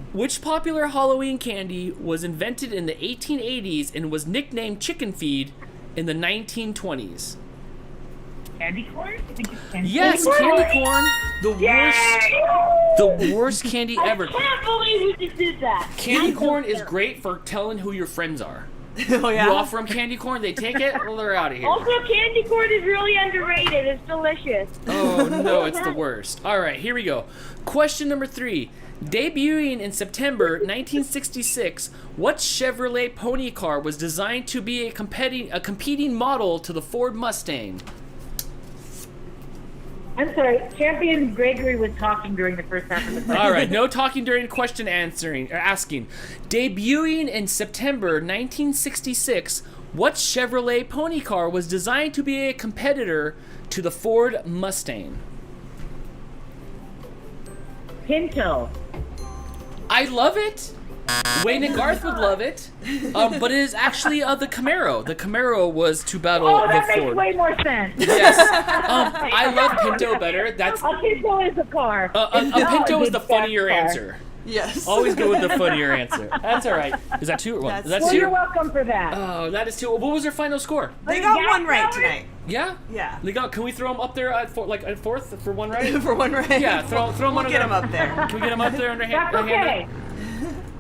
candy was invented in the 1880s and was nicknamed Chicken Feed in the 1920s? Candy corn? Yes, candy corn. The worst candy ever. I can't believe you just did that. Candy corn is great for telling who your friends are. Oh yeah. You offer them candy corn, they take it, well, they're out of here. Also, candy corn is really underrated. It's delicious. Oh no, it's the worst. All right, here we go. Question number 3. Debuting in September 1966, what Chevrolet pony car was designed to be a competing model to the Ford Mustang? I'm sorry. Champion Gregory was talking during the first half of the question. All right, no talking during question asking. Debuting in September 1966, what Chevrolet pony car was designed to be a competitor to the Ford Mustang? Pinto. I love it. Wayne and Garth would love it, but it is actually the Camaro. The Camaro was to battle Oh, that the makes Ford. way more sense. Yes, I love Pinto better. That's A Pinto is a car. a Pinto is the funnier answer. Yes. Always go with the funnier answer. That's all right. Is that 2 or 1? That's Well, 2. you're welcome for that. Oh, that is 2. What was their final score? They got one right tonight. Yeah. Yeah. They got. Can we throw them up there at fourth for one right? For one right. Yeah. Throw them We'll under. get them up there. Can we get them up there under hand? That's okay.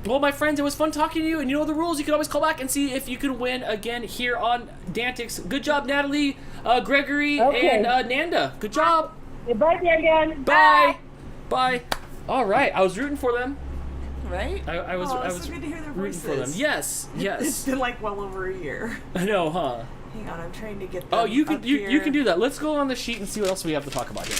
Well, my friends, it was fun talking to you, and you know the rules. You can always call back and see if you can win again here on DANtics. Good job, Natalie, Gregory, and Nanda. Good job. Goodbye, Dan. Bye. Bye. All right. I was rooting for them. Right? I was. I it's was so good to hear their rooting voices. for them. Yes. It's Yes. been like well over a year. I know, huh? Hang on, I'm trying to get them Oh, you can up you here. can do that. Let's go on the sheet and see what else we have to talk about here.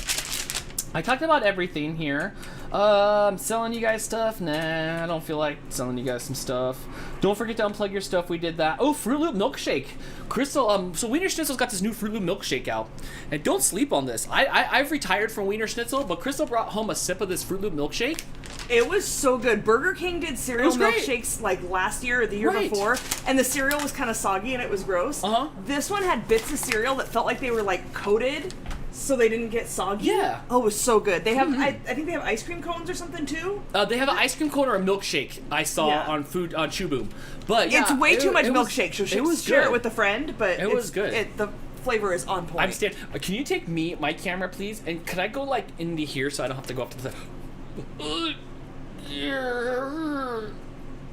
I talked about everything here. I'm selling you guys stuff. Nah, I don't feel like selling you guys some stuff. Don't forget to unplug your stuff. We did that. Oh, Fruit Loop milkshake. Crystal, so Wiener Schnitzel's got this new Fruit Loop milkshake out. And don't sleep on this. I've retired from Wiener Schnitzel, but Crystal brought home a sip of this Fruit Loop milkshake. It was so good. Burger King did cereal milkshakes like last year or the year before, and the cereal was kind of soggy and it was gross. This one had bits of cereal that felt like they were like coated, so they didn't get soggy. Yeah. Oh, it was so good. They have, I think they have ice cream cones or something too. They have an ice cream cone or a milkshake I saw on Chew Boom. But yeah, it's way too much milkshake. So it was share good. it with a friend, but it was good. The flavor is on point. Can you take my camera, please? And can I go like into here so I don't have to go up to the side?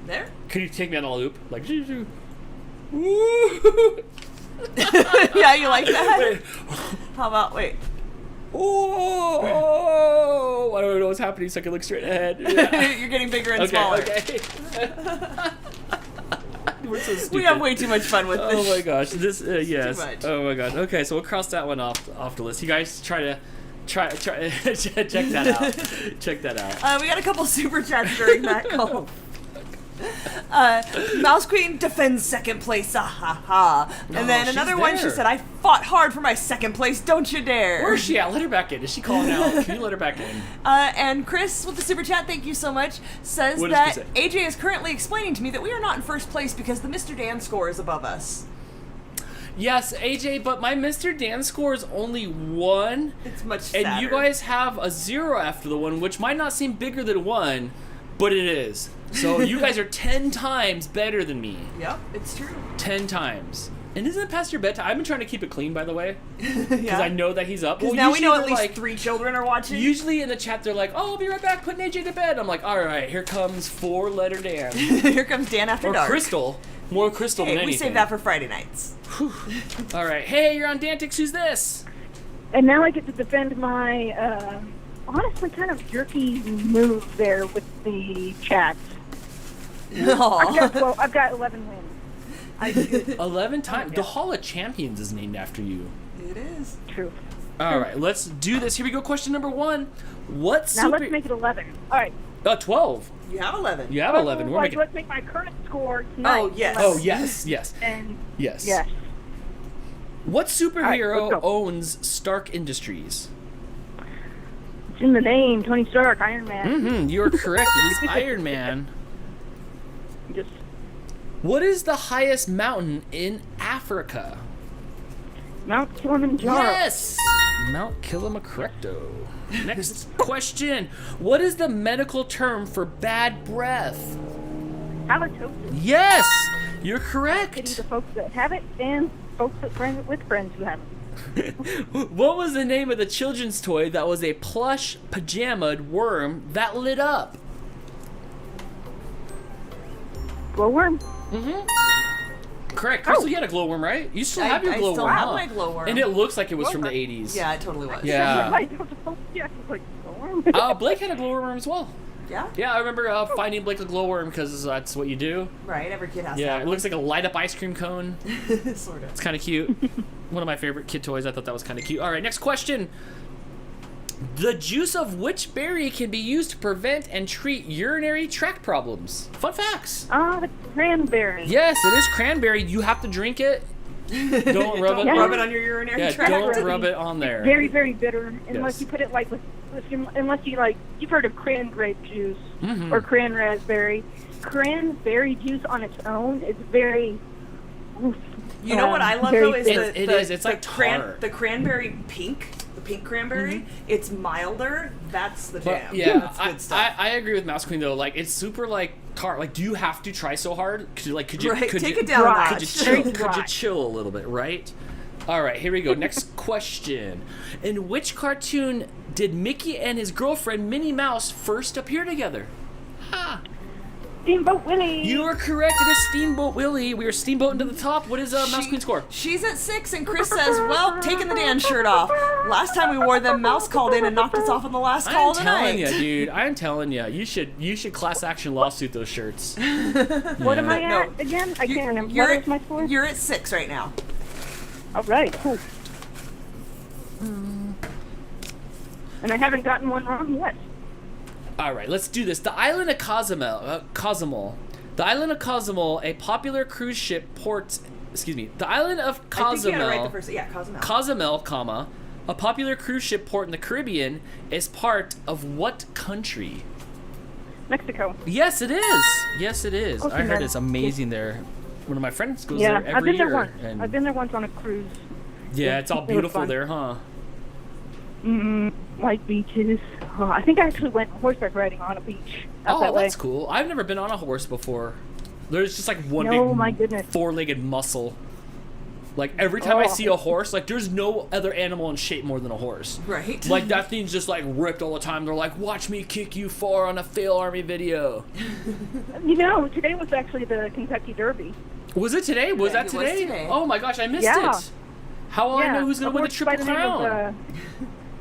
There? Can you take me on a loop? Like, yeah, you like that? Wait. How about wait? Oh, I don't know what's happening, so I can look straight ahead. Yeah. You're getting bigger and smaller. Okay. We're so stupid. We have way too much fun with this. Oh my gosh, this yes. Too much. Oh my god. Okay, so we'll cross that one off the list. You guys try check that out. Check that out. We got a couple super chats during that call. Mouse Queen defends second place, and then another one, she said, I fought hard for my second place, don't you dare. Where is she at? Let her back in. Is she calling out? Can you let her back in? And Chris, with the super chat, thank you so much, says that AJ is currently explaining to me that we are not in first place because the Mr. Dan score is above us. Yes, AJ, but my Mr. Dan score is only 1. It's much sadder. And you guys have a 0 after the 1, which might not seem bigger than 1, but it is. So you guys are 10 times better than me. Yep, it's true. 10 times. And isn't it past your bedtime? I've been trying to keep it clean, by the way. Because I know that he's up. Because now we know at least 3 children are watching. Usually in the chat, they're like, oh, I'll be right back putting AJ to bed. I'm like, all right, here comes 4-letter Dan. Here comes Dan after dark. Or Crystal. More Crystal than anything. We save that for Friday nights. All right. Hey, you're on DANtics. Who's this? And now I get to defend my, honestly, kind of jerky move there with the chat. I've got 11 wins. 11 times? The Hall of Champions is named after you. It is. True. All right, let's do this. Here we go. Question number 1. Now let's make it 11. All right. 12. You have 11. You have 11. Let's make my current score tonight. Oh, yes. 11. Oh, yes. And yes. Yes. What superhero owns Stark Industries? It's in the name, Tony Stark, Iron Man. You are correct. It is Iron Man. What is the highest mountain in Africa? Mount Kilimanjaro. Yes! Mount Kilimanjaro. Next question. What is the medical term for bad breath? Halitosis. Yes! You're correct. The folks that have it and folks that with friends who have it. What was the name of the children's toy that was a plush pajamaed worm that lit up? Glowworm. Correct. Crystal, you had a glowworm, right? You still have your glowworm, I still have my glowworm. And it looks like it was from the 80s. Yeah, it totally was. Yeah. Yeah, Blake had a glowworm as well. Yeah? Yeah, I remember finding Blake a glowworm because that's what you do. Right, every kid has Yeah, that. it looks like a light-up ice cream cone. Sort of. It's kind of cute. One of my favorite kid toys. I thought that was kind of cute. All right, next question. The juice of which berry can be used to prevent and treat urinary tract problems? Fun facts. The cranberry. Yes, it is cranberry. You have to drink it. Don't rub it. Rub it on your urinary tract. Don't rub it on there. Very, very bitter. Unless you put it like unless you like, you've heard of cran grape juice or cran raspberry. Cranberry juice on its own is very. You know what I love though is it's like the cranberry pink. Pink cranberry, it's milder. That's the jam. Yeah, that's good stuff. I agree with Mouse Queen though. Like it's super like tart. Like, do you have to try so hard? Could you take it down a notch. Could you chill a little bit, right? All right, here we go. Next question. In which cartoon did Mickey and his girlfriend Minnie Mouse first appear together? Steamboat Willie. You are correct. It is Steamboat Willie. We are steamboating to the top. What is Mouse Queen's score? She's at 6, and Chris says, well, taking the Dan shirt off. Last time we wore them, Mouse called in and knocked us off on the last call of the night. I'm telling you, dude. I'm telling you. You should class action lawsuit those shirts. What am I at again? I can't remember. What is my score? You're at 6 right now. All right. Cool. And I haven't gotten one wrong yet. All right, let's do this. The island of Cozumel The island of Cozumel, a popular cruise ship port. Excuse me. The island of Cozumel. I think you had it right the first. Yeah, Cozumel. Cozumel, comma, a popular cruise ship port in the Caribbean, is part of what country? Mexico. Yes, it is. Yes, it is. Okay, I heard man. it's amazing there. One of my friends goes Yeah, there I've every been there year. once. And I've been there once on a cruise. yeah, it's all It was beautiful fun. there, huh? White beaches. Oh, I think I actually went horseback riding on a beach. Out Oh, that way. that's cool. I've never been on a horse before. There's just like one No, big my goodness. four-legged muscle. Like every time I Oh. see a horse, like there's no other animal in shape more than a horse. Right. Like that thing's just like ripped all the time. They're like, watch me kick you far on a fail army video. You know, today was actually the Kentucky Derby. Was it today? Was Yeah, that it was today? today. Oh my gosh, I missed Yeah. it. How will I know who's gonna win the horse by Triple name of, Crown?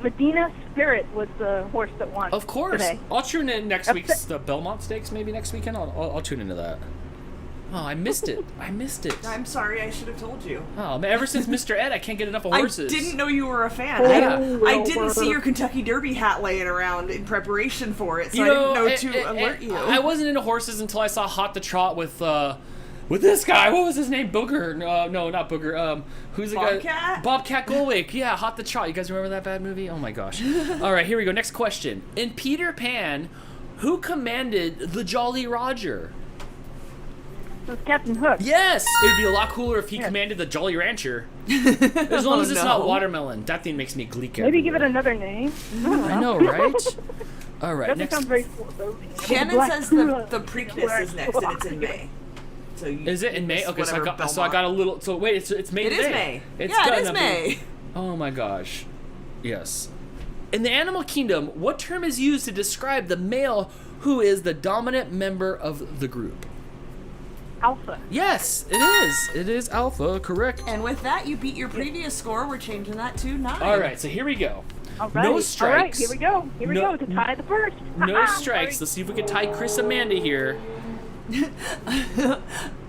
Medina Spirit was the horse that won. Of course. Today. I'll tune in next Upset- week's the Belmont Stakes maybe next weekend. I'll tune into that. Oh, I missed it. I missed it. I'm sorry, I should have told you. Oh man, ever since Mr. Ed, I can't get enough of I horses. didn't know you were a fan. Yeah. I didn't see your Kentucky Derby hat laying around in preparation for it, so You I didn't know it- to it- alert you. I wasn't into horses until I saw Hot the Trot with this guy. What was his name? Booger? No, not Booger. Who's the guy? Bobcat? Bobcat Goldthwait. Yeah, Hot the Trot. You guys remember that bad movie? Oh my gosh. All right, here we go. Next question. In Peter Pan, who commanded the Jolly Roger? It was Captain Hook. Yes! It would be a lot cooler if he commanded the Jolly Rancher. As long as it's not no. watermelon. That thing makes me gleek Maybe give it everywhere. another name. I know, right? All right, Doesn't next. sound very foreboding. Shannon Black says Cooler. the Preakness is next, and it's in May. So you, Is it in May? it's Okay, so I whatever got Belmont. a little. So wait, it's May. It today. is May. It's Yeah, it gotta is be- May. Oh my gosh. Yes. In the animal kingdom, what term is used to describe the male who is the dominant member of the group? Alpha. Yes, it is. It is alpha, correct. And with that, you beat your previous score. We're changing that to 9. All right, so here we go. All right. No strikes. All right, here we go. Here we No- go to tie the first. No strikes. Let's see if we can tie Chris Amanda here.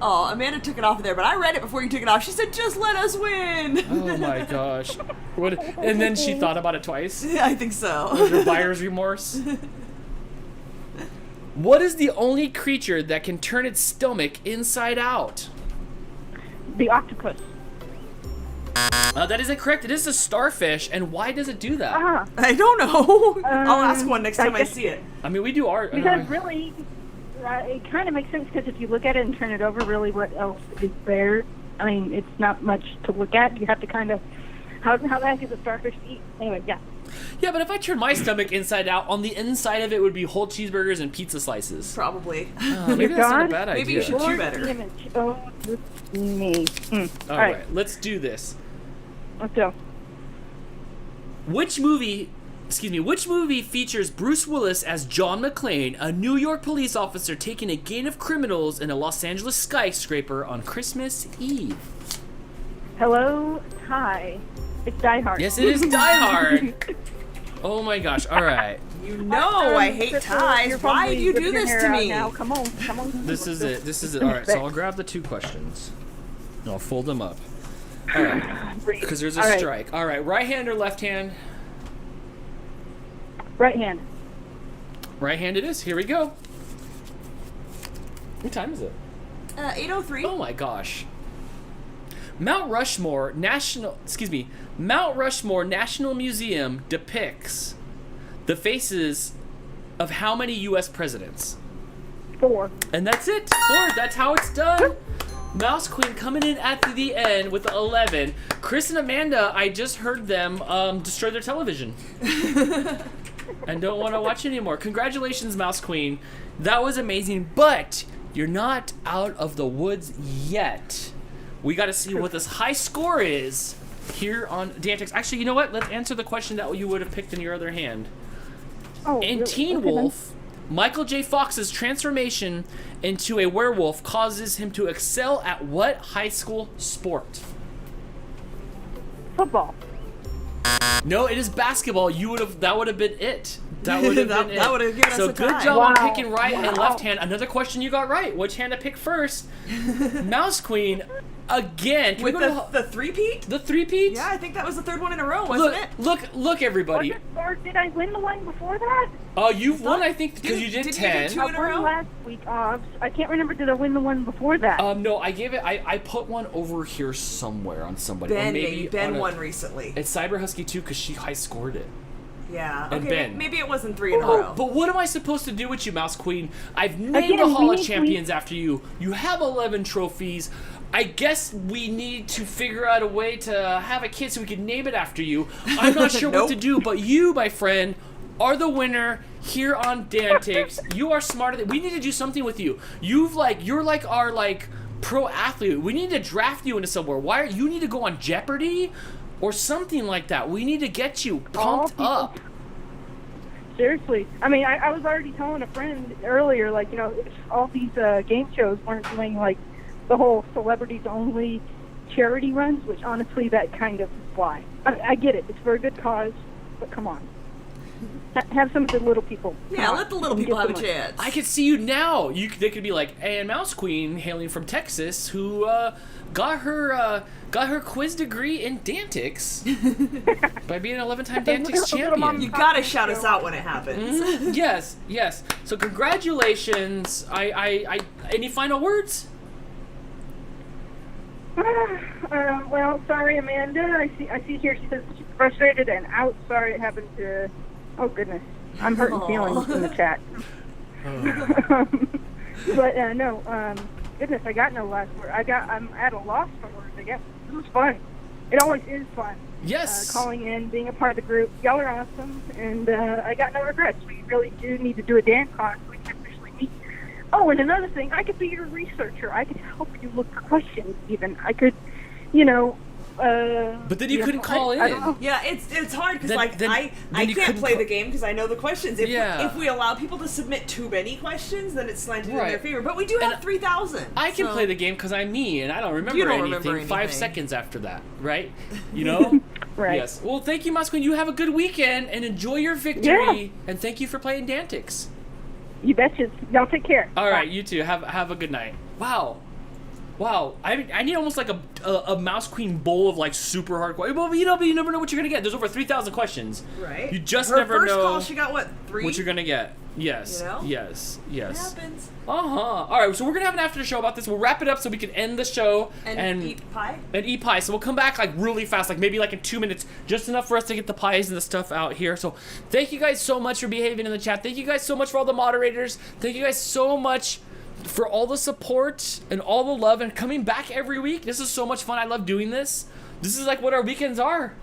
Oh, Amanda took it off there, but I read it before you took it off. She said, "Just let us win." Oh my gosh. What? And then she thought about it twice. I think so. Her buyer's remorse. What is the only creature that can turn its stomach inside out? The octopus. That is incorrect. It is a starfish. And why does it do that? I don't know. I'll ask one next time I guess- see it. I mean, we do art. Because really, it kind of makes sense because if you look at it and turn it over, really what else is there? I mean, it's not much to look at. You have to kind of, how the heck is a starfish eat? Anyway, yeah. Yeah, but if I turn my stomach inside out, on the inside of it would be whole cheeseburgers and pizza slices. Probably. Maybe that's not a God? bad idea. Maybe you should chew better. Damn it. Oh, this is me. All right, let's do this. Let's go. Which movie features Bruce Willis as John McClane, a New York police officer taking a gang of criminals in a Los Angeles skyscraper on Christmas Eve? Hello, Ty. It's Die Hard. Yes, it is Die Hard. Oh my gosh! All right, You know I hate ties. Why do you do this to me? Now, come on, come on. this is it. This is it. All right, so I'll grab the 2 questions. And I'll fold them up. All right, because there's a All right. strike. All right, right hand or left hand? Right hand. Right hand it is. Here we go. What time is it? 8:03. Oh my gosh. Mount Rushmore National Museum depicts the faces of how many U.S. presidents? 4. And that's it. 4. That's how it's done. Mouse Queen coming in at the end with 11. Chris and Amanda, I just heard them destroy their television. And don't want to watch anymore. Congratulations, Mouse Queen. That was amazing, but you're not out of the woods yet. We got to see what this high score is here on DANtics. Actually, you know what? Let's answer the question that you would have picked in your other hand. Oh, In really? Teen Okay, then. Wolf, Michael J. Fox's transformation into a werewolf causes him to excel at what high school sport? Football. No, it is basketball. That would have been it. That would have been it. that would have given us so a good tie. job on Wow. picking right and Wow. left hand. Another question you got right. Which hand to pick first? Mouse Queen, again. Can With we go the three-peat? The three-peat? Yeah, I think that was the third one in a row, wasn't it? Look, everybody. Or did I win the one before that? Oh, you've won, I think, because you did didn't 10. you do 2 in a I row? won last week. I can't remember. Did I win the one before that? No, I gave it. I put one over here somewhere on somebody. Ben, or maybe Ben won recently. It's Cyber Husky 2 because she high scored it. Yeah. And Okay. Ben. Maybe it wasn't 3 in a row. But what am I supposed to do with you, Mouse Queen? I've named Again, the Hall we of need- Champions after you. You have 11 trophies. I guess we need to figure out a way to have a kid so we can name it after you. I'm not sure what to do, but you, my friend, are the winner here on DANtics. You are smarter than we need to do something with you. You're like our pro athlete. We need to draft you into somewhere. Why you need to go on Jeopardy or something like that. We need to get you pumped up. Seriously. I mean, I was already telling a friend earlier, like, you know, if all these game shows weren't doing, like, the whole celebrities-only charity runs, which, honestly, that kind of is why. I get it. It's for a good cause, but come on. Have some of the little people. Yeah, let the little people have a chance. I can see you now. They could be like, and Mouse Queen, hailing from Texas, who got her quiz degree in DANtics by being an 11-time DANtics champion. You gotta shout us out when it happens. Mm-hmm. Yes. So congratulations. Any final words? Well, sorry, Amanda. I see here she says she's frustrated and out. Sorry it happened to... Oh, goodness. I'm hurting feelings in the chat. But, no, goodness, I got no last word. I'm at a loss for words, I guess. It was fun. It always is fun. Yes. Calling in, being a part of the group. Y'all are awesome, and I got no regrets. We really do need to do a Dan con so we can officially meet. Oh, and another thing, I could be your researcher. I could help you look for questions, even. I could, but then you couldn't call in. Yeah, it's hard because I you can't couldn't play the game because I know the questions. Yeah. If we allow people to submit too many questions, then it's slanted in Right. their favor. But we do have 3,000. I can play the game because I'm me and I don't remember, You don't anything, remember 5 anything. seconds after that, right? You know? Right. Yes. Well, thank you, Mouse Queen. You have a good weekend and enjoy your victory. And thank you for playing DANtics. You betcha. Y'all take care. All right, you too. Have a good night. Wow. I need almost like a Mouse Queen bowl of like super hard questions. Well, you never know what you're gonna get. There's over 3,000 questions. Right. You just Her never first know. call, she got what, 3? What you're gonna get. Yes. You know? Yes. It happens. All right, so we're gonna have an after show about this. We'll wrap it up so we can end the show And eat pie? And eat pie. So we'll come back like really fast, like maybe like in 2 minutes, just enough for us to get the pies and the stuff out here. So thank you guys so much for behaving in the chat. Thank you guys so much for all the moderators. Thank you guys so much for all the support and all the love and coming back every week. This is so much fun. I love doing this. This is like what our weekends are.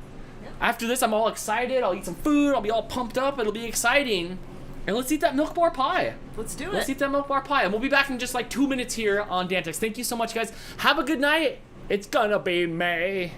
After this, I'm all excited. I'll eat some food. I'll be all pumped up. It'll be exciting. And let's eat that milk bar pie. Let's do it. Let's eat that milk bar pie. And we'll be back in just like 2 minutes here on DANtics. Thank you so much, guys. Have a good night. It's gonna be May.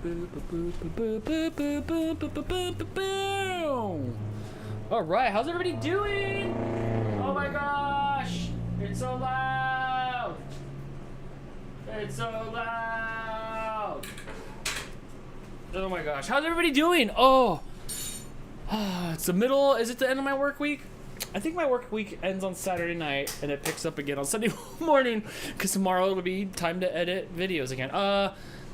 All right, how's everybody doing? Oh my gosh, it's so loud. It's so loud. Oh my gosh, how's everybody doing? Oh, it's the middle. Is it the end of my work week? I think my work week ends on Saturday night and it picks up again on Sunday morning because tomorrow it'll be time to edit videos again.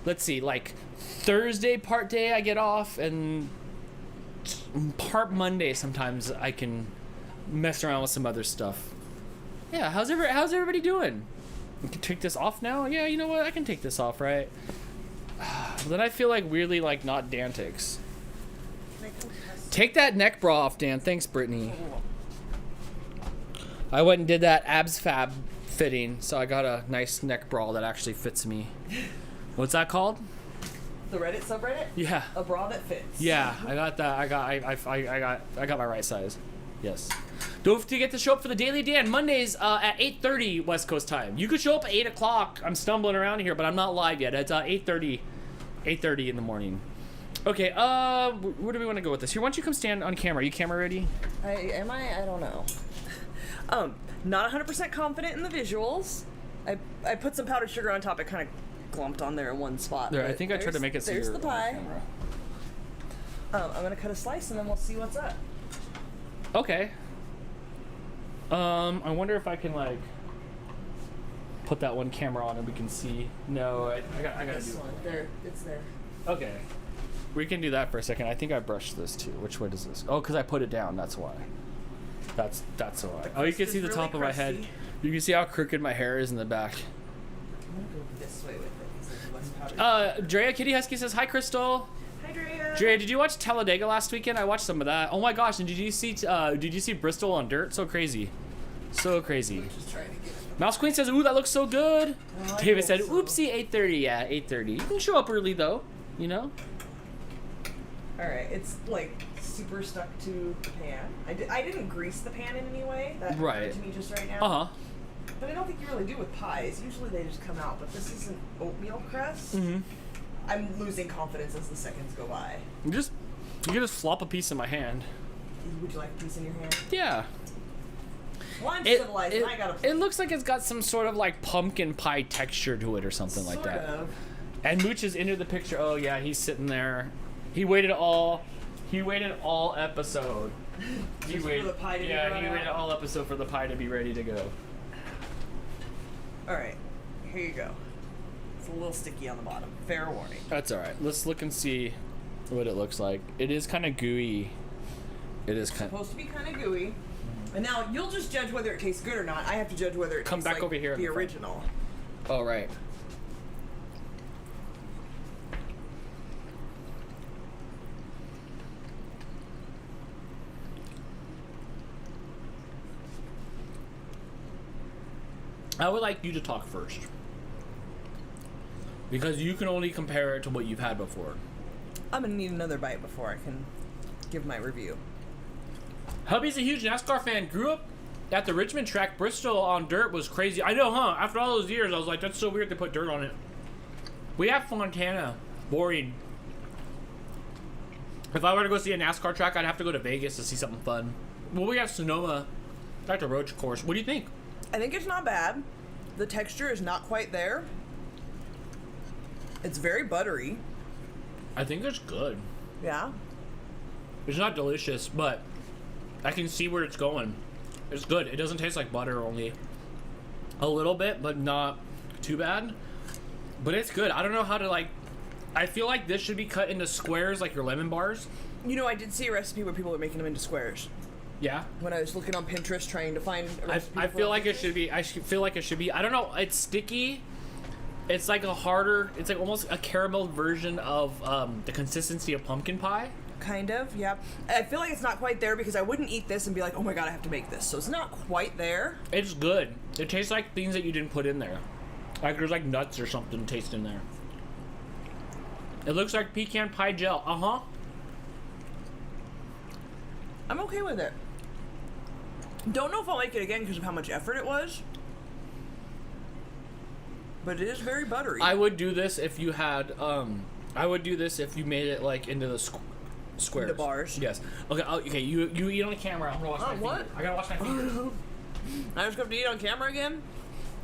Let's see, like Thursday part day I get off, and part Monday sometimes I can mess around with some other stuff. Yeah, how's everybody doing? We can take this off now? Yeah, you know what? I can take this off, right? Then I feel like weirdly like not DANtics. Take that neck bra off, Dan. Thanks, Brittany. I went and did that abs fab fitting, so I got a nice neck bra that actually fits me. What's that called? The Reddit subreddit? Yeah. A bra that fits. Yeah, I got that. I got my right size. Yes. Don't forget to show up for the Daily Dan Mondays at 8:30 West Coast time. You could show up at 8 o'clock. I'm stumbling around here, but I'm not live yet. It's 8:30 in the morning. Okay. Where do we want to go with this? Here, why don't you come stand on camera? Are you camera ready? I don't know. Not 100% confident in the visuals. I put some powdered sugar on top. It kind of clumped on there in one spot. There, I think I tried to make it so there's you're the pie. on I'm gonna cut a slice and then we'll see what's up. Okay. I wonder if I can like put that one camera on and we can see. No, I gotta This do one. There, it's there. Okay. We can do that for a second. I think I brushed this too. Which way does this? Oh, because I put it down. That's why. That's why. Oh, you can see the really top of my head. You can see how crooked my hair is in the back. I'm gonna go this way with it. It's like less powdered. Drea Kitty Husky says hi, Crystal. Hi, Drea. Drea, did you watch Talladega last weekend? I watched some of that. Oh my gosh! And did you see Bristol on dirt? So crazy, so crazy. Mouse Queen says, "Ooh, that looks so good." David said, "Oopsie, 8:30." Yeah, 8:30. You can show up early though, you know. All right, it's like super stuck to the pan. I didn't grease the pan in any way. That occurred to me just right now. But I don't think you really do with pies. Usually they just come out. But this is an oatmeal crust. I'm losing confidence as the seconds go by. You can just flop a piece in my hand. Would you like a piece in your hand? Yeah. Well, I'm civilized and I got a plate. It looks like it's got some sort of like pumpkin pie texture to it or something like that. Sort of. And Mooch is into the picture. Oh yeah, he's sitting there. He waited all episode. He waited all episode for the pie to be ready to go. All right, here you go. It's a little sticky on the bottom. Fair warning. That's all right. Let's look and see what it looks like. It is kind of gooey. It is supposed to be kind of gooey. And now you'll just judge whether it tastes good or not. I have to judge whether it tastes back like over here the original. Oh right. I would like you to talk first. Because you can only compare it to what you've had before. I'm gonna need another bite before I can give my review. Hubby's a huge NASCAR fan. Grew up at the Richmond track. Bristol on dirt was crazy. I know, huh? After all those years, I was like, that's so weird to put dirt on it. We have Fontana. Boring. If I were to go see a NASCAR track, I'd have to go to Vegas to see something fun. Well, we have Sonoma. Like the road course. What do you think? I think it's not bad. The texture is not quite there. It's very buttery. I think it's good. Yeah. It's not delicious, but I can see where it's going. It's good. It doesn't taste like butter, only a little bit, but not too bad. But it's good. I don't know how to like. I feel like this should be cut into squares, like your lemon bars. You know, I did see a recipe where people were making them into squares. Yeah. When I was looking on Pinterest trying to find a recipe. I feel like it should be. I feel like it should be. I don't know. It's sticky. It's like a harder. It's like almost a caramel version of the consistency of pumpkin pie. Kind of, yeah. I feel like it's not quite there because I wouldn't eat this and be like, oh my god, I have to make this. So it's not quite there. It's good. It tastes like things that you didn't put in there. Like there's like nuts or something taste in there. It looks like pecan pie gel. I'm okay with it. Don't know if I'll make it again because of how much effort it was. But it is very buttery. I would do this if you had I would do this if you made it like into the squares. The bars. Yes. Okay. Okay. You eat on the camera. I'm gonna watch my what? finger. I gotta watch my finger. I just have to eat on camera again?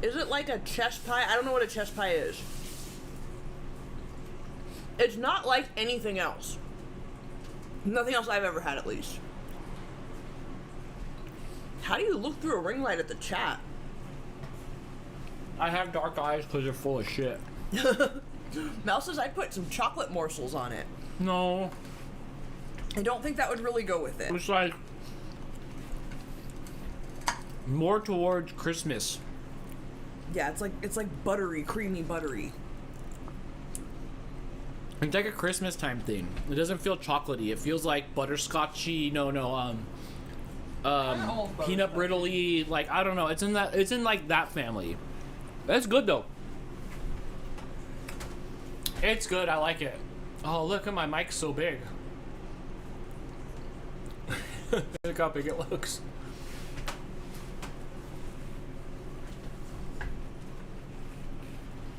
Is it like a chess pie? I don't know what a chess pie is. It's not like anything else. Nothing else I've ever had, at least. How do you look through a ring light at the chat? I have dark eyes because they're full of shit. Mel says I put some chocolate morsels on it. No. I don't think that would really go with it. It's like more towards Christmas. Yeah, it's like buttery, creamy buttery. It's like a Christmas time thing. It doesn't feel chocolatey. It feels like butterscotchy. Peanut brittle-y. Like, I don't know. It's in like that family. It's good though. It's good. I like it. Oh, look at my mic so big. Look how big it looks.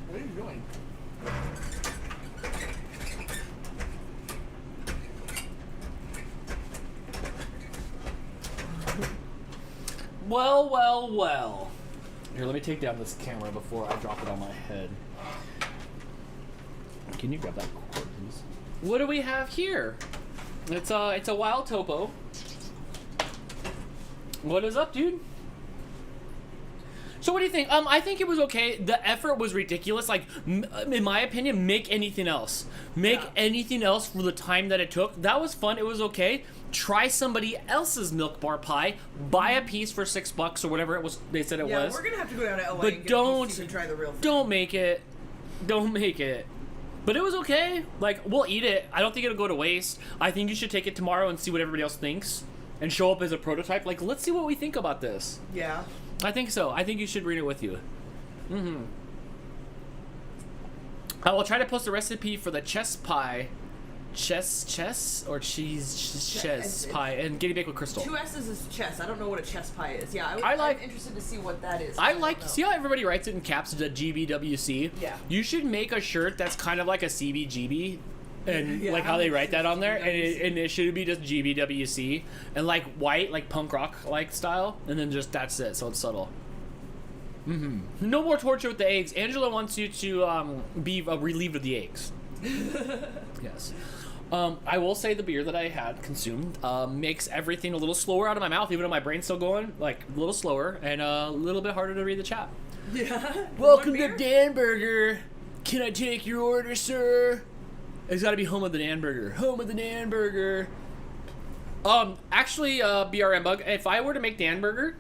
What are you doing? Well, well, well. Here, let me take down this camera before I drop it on my head. Can you grab that cord, please? What do we have here? It's a wild topo. What is up, dude? So what do you think? I think it was okay. The effort was ridiculous. Like, in my opinion, make anything else. Make anything else for the time that it took. That was fun. It was okay. Try somebody else's milk bar pie. Buy a piece for $6 or whatever it was. They said it was. Yeah, we're gonna have to go down to LA but and get don't, a piece and try the real thing. Don't make it. Don't make it. But it was okay. Like, we'll eat it. I don't think it'll go to waste. I think you should take it tomorrow and see what everybody else thinks. And show up as a prototype. Like, let's see what we think about this. Yeah. I think so. I think you should bring it with you. Mm-hmm. I will try to post a recipe for the chess pie. Chess or chess pie and guinea bake with crystal. 2 S's is chess. I don't know what a chess pie is. Yeah, I'm interested to see what that is. See how everybody writes it in caps, the GBWC? Yeah. You should make a shirt that's kind of like a CBGB. And like how they write that on there, and it should be just GBWC and like white, like punk rock like style, and then just that's it, so it's subtle. No more torture with the eggs. Angela wants you to be relieved of the eggs. Yes. I will say the beer that I had consumed makes everything a little slower out of my mouth, even though my brain's still going, like a little slower and a little bit harder to read the chat. Yeah. Welcome to Dan Burger. Can I take your order, sir? It's got to be home of the Dan Burger. Home of the Dan Burger. Actually, BRM Bug, if I were to make Dan Burger,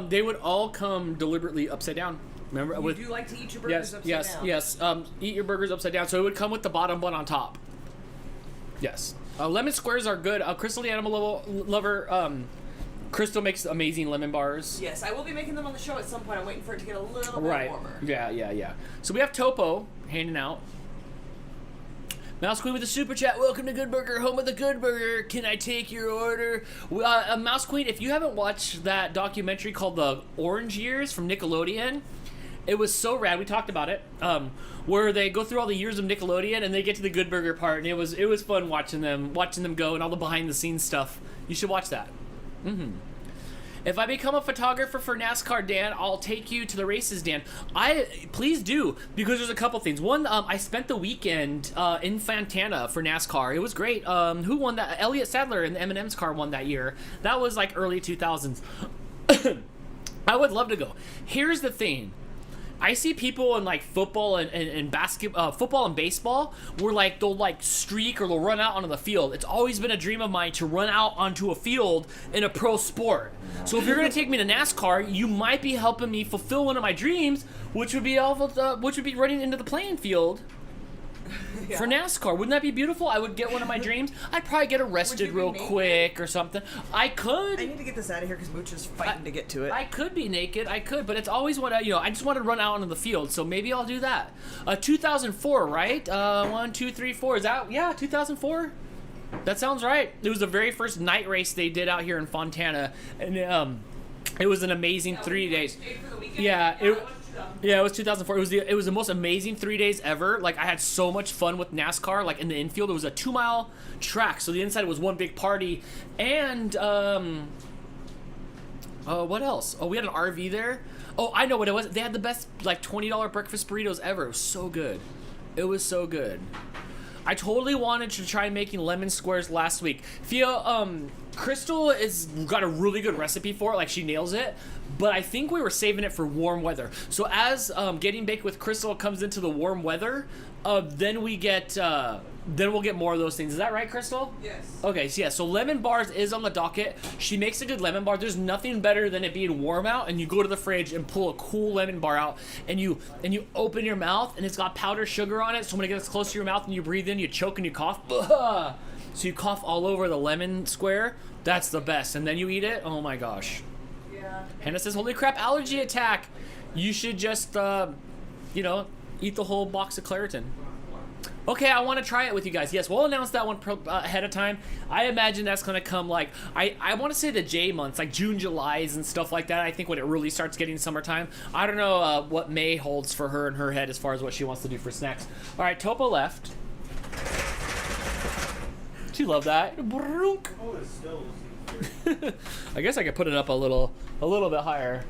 they would all come deliberately upside down. Remember? You do like to eat your burgers upside down. Yes. Eat your burgers upside down. So it would come with the bottom bun on top. Yes. Lemon squares are good. Crystal, the animal lover, Crystal makes amazing lemon bars. Yes, I will be making them on the show at some point. I'm waiting for it to get a little bit warmer. Yeah. So we have Topo handing out. Mouse Queen with the super chat. Welcome to Good Burger, home of the Good Burger. Can I take your order? Mouse Queen, if you haven't watched that documentary called The Orange Years from Nickelodeon, it was so rad. We talked about it, where they go through all the years of Nickelodeon and they get to the Good Burger part, and it was fun watching them go and all the behind the scenes stuff. You should watch that. If I become a photographer for NASCAR, Dan, I'll take you to the races, Dan. Please do, because there's a couple things. One, I spent the weekend in Fontana for NASCAR. It was great. Who won that? Elliott Sadler in the M&M's car won that year. That was like early 2000s. I would love to go. Here's the thing. I see people in like football and basketball, football and baseball, where like they'll like streak or they'll run out onto the field. It's always been a dream of mine to run out onto a field in a pro sport. So if you're gonna take me to NASCAR, you might be helping me fulfill one of my dreams, which would be running into the playing field. Yeah. For NASCAR. Wouldn't that be beautiful? I would get one of my dreams. I'd probably get arrested real quick or something. I could. I need to get this out of here because Mooch is fighting to get to it. I could be naked. I could, but it's always what I just want to run out onto the field. So maybe I'll do that. 2004, right? 1, 2, 3, 4. Is that 2004? That sounds right. It was the very first night race they did out here in Fontana, and it was an amazing 3 days. Yeah. Yeah, it was 2004. It was the most amazing 3 days ever. Like, I had so much fun with NASCAR. Like, in the infield, it was a 2-mile track, so the inside was one big party. And what else? Oh, we had an RV there. Oh, I know what it was. They had the best like $20 breakfast burritos ever. It was so good. It was so good. I totally wanted to try making lemon squares last week. Crystal is got a really good recipe for it, like she nails it, but I think we were saving it for warm weather. So as Getting Baked with Crystal comes into the warm weather, then we'll get more of those things. Is that right, Crystal? Yes. Okay, so yeah, so lemon bars is on the docket. She makes a good lemon bar. There's nothing better than it being warm out and you go to the fridge and pull a cool lemon bar out and you open your mouth and it's got powdered sugar on it, so when it gets close to your mouth and you breathe in, you choke and you cough. So you cough all over the lemon square. That's the best. And then you eat it. Oh my gosh. Yeah. Hannah says, holy crap, allergy attack. You should just, eat the whole box of Claritin. Okay, I want to try it with you guys. Yes, we'll announce that one ahead of time. I imagine that's going to come like, I want to say the J months, like June, July's and stuff like that. I think when it really starts getting summertime. I don't know what May holds for her in her head as far as what she wants to do for snacks. All right, Topo left. Do you love that? I guess I could put it up a little bit higher.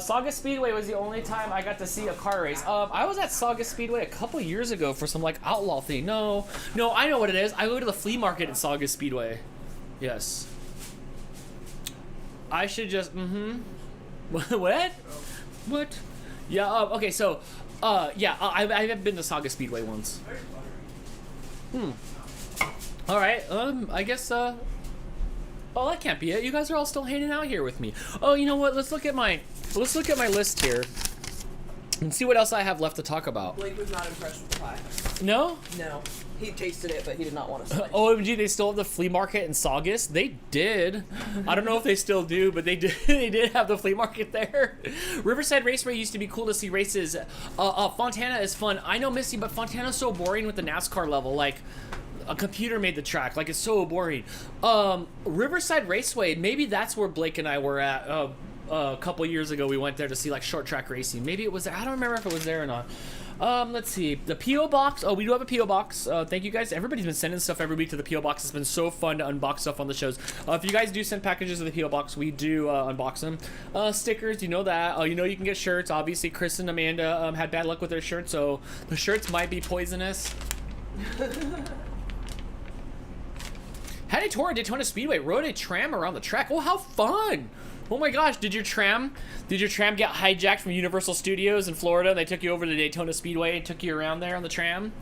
Saugus Speedway was the only time I got to see a car race. I was at Saugus Speedway a couple years ago for some like outlaw thing. No, I know what it is. I go to the flea market at Saugus Speedway. Yes. I should just What? What? Yeah. Okay. So, yeah. I have been to Saugus Speedway once. All right. I guess. Oh, that can't be it. You guys are all still hanging out here with me. Oh, you know what? Let's look at my list here and see what else I have left to talk about. Blake was not impressed with the pie. No? No. He tasted it, but he did not want to slice. OMG, they still have the flea market in Saugus? They did. I don't know if they still do, but they did. They did have the flea market there. Riverside Raceway used to be cool to see races. Fontana is fun. I know, Missy, but Fontana's so boring with the NASCAR level. Like, a computer made the track. Like, it's so boring. Riverside Raceway, maybe that's where Blake and I were at a couple years ago. We went there to see like short track racing. Maybe it was there. I don't remember if it was there or not. Let's see. The P.O. Box. Oh, we do have a P.O. Box. Thank you guys. Everybody's been sending stuff every week to the P.O. Box. It's been so fun to unbox stuff on the shows. If you guys do send packages to the P.O. Box, we do unbox them. Stickers, you know that. You know you can get shirts. Obviously, Chris and Amanda had bad luck with their shirts, so the shirts might be poisonous. Had a tour at Daytona Speedway. Rode a tram around the track. Oh, how fun! Oh my gosh, did your tram get hijacked from Universal Studios in Florida and they took you over to Daytona Speedway and took you around there on the tram?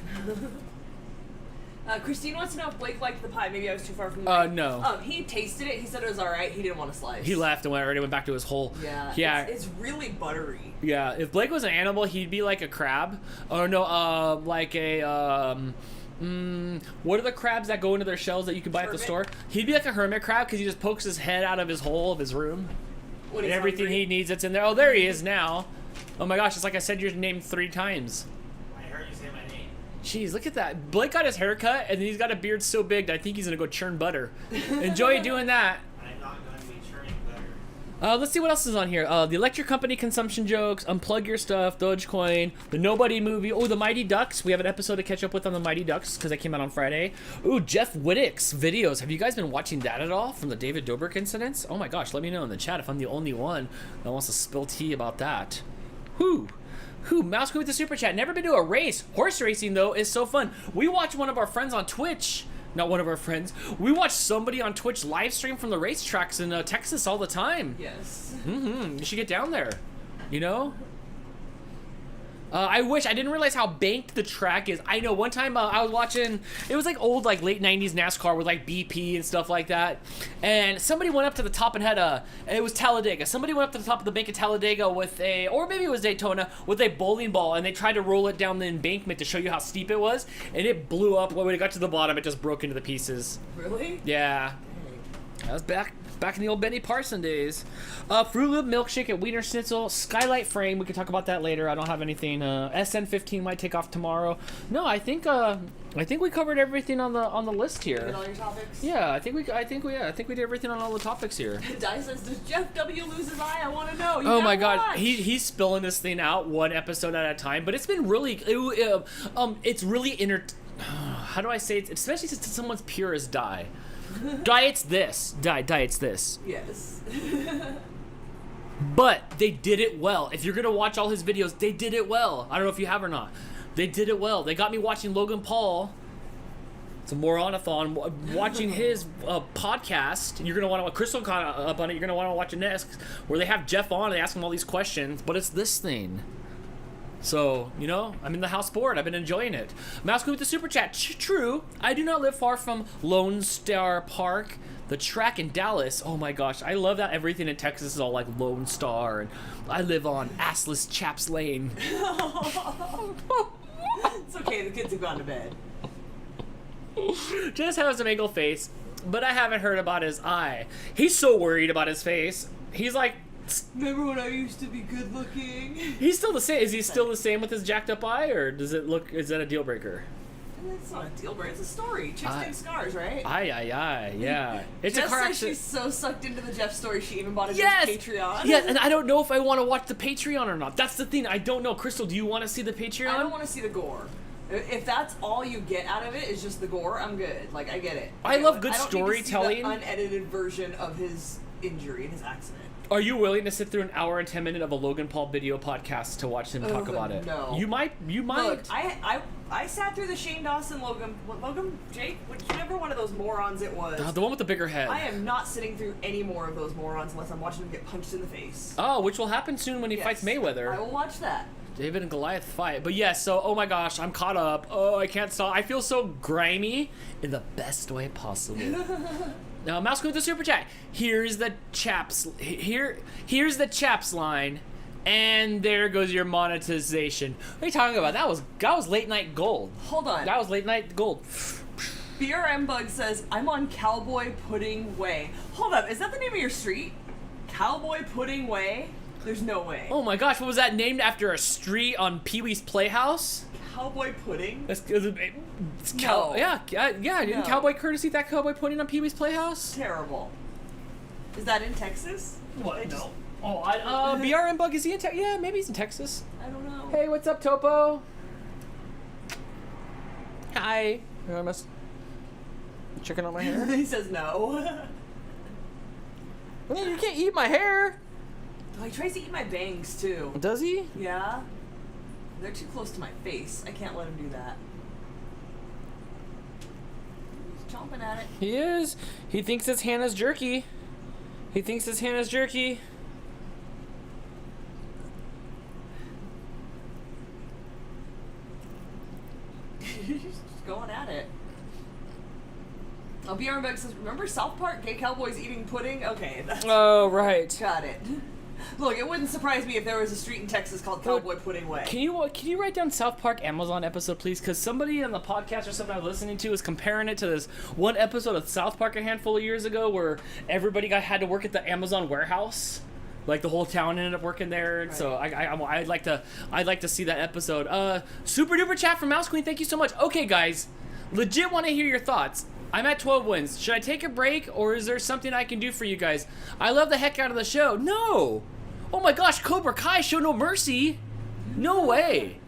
Christine wants to know if Blake liked the pie. Maybe I was too far from the mic. No. He tasted it. He said it was alright. He didn't want to slice. He left and went back to his hole. Yeah. Yeah. It's really buttery. Yeah. If Blake was an animal, he'd be like a crab. Or no, like a what are the crabs that go into their shells that you can buy at the store? He'd be like a hermit crab because he just pokes his head out of his hole of his room. And everything he needs that's in there. Oh, there he is now. Oh my gosh, it's like I said your name 3 times. I heard you say my name. Jeez, look at that. Blake got his hair cut and he's got a beard so big that I think he's gonna go churn butter. Enjoy doing that. I'm not going to be churning butter. Let's see what else is on here. The electric company consumption jokes, unplug your stuff, Dogecoin, the Nobody movie. Oh, the Mighty Ducks. We have an episode to catch up with on the Mighty Ducks because that came out on Friday. Ooh, Jeff Wittick's videos. Have you guys been watching that at all from the David Dobrik incidents? Oh my gosh, let me know in the chat if I'm the only one that wants to spill tea about that. Who? Mouse Queen with the super chat. Never been to a race. Horse racing though is so fun. We watch one of our friends on Twitch. Not one of our friends. We watch somebody on Twitch live stream from the racetracks in Texas all the time. Yes. You should get down there. You know? I didn't realize how banked the track is. I know one time I was watching, it was like old like late 90s NASCAR with like BP and stuff like that. And somebody went up to the top and had it was Talladega. Somebody went up to the top of the bank of Talladega with or maybe it was Daytona, with a bowling ball and they tried to roll it down the embankment to show you how steep it was. And it blew up. When it got to the bottom, it just broke into the pieces. Really? Yeah. That was Back in the old Benny Parson days. Fruit Loop milkshake at Wiener Schnitzel. Skylight frame. We can talk about that later. I don't have anything. SN15 might take off tomorrow. No, I think we covered everything on the list here. Did all your topics? Yeah, I think we did everything on all the topics here. Di says, "Does Jeff W lose his eye? I want to know." Oh my God, he's spilling this thing out one episode at a time, but it's been really it's really how do I say it? Especially since someone's pure as Di. Di, it's this. Di, it's this. Yes. But they did it well. If you're gonna watch all his videos, they did it well. I don't know if you have or not. They did it well. They got me watching Logan Paul. It's a moronathon. Watching his podcast. You're gonna want to. Crystal caught up on it. You're gonna want to watch it next, where they have Jeff on and they ask him all these questions. But it's this thing. So, you know, I'm in the house board. I've been enjoying it. Mouse Queen with the super chat. True. I do not live far from Lone Star Park, the track in Dallas. Oh my gosh, I love that everything in Texas is all like Lone Star, and I live on assless Chaps Lane. It's okay. The kids have gone to bed. Just has a mangle face, but I haven't heard about his eye. He's so worried about his face. He's like, remember when I used to be good looking? He's still the same. Is he still the same with his jacked up eye, or does it look? Is that a deal breaker? It's not a deal breaker. It's a story. Chicks getting scars, right? Aye, yeah. It's Jeff a car says accident. she's so sucked into the Jeff story she even bought his Yes! Patreon. Yeah, and I don't know if I want to watch the Patreon or not. That's the thing. I don't know. Crystal, do you want to see the Patreon? I don't want to see the gore. If that's all you get out of it is just the gore, I'm good. Like, I get it. I love good I don't storytelling. Need to see the unedited version of his injury and his accident. Are you willing to sit through an hour and 10 minutes of a Logan Paul video podcast to watch him talk about it? No. You might. Look, I sat through the Shane Dawson Jake, whichever one of those morons it was. The one with the bigger head. I am not sitting through any more of those morons unless I'm watching them get punched in the face. Oh, which will happen soon when he fights Mayweather. I will watch that. David and Goliath fight. But yes, so, oh my gosh, I'm caught up. Oh, I can't stop. I feel so grimy in the best way possible. Now, Mouse with the super chat. Here's the chaps. Here's the chaps line, and there goes your monetization. What are you talking about? That was late night gold. Hold on. That was late night gold. BRM Bug says I'm on Cowboy Pudding Way. Hold up, is that the name of your street? Cowboy Pudding Way? There's no way. Oh my gosh, what was that named after a street on Pee-wee's Playhouse? Cowboy Pudding? It's No. Yeah. Didn't No. Cowboy Curtis eat that cowboy pudding on Pee-wee's Playhouse? Terrible. Is that in Texas? What? No. Oh, BRM Bug, is he in Texas? Yeah, maybe he's in Texas. I don't know. Hey, what's up, Topo? Hi. I must checking on my hair. He says no. Yeah, you can't eat my hair. Oh, he tries to eat my bangs too. Does he? Yeah. They're too close to my face. I can't let him do that. He's chomping at it. He is. He thinks it's Hannah's jerky. He thinks it's Hannah's jerky. He's just going at it. Oh, BR Beck says, remember South Park? Gay cowboys eating pudding? Okay. Oh, right. Got it. Look, it wouldn't surprise me if there was a street in Texas called Cowboy Pudding Way. Can you write down South Park Amazon episode, please? Because somebody on the podcast or something I was listening to is comparing it to this one episode of South Park a handful of years ago where everybody had to work at the Amazon warehouse. Like the whole town ended up working there, and so I'd like to see that episode. Super duper chat from Mouse Queen, thank you so much. Okay, guys, legit want to hear your thoughts. I'm at 12 wins. Should I take a break, or is there something I can do for you guys? I love the heck out of the show. No! Oh my gosh, Cobra Kai, show no mercy. No way.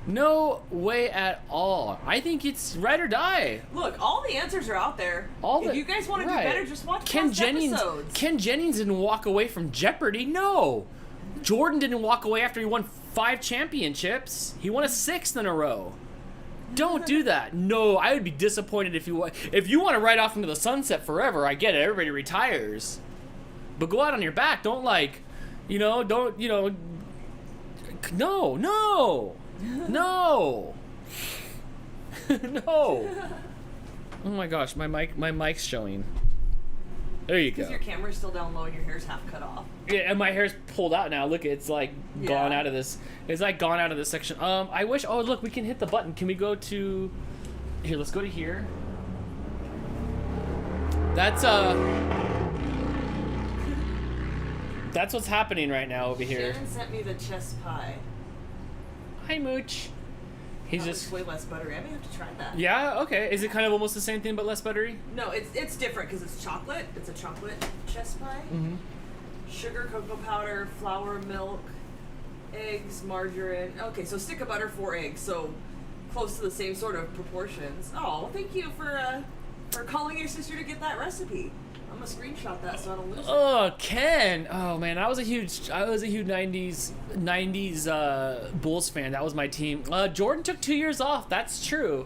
No way at all. I think it's ride or die. Look, all the answers are out there. If you guys want to do better, just watch past episodes. Ken Jennings didn't walk away from Jeopardy. No. Jordan didn't walk away after he won 5 championships. He won a 6th in a row. Don't do that. No, I would be disappointed if you want to ride off into the sunset forever. I get it. Everybody retires. But go out on your back. Don't no. No. No. Oh my gosh, my mic's showing. There you go. Because your camera's still down low and your hair's half cut off. Yeah, and my hair's pulled out now. Look, it's like gone out of this. It's like gone out of this section. I wish. Oh, look, we can hit the button. Can we go to? Here, let's go to here. That's That's what's happening right now over here. Shannon sent me the chess pie. Hi, Mooch. He's That just was way less buttery. I may have to try that. Yeah. Okay. Is it kind of almost the same thing but less buttery? No, it's different because it's chocolate. It's a chocolate chess pie. Mm-hmm. Sugar, cocoa powder, flour, milk, eggs, margarine. Okay, so stick of butter, 4 eggs. So close to the same sort of proportions. Oh, well, thank you for calling your sister to get that recipe. I'm gonna screenshot that so I don't lose it. Oh, Ken. Oh man, I was a huge 90s Bulls fan. That was my team. Jordan took 2 years off. That's true.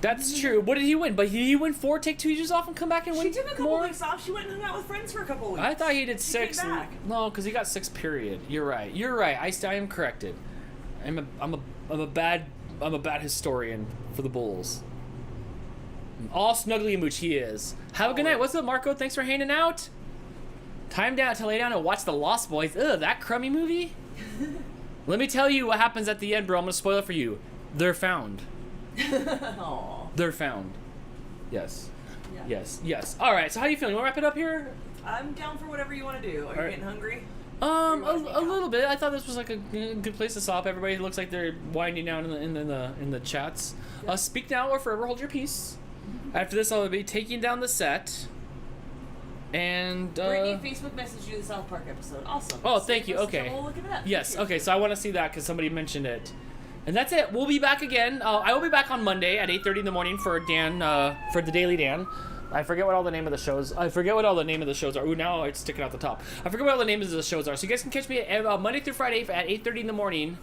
That's true. What did he win? But he win 4, take 2 years off, and come back and win. She took a couple more? weeks off. She went and hung out with friends for a couple weeks. I thought he did She 6. came back. No, because he got 6. Period. You're right. You're right. I am corrected. I'm a bad historian for the Bulls. All snuggly mooch he is. Have a good night. What's up, Marco? Thanks for hanging out. Time down to lay down and watch The Lost Boys. Ugh, that crummy movie. Let me tell you what happens at the end, bro. I'm gonna spoil it for you. They're found. Aww. They're found. Yes. Yeah. Yes. Yes. All right. So how you feeling? You want to wrap it up here? I'm down for whatever you want to do. Are you getting hungry? A little bit. I thought this was like a good place to stop. Everybody looks like they're winding down in the chats. Yeah. Speak now or forever hold your peace. After this, I'll be taking down the set. And Brittany Facebook messaged you the South Park episode. Awesome. Oh, thank you. Okay. We'll look it up. Yes. Okay. So I want to see that because somebody mentioned it. And that's it. We'll be back again. I will be back on Monday at 8:30 in the morning for Dan for the Daily Dan. I forget what all the name of the shows. I forget what all the name of the shows are. Ooh, now it's sticking out the top. I forget what all the names of the shows are. So you guys can catch me Monday through Friday at 8:30 in the morning,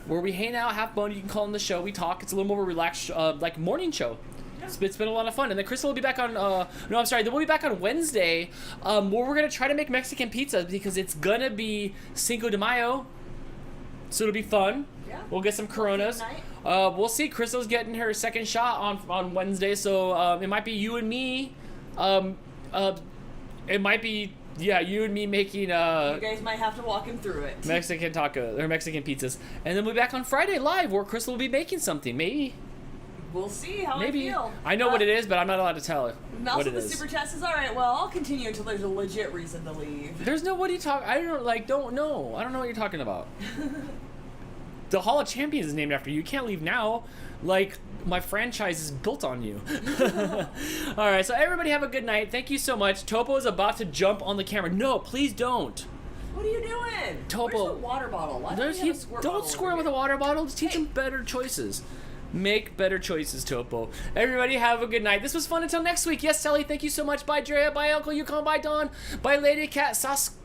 where we hang out, have fun. You can call in the show. We talk. It's a little more relaxed, like morning show. It's been a lot of fun. And then Crystal will be back on, no, I'm sorry, then we'll be back on Wednesday, where we're going to try to make Mexican pizza because it's going to be Cinco de Mayo. So it'll be fun. Yeah. We'll get some Coronas. We'll see. Crystal's getting her second shot on Wednesday, so it might be you and me. It might be, yeah, you and me making You guys might have to walk him through it. Mexican taco or Mexican pizzas. And then we'll be back on Friday live where Crystal will be making something. Maybe. We'll see how Maybe. I feel. I know what it is, but I'm not allowed to tell it. Mouse what with it the is. super chat says, alright, well, I'll continue until there's a legit reason to leave. There's nobody I don't know. I don't know what you're talking about. The Hall of Champions is named after you. You can't leave now. Like, my franchise is built on you. Alright, so everybody have a good night. Thank you so much. Topo is about to jump on the camera. No, please don't. What are you doing? Topo. Where's the water bottle? Why don't you have a squirt bottle Don't squirt over with a here? water bottle. Just teach them better choices. Make better choices, Topo. Everybody have a good night. This was fun until next week. Yes, Sally, thank you so much. Bye, Drea. Bye, Uncle Yukon. Bye, Dawn. Bye, Lady Cat. Sasuke.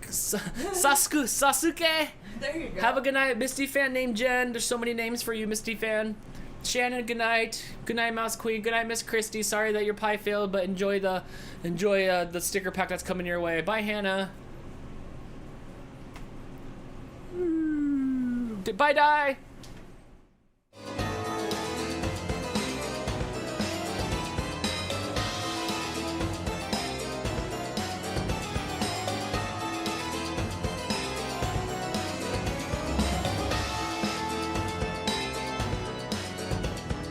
There you go. Have a good night. Misty fan named Jen. There's so many names for you, Misty fan. Shannon, good night. Good night, Mouse Queen. Good night, Miss Christie. Sorry that your pie failed, but enjoy the sticker pack that's coming your way. Bye, Hannah. Bye, Die.